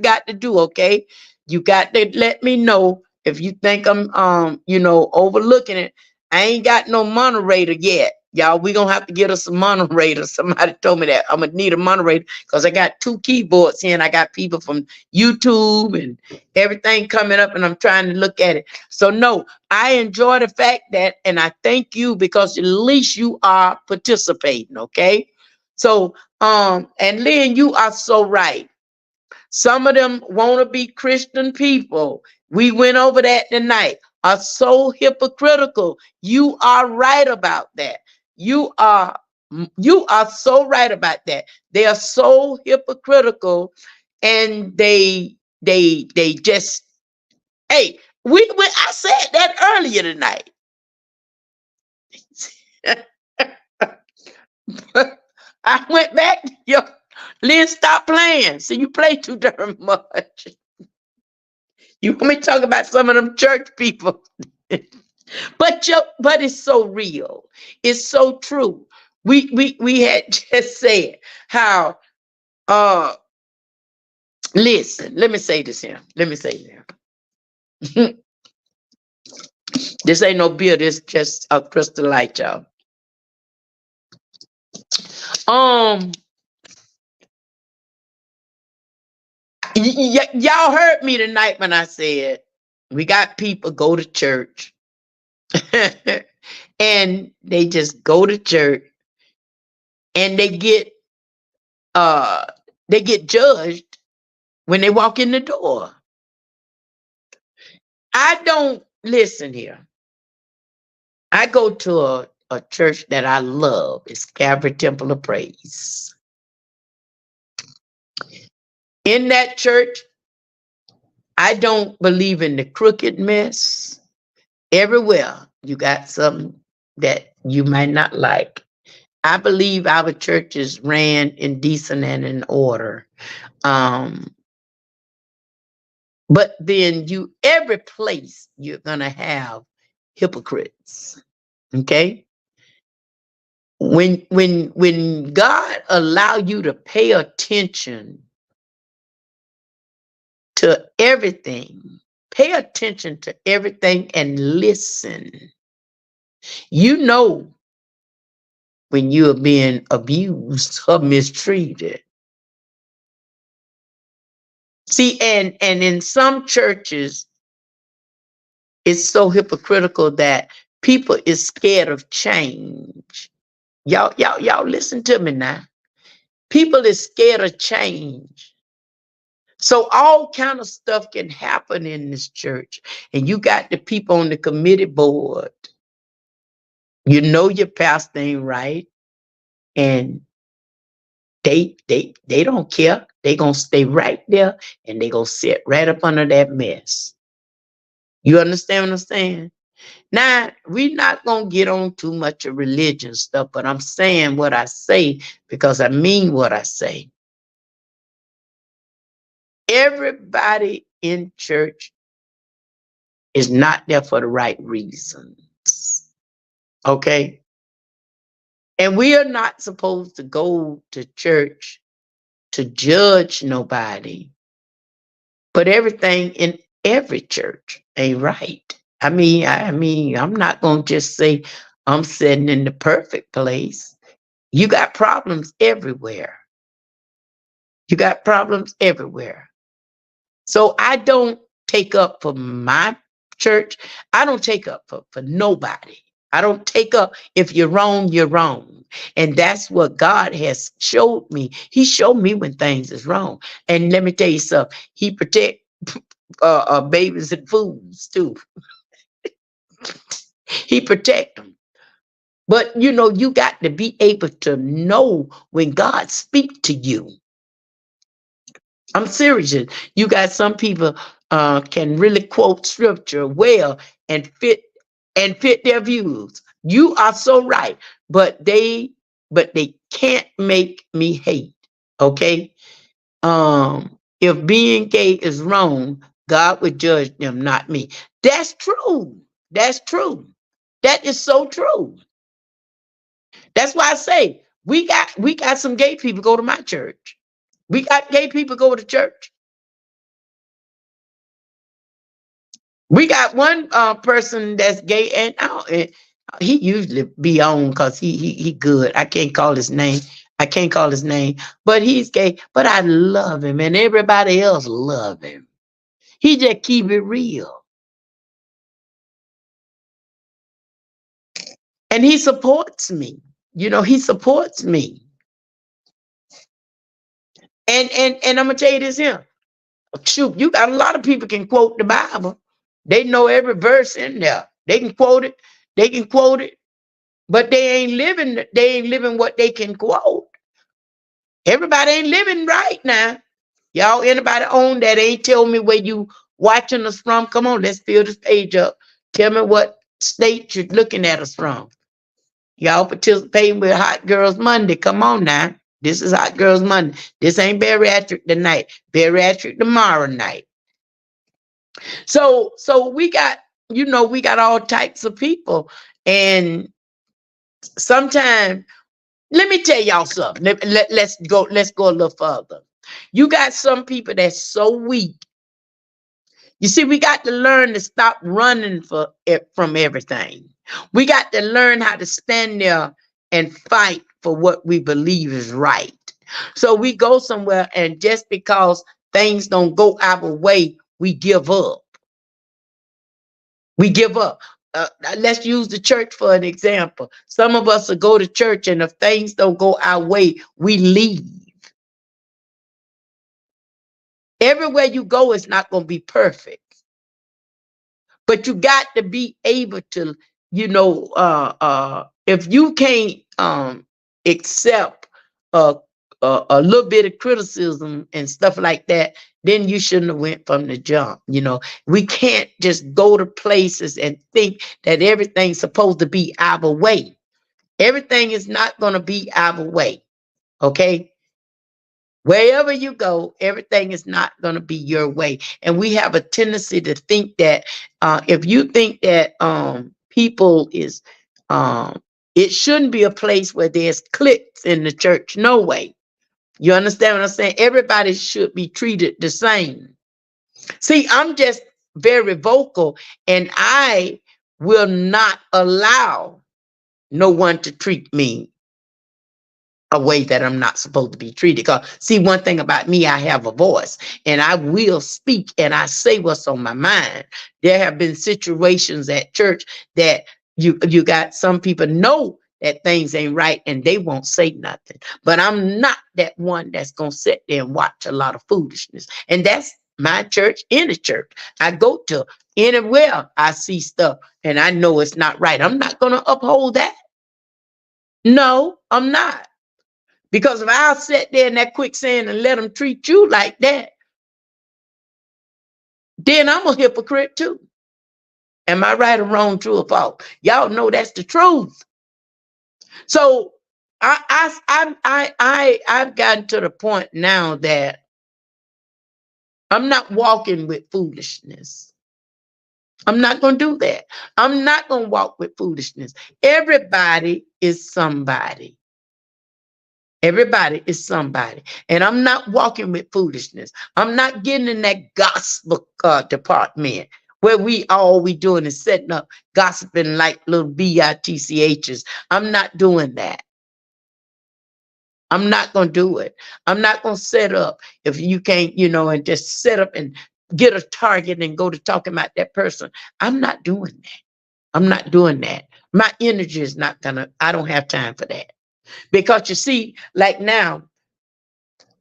got to do, okay? You got to let me know if you think I'm overlooking it. I ain't got no moderator yet. Y'all, we gonna have to get us a moderator. Somebody told me that I'm gonna need a moderator because I got two keyboards here and I got people from YouTube and everything coming up and I'm trying to look at it. So no, I enjoy the fact that, and I thank you because at least you are participating, okay? So, and Lynn, you are so right. Some of them want to be Christian people. We went over that tonight. Are so hypocritical. You are right about that. You are you are so right about that. They are so hypocritical, and they just hey. We I said that earlier tonight. I went back. Yo, Lynn, stop playing. See, you play too darn much. You want me to talk about some of them church people? But it's so real. It's so true. We had just said how listen, let me say this here. Let me say this. This ain't no beer, this just a crystal light, y'all. Um y'all heard me tonight when I said we got people go to church and they just go to church and they get judged when they walk in the door. I don't listen here. I go to a church that I love. It's Calvary Temple of Praise. In that church, I don't believe in the crooked mess. Everywhere you got something that you might not like. I believe our church is ran in decent and in order. Um, but then every place you're gonna have hypocrites. Okay. When God allow you to pay attention to everything, pay attention to everything and listen. You know when you are being abused or mistreated. See, and in some churches, it's so hypocritical that people is scared of change. Y'all listen to me now. People is scared of change. So all kind of stuff can happen in this church. And you got the people on the committee board. You know your pastor ain't right. And they don't care. They gonna stay right there and they gonna sit right up under that mess. You understand what I'm saying? Now, we're not gonna get on too much of religion stuff, but I'm saying what I say because I mean what I say. Everybody in church is not there for the right reasons. Okay? And we are not supposed to go to church to judge nobody, but everything in every church ain't right. I mean, I'm not gonna just say I'm sitting in the perfect place. You got problems everywhere. You got problems everywhere. So I don't take up for my church. I don't take up for nobody. I don't take up. If you're wrong, you're wrong. And that's what God has showed me. He showed me when things is wrong. And let me tell you something. He protect babies and fools too. He protect them. But you know, you got to be able to know when God speak to you. I'm serious. You got some people can really quote scripture well and fit their views. You are so right, but they can't make me hate. Okay. If being gay is wrong, God would judge them, not me. That's true. That's true. That is so true. That's why I say we got some gay people go to my church. We got gay people go to church. We got one person that's gay, and he usually be on because he good. I can't call his name. I can't call his name, but he's gay. But I love him, and everybody else love him. He just keep it real, and he supports me. He supports me. And I'm gonna tell you this here. Shoot, you got a lot of people can quote the Bible. They know every verse in there. They can quote it. They can quote it, but they ain't living. They ain't living what they can quote. Everybody ain't living right now. Y'all, anybody on that ain't tell me where you watching us from? Come on, let's fill this page up. Tell me what state you're looking at us from. Y'all participating with Hot Girls Monday. Come on now. This is Hot Girls Monday. This ain't bariatric tonight. Bariatric tomorrow night. So we got all types of people. And sometimes, let me tell y'all something. Let's go a little further. You got some people that's so weak. You see, we got to learn to stop running from everything. We got to learn how to stand there and fight for what we believe is right. So we go somewhere, and just because things don't go our way, we give up. We give up. Let's use the church for an example. Some of us will go to church, and if things don't go our way, we leave. Everywhere you go, it's not going to be perfect. But you got to be able to, if you can't accept a little bit of criticism and stuff like that, then you shouldn't have went from the jump. We can't just go to places and think that everything's supposed to be our way. Everything is not going to be our way. Okay. Wherever you go, everything is not going to be your way. And we have a tendency to think that if you think that people is, it shouldn't be a place where there's cliques in the church. No way. You understand what I'm saying? Everybody should be treated the same. See, I'm just very vocal, and I will not allow no one to treat me a way that I'm not supposed to be treated. Because see, one thing about me, I have a voice, and I will speak, and I say what's on my mind. There have been situations at church that you got some people know that things ain't right, and they won't say nothing. But I'm not that one that's gonna sit there and watch a lot of foolishness. And that's my church, any church I go to, anywhere I see stuff and I know it's not right. I'm not gonna uphold that. No, I'm not. Because if I'll sit there in that quicksand and let them treat you like that, then I'm a hypocrite too. Am I right or wrong, true or false? Y'all know that's the truth. So I've gotten to the point now that I'm not walking with foolishness. I'm not going to do that. I'm not going to walk with foolishness. Everybody is somebody. Everybody is somebody. And I'm not walking with foolishness. I'm not getting in that gospel department where all we doing is setting up gossiping like little bitchs. I'm not doing that. I'm not going to do it. I'm not going to set up if you can't, and just set up and get a target and go to talking about that person. I'm not doing that. I'm not doing that. My energy is not I don't have time for that. Because you see, like now,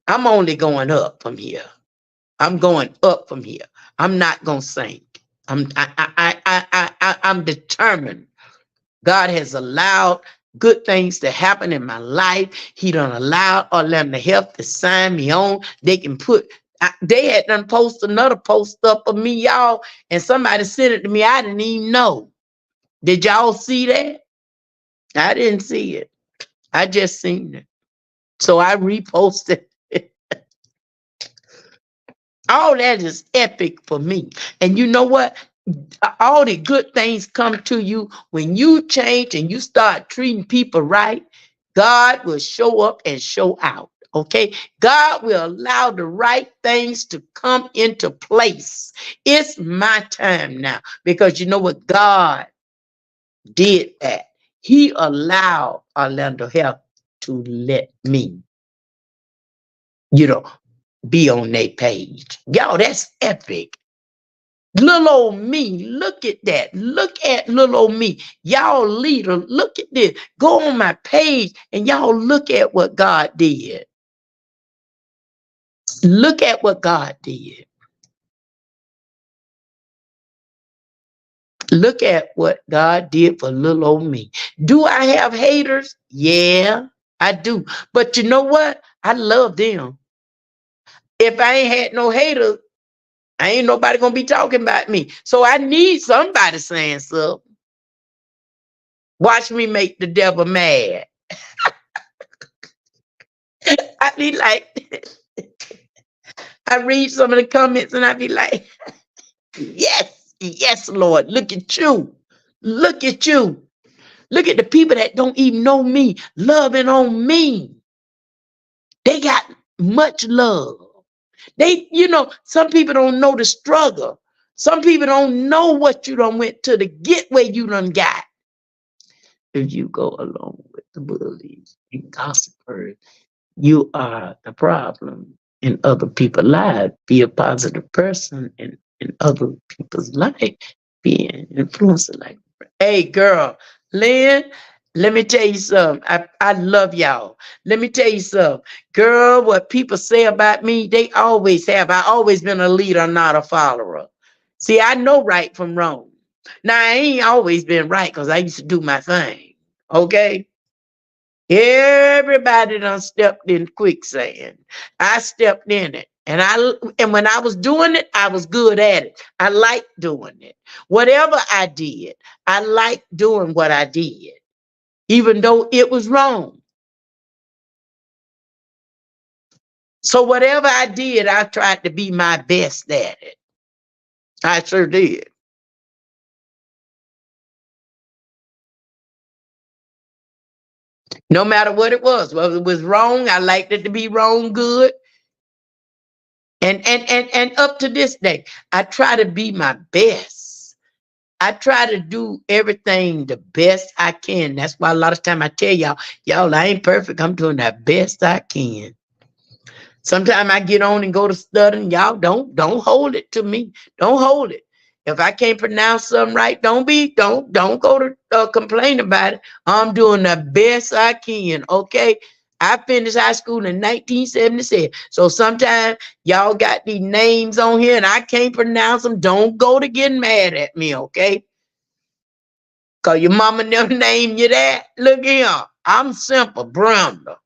I'm only going up from here. I'm going up from here. I'm not going to sink. I'm determined. God has allowed good things to happen in my life. He done allowed all them to help to sign me on. They can put They had done post another post up of me, y'all, and somebody sent it to me. I didn't even know. Did y'all see that? I didn't see it. I just seen it. So I reposted it. All that is epic for me. And you know what? All the good things come to you when you change and you start treating people right. God will show up and show out. Okay, God will allow the right things to come into place. It's my time now because you know what? God did that. He allowed Orlando Health to let me, you know, be on their page. Y'all, that's epic. Little old me, look at that. Look at little old me. Y'all leader, look at this. Go on my page and y'all look at what God did. Look at what God did. Look at what God did for little old me. Do I have haters? Yeah, I do. But you know what? I love them. If I ain't had no haters, I ain't nobody gonna be talking about me. So I need somebody saying something. Watch me make the devil mad. I be like, I read some of the comments and I be like, yes, yes, Lord, look at you. Look at you. Look at the people that don't even know me, loving on me. They got much love. They, some people don't know the struggle. Some people don't know what you done went to get where you done got. If you go along with the bullies and gossipers, you are the problem in other people's lives. Be a positive person in other people's life. Be an influencer like. Hey, girl, Lynn, let me tell you something. I love y'all. Let me tell you something. Girl, what people say about me, they always have. I always been a leader, not a follower. See, I know right from wrong. Now, I ain't always been right because I used to do my thing. Okay? Everybody done stepped in quicksand. I stepped in it. And when I was doing it, I was good at it. I liked doing it. Whatever I did, I liked doing what I did, even though it was wrong. So whatever I did, I tried to be my best at it. I sure did. No matter what it was, whether it was wrong, I liked it to be wrong good. And up to this day, I try to be my best. I try to do everything the best I can. That's why a lot of time I tell y'all, I ain't perfect. I'm doing the best I can. Sometimes I get on and go to studying. Y'all don't hold it to me. Don't hold it. If I can't pronounce something right, don't go to complain about it. I'm doing the best I can. Okay. I finished high school in 1977. So sometimes y'all got these names on here and I can't pronounce them. Don't go to getting mad at me, okay? Cause your mama never named you that. Look here. I'm simple, Brenda.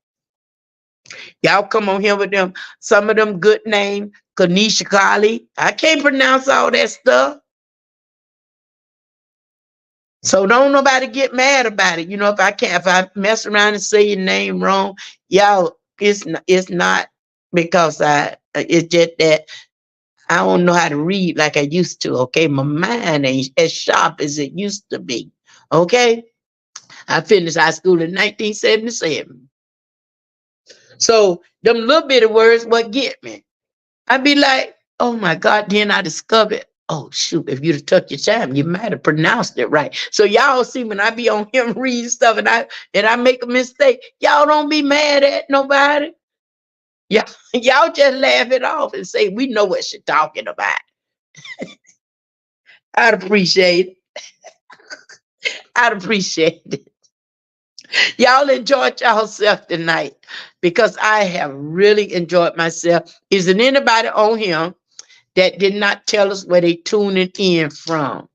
Y'all come on here with them, some of them good names, Kanisha Kali. I can't pronounce all that stuff. So don't nobody get mad about it. If I mess around and say your name wrong, y'all, it's not because it's just that I don't know how to read like I used to. Okay. My mind ain't as sharp as it used to be. Okay. I finished high school in 1977. So them little bitty words what get me. I'd be like, oh my God, then I discovered, oh shoot, if you'd have took your time, you might have pronounced it right. So y'all see when I be on him reading stuff and I make a mistake, y'all don't be mad at nobody. Y'all just laugh it off and say, we know what she's talking about. I'd appreciate it. I'd appreciate it. Y'all enjoyed yourself tonight because I have really enjoyed myself. Isn't anybody on here that did not tell us where they tuning in from?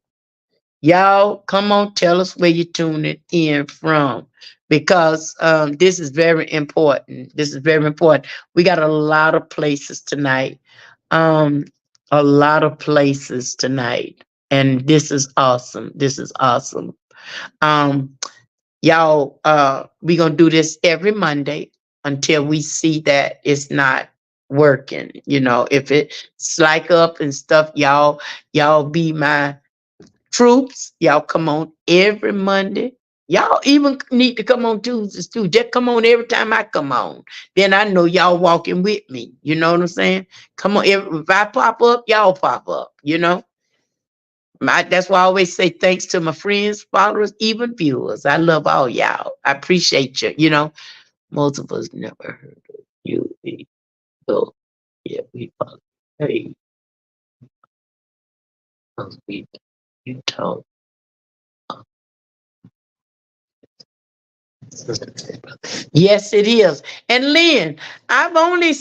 Y'all, come on, tell us where you're tuning in from because this is very important. This is very important. We got a lot of places tonight. um a lot of places tonight, and this is awesome. This is awesome. Um, y'all, we gonna do this every Monday until we see that it's not working. You know, if it slack up and stuff, y'all be my troops. Y'all come on every Monday. Y'all even need to come on Tuesdays too. Just come on every time I come on. Then I know y'all walking with me. You know what I'm saying? Come on, if I pop up, y'all pop up. You know, that's why I always say thanks to my friends, followers, even viewers. I love all y'all. I appreciate you. You know, most of us never heard of you. So yeah, we follow. Hey, we you told. Yes, it is. And Lynn, I've only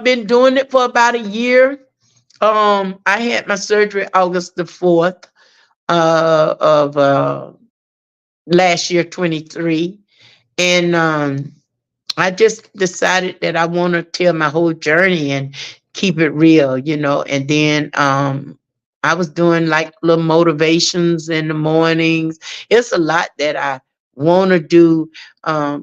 been doing it for about a year. I had my surgery August the 4th of last year, 23. And I just decided that I want to tell my whole journey and keep it real, you know. And then I was doing like little motivations in the mornings. It's a lot that I want to do.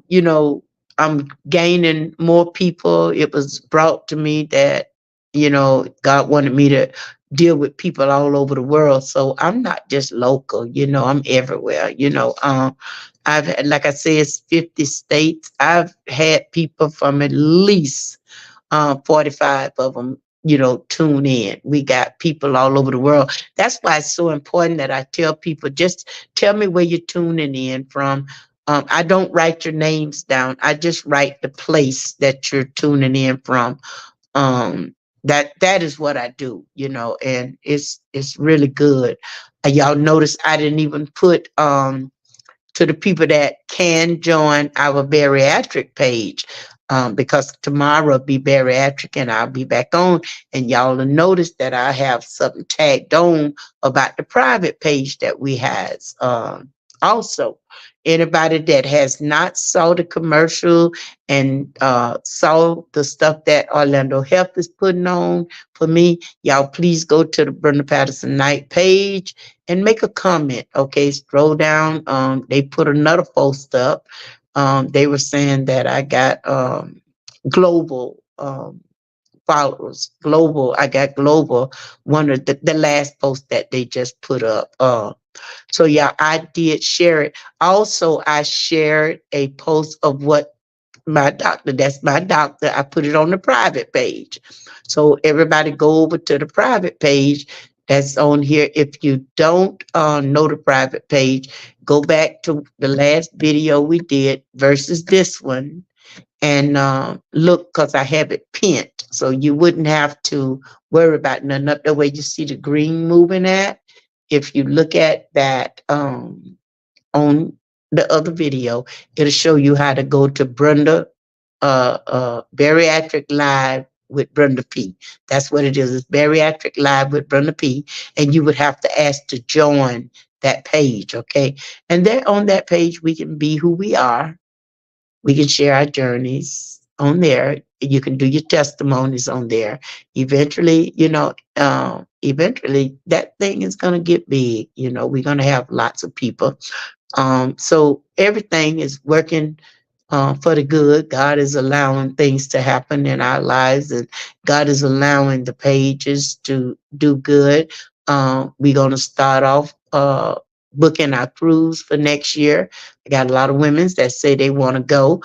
You know, I'm gaining more people. It was brought to me that, you know, God wanted me to deal with people all over the world. So I'm not just local, you know, I'm everywhere, you know. I've had, like I said, it's 50 states. I've had people from at least 45 of them, you know, tune in. We got people all over the world. That's why it's so important that I tell people, just tell me where you're tuning in from. I don't write your names down. I just write the place that you're tuning in from. That is what I do, you know, and it's really good. Y'all notice I didn't even put to the people that can join our bariatric page, because tomorrow will be bariatric and I'll be back on, and y'all will notice that I have something tagged on about the private page that we has. Also, anybody that has not saw the commercial and saw the stuff that Orlando Health is putting on for me, y'all please go to the Brenda Patterson Knight page and make a comment. Okay, scroll down. They put another post up. They were saying that I got global followers. Global, I got global. One of the last post that they just put up. So yeah, I did share it. Also, I shared a post of what my doctor, that's my doctor, I put it on the private page. So everybody go over to the private page that's on here. If you don't know the private page, go back to the last video we did versus this one, and look, because I have it pinned. So you wouldn't have to worry about nothing up the way you see the green moving at. If you look at that on the other video, it'll show you how to go to Brenda Bariatric Live with Brenda P. That's what it is. It's Bariatric Live with Brenda P. And you would have to ask to join that page, okay? And there on that page, we can be who we are. We can share our journeys on there. You can do your testimonies on there. Eventually, you know, eventually that thing is going to get big. You know, we're going to have lots of people. So everything is working for the good. God is allowing things to happen in our lives, and God is allowing the pages to do good. We're going to start off booking our cruise for next year. I got a lot of women that say they want to go.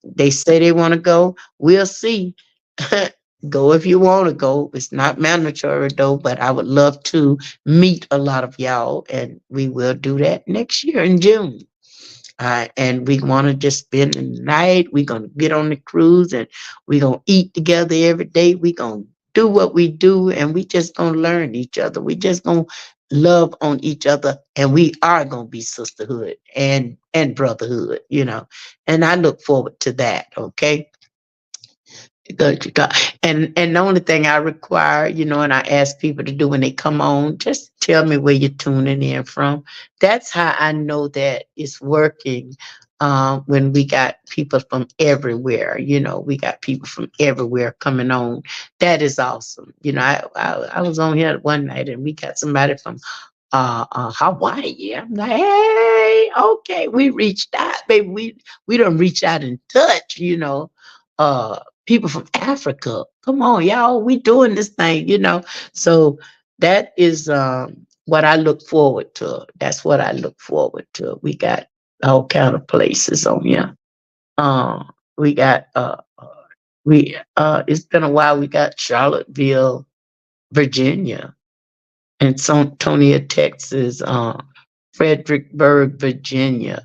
They say they want to go. We'll see. Go if you want to go. It's not mandatory though, but I would love to meet a lot of y'all, and we will do that next year in June. And we want to just spend the night. We're going to get on the cruise and we're going to eat together every day. We're going to do what we do, and we just going to learn each other. We just going to love on each other, and we are going to be sisterhood and brotherhood, you know. And I look forward to that, okay? Good to God. And the only thing I require, and I ask people to do when they come on, just tell me where you're tuning in from. That's how I know that it's working. When we got people from everywhere, we got people from everywhere coming on. That is awesome. I was on here one night and we got somebody from Hawaii. I'm like, hey, okay, we reached out, baby. We don't reach out and touch, uh people from Africa. Come on, y'all, we doing this thing. So that is what I look forward to. That's what I look forward to. We got all kind of places on here. Uh, we got we it's been a while. We got Charlottesville, Virginia, and Antonia, Texas, Fredericksburg, Virginia,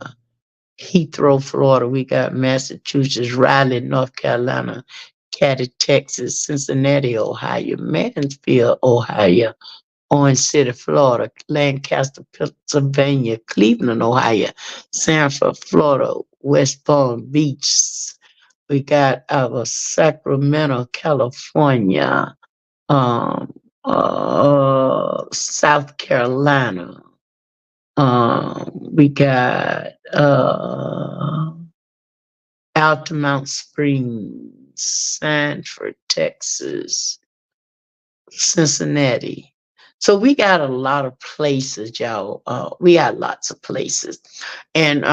Heathrow, Florida. We got Massachusetts, Raleigh, North Carolina, Katy, Texas, Cincinnati, Ohio, Mansfield, Ohio, Orange City, Florida, Lancaster, Pennsylvania, Cleveland, Ohio, Sanford, Florida, West Palm Beach. We got our Sacramento, California, um, South Carolina. We got Altamont Springs, Sanford, Texas, Cincinnati. So we got a lot of places, y'all. We got lots of places. And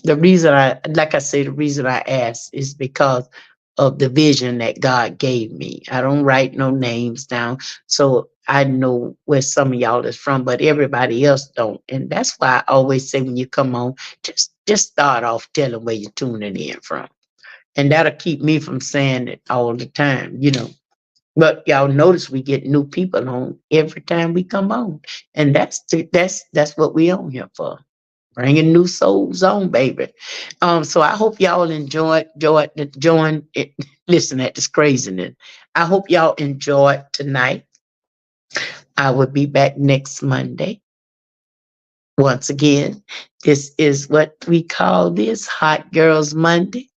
the reason like I say, the reason I asked is because of the vision that God gave me. I don't write no names down. So I know where some of y'all is from, but everybody else don't. And that's why I always say when you come on, just start off telling where you're tuning in from. And that'll keep me from saying it all the time. But y'all notice we get new people on every time we come on, and that's what we on here for, bringing new souls on, baby. So I hope y'all join it. Listen at this craziness. I hope y'all enjoyed tonight. I will be back next Monday. Once again, this is what we call this Hot Girls Monday.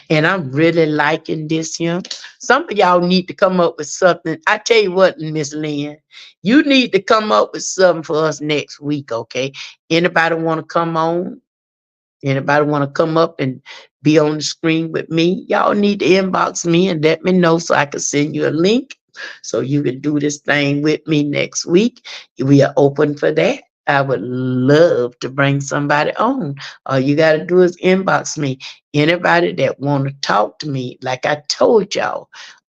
And I'm really liking this here. Some of y'all need to come up with something. I tell you what, Miss Lynn, you need to come up with something for us next week, okay? Anybody want to come on? Anybody want to come up and be on the screen with me? Y'all need to inbox me and let me know so I can send you a link so you can do this thing with me next week. We are open for that. I would love to bring somebody on. All you got to do is inbox me. Anybody that want to talk to me, like I told y'all.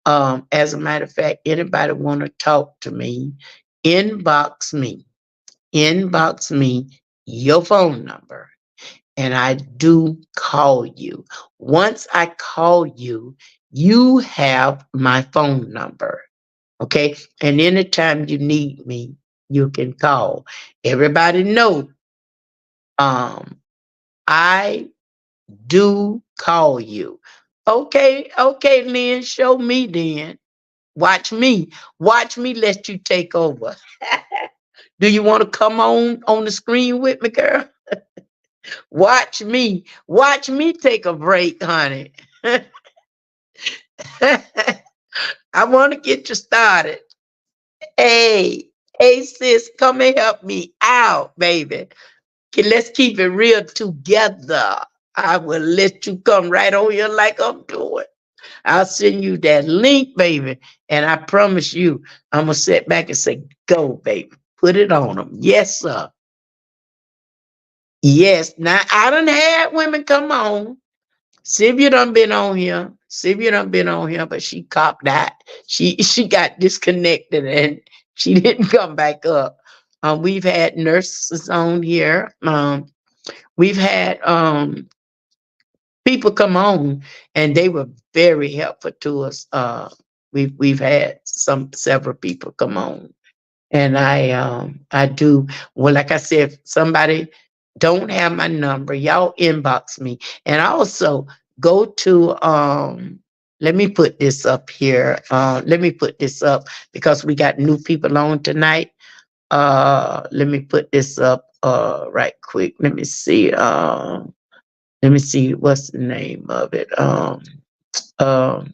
As a matter of fact, anybody want to talk to me, inbox me. Inbox me your phone number and I do call you. Once I call you, you have my phone number. Okay. And anytime you need me, you can call. Everybody know um I do call you. Okay, Lynn, show me then. Watch me. Watch me let you take over. Do you want to come on the screen with me, girl? Watch me. Watch me take a break, honey. I want to get you started. Hey, hey, sis, come and help me out, baby. Okay, let's keep it real together. I will let you come right on here like I'm doing. I'll send you that link, baby. And I promise you, I'm going to sit back and say, go, baby. Put it on them. Yes, sir. Yes. Now, I done had women come on. Sylvia done been on here. Sylvia done been on here, but she copped that. She got disconnected and she didn't come back up. We've had nurses on here. We've had people come on and they were very helpful to us. We've had several people come on. And I do, well, like I said, if somebody don't have my number, y'all inbox me. And also go to let me put this up here. Let me put this up because we got new people on tonight. Let me put this up right quick. Let me see what's the name of it. Um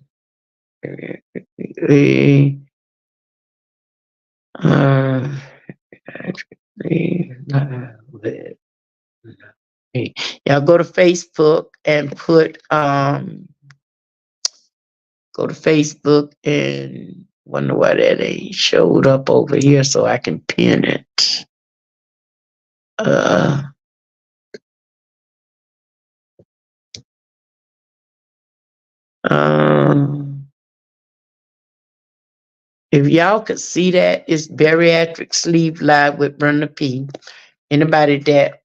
bariatrically, uh, bariatrically, y'all go to Facebook and put go to Facebook and wonder why that ain't showed up over here so I can pin it. Uh, um, if y'all could see that, it's Bariatric Sleep Live with Brenda P. Anybody that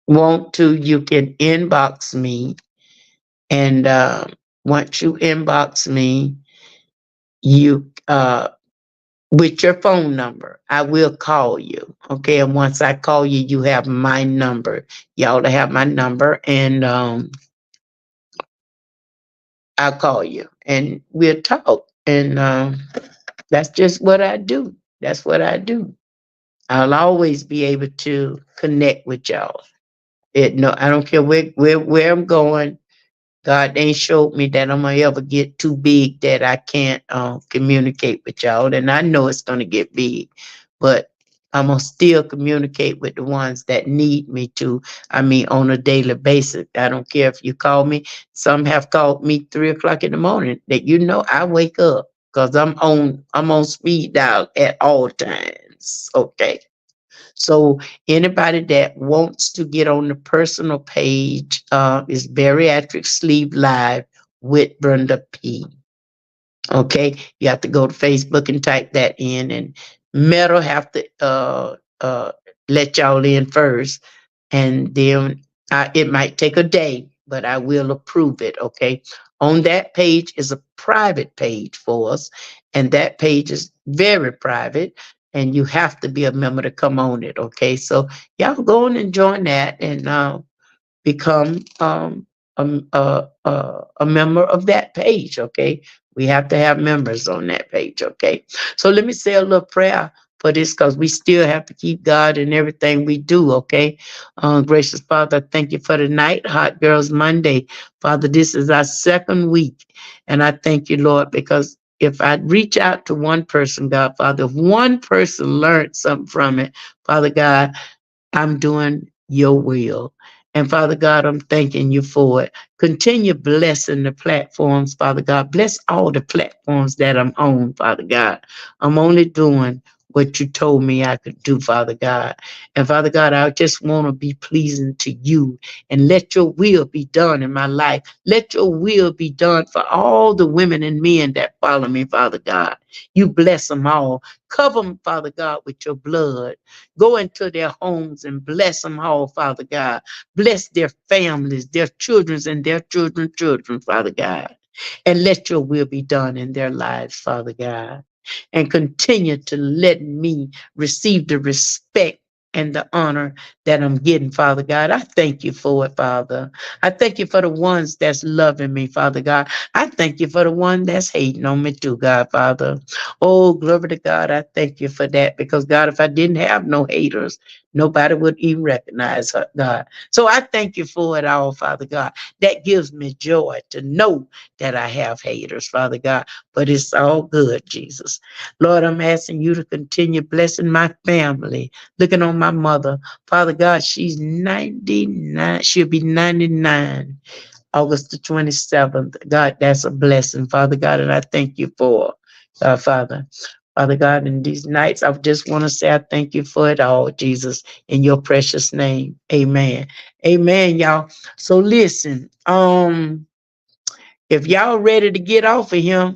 want to, you can inbox me. And once you inbox me, you with your phone number, I will call you. Okay. And once I call you, you have my number. Y'all to have my number, and I'll call you and we'll talk. And that's just what I do. That's what I do. I'll always be able to connect with y'all. No, I don't care where I'm going. God ain't showed me that I'm gonna ever get too big that I can't communicate with y'all. And I know it's gonna get big, but I'm gonna still communicate with the ones that need me to. I mean, on a daily basis. I don't care if you call me. Some have called me 3 o'clock in the morning. That I wake up because I'm on speed dial at all times. Okay. So anybody that wants to get on the personal page is Bariatric Sleep Live with Brenda P. Okay, you have to go to Facebook and type that in, and Metal have to let y'all in first, and then it might take a day, but I will approve it. Okay, on that page is a private page for us, and that page is very private, and you have to be a member to come on it. Okay, so y'all go on and join that, and become a member of that page. Okay, we have to have members on that page. Okay, so let me say a little prayer for this, because we still have to keep God in everything we do. Okay, gracious Father, thank you for the night, Hot Girls Monday. Father, this is our second week, and I thank you, Lord, because if I reach out to one person, God, Father, if one person learned something from it, Father God, I'm doing your will. And Father God, I'm thanking you for it. Continue blessing the platforms, Father God. Bless all the platforms that I'm on, Father God. I'm only doing what you told me I could do, Father God. And Father God, I just want to be pleasing to you, and let your will be done in my life. Let your will be done for all the women and men that follow me, Father God. You bless them all. Cover them, Father God, with your blood. Go into their homes and bless them all, Father God. Bless their families, their children, and their children, Father God. And let your will be done in their lives, Father God. And continue to let me receive the respect and the honor that I'm getting, Father God. I thank you for it, Father. I thank you for the ones that's loving me, Father God. I thank you for the one that's hating on me too, God, Father. Oh, glory to God. I thank you for that, because God, if I didn't have no haters, nobody would even recognize her, God. So I thank you for it all, Father God. That gives me joy to know that I have haters, Father God, but it's all good, Jesus. Lord, I'm asking you to continue blessing my family, looking on my mother. Father God, she's 99. She'll be 99 August the 27th. God, that's a blessing, Father God, and I thank you for Father. Father God, in these nights, I just want to say I thank you for it all, Jesus, in your precious name. Amen. Amen, y'all. So listen, if y'all ready to get off of here,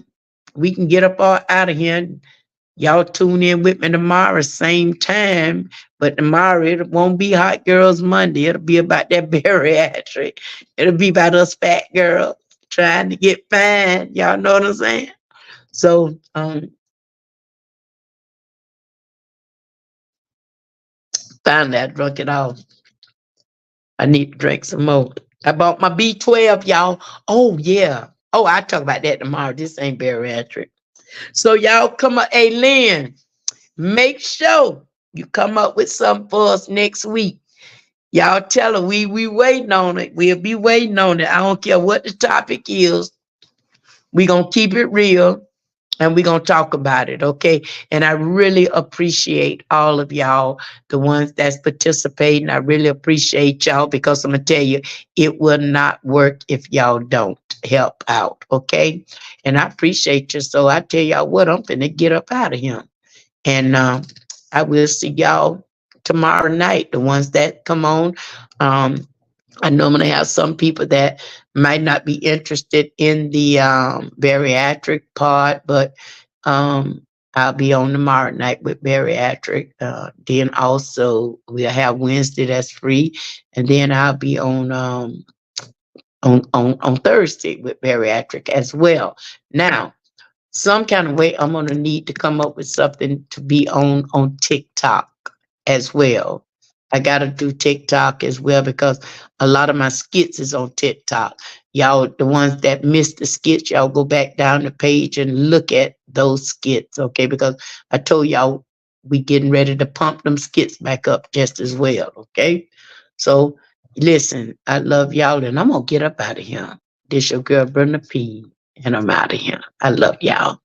we can get up all out of here. Y'all tune in with me tomorrow, same time. But tomorrow it won't be Hot Girls Monday. It'll be about that bariatric. It'll be about us fat girls trying to get fine. Y'all know what I'm saying? So finally I drunk it all. I need to drink some more. I bought my B12, y'all. Oh yeah. Oh, I'll talk about that tomorrow. This ain't bariatric. So y'all come up. Hey Lynn, make sure you come up with something for us next week. Y'all tell her we waiting on it. We'll be waiting on it. I don't care what the topic is. We gonna keep it real and we're going to talk about it, okay? And I really appreciate all of y'all, the ones that's participating. I really appreciate y'all because I'm going to tell you, it will not work if y'all don't help out, okay? And I appreciate you. So I tell y'all what, I'm finna get up out of here. And I will see y'all tomorrow night, the ones that come on. Um, I normally have some people that might not be interested in the bariatric part, but I'll be on tomorrow night with bariatric. Then also we'll have Wednesday that's free, and then I'll be on Thursday with bariatric as well. Now, some kind of way I'm gonna need to come up with something to be on TikTok as well. I gotta do TikTok as well because a lot of my skits is on TikTok. Y'all, the ones that missed the skits, y'all go back down the page and look at those skits, okay? Because I told y'all we getting ready to pump them skits back up just as well, okay? So listen, I love y'all and I'm gonna get up out of here. This your girl Brenda P and I'm out of here. I love y'all.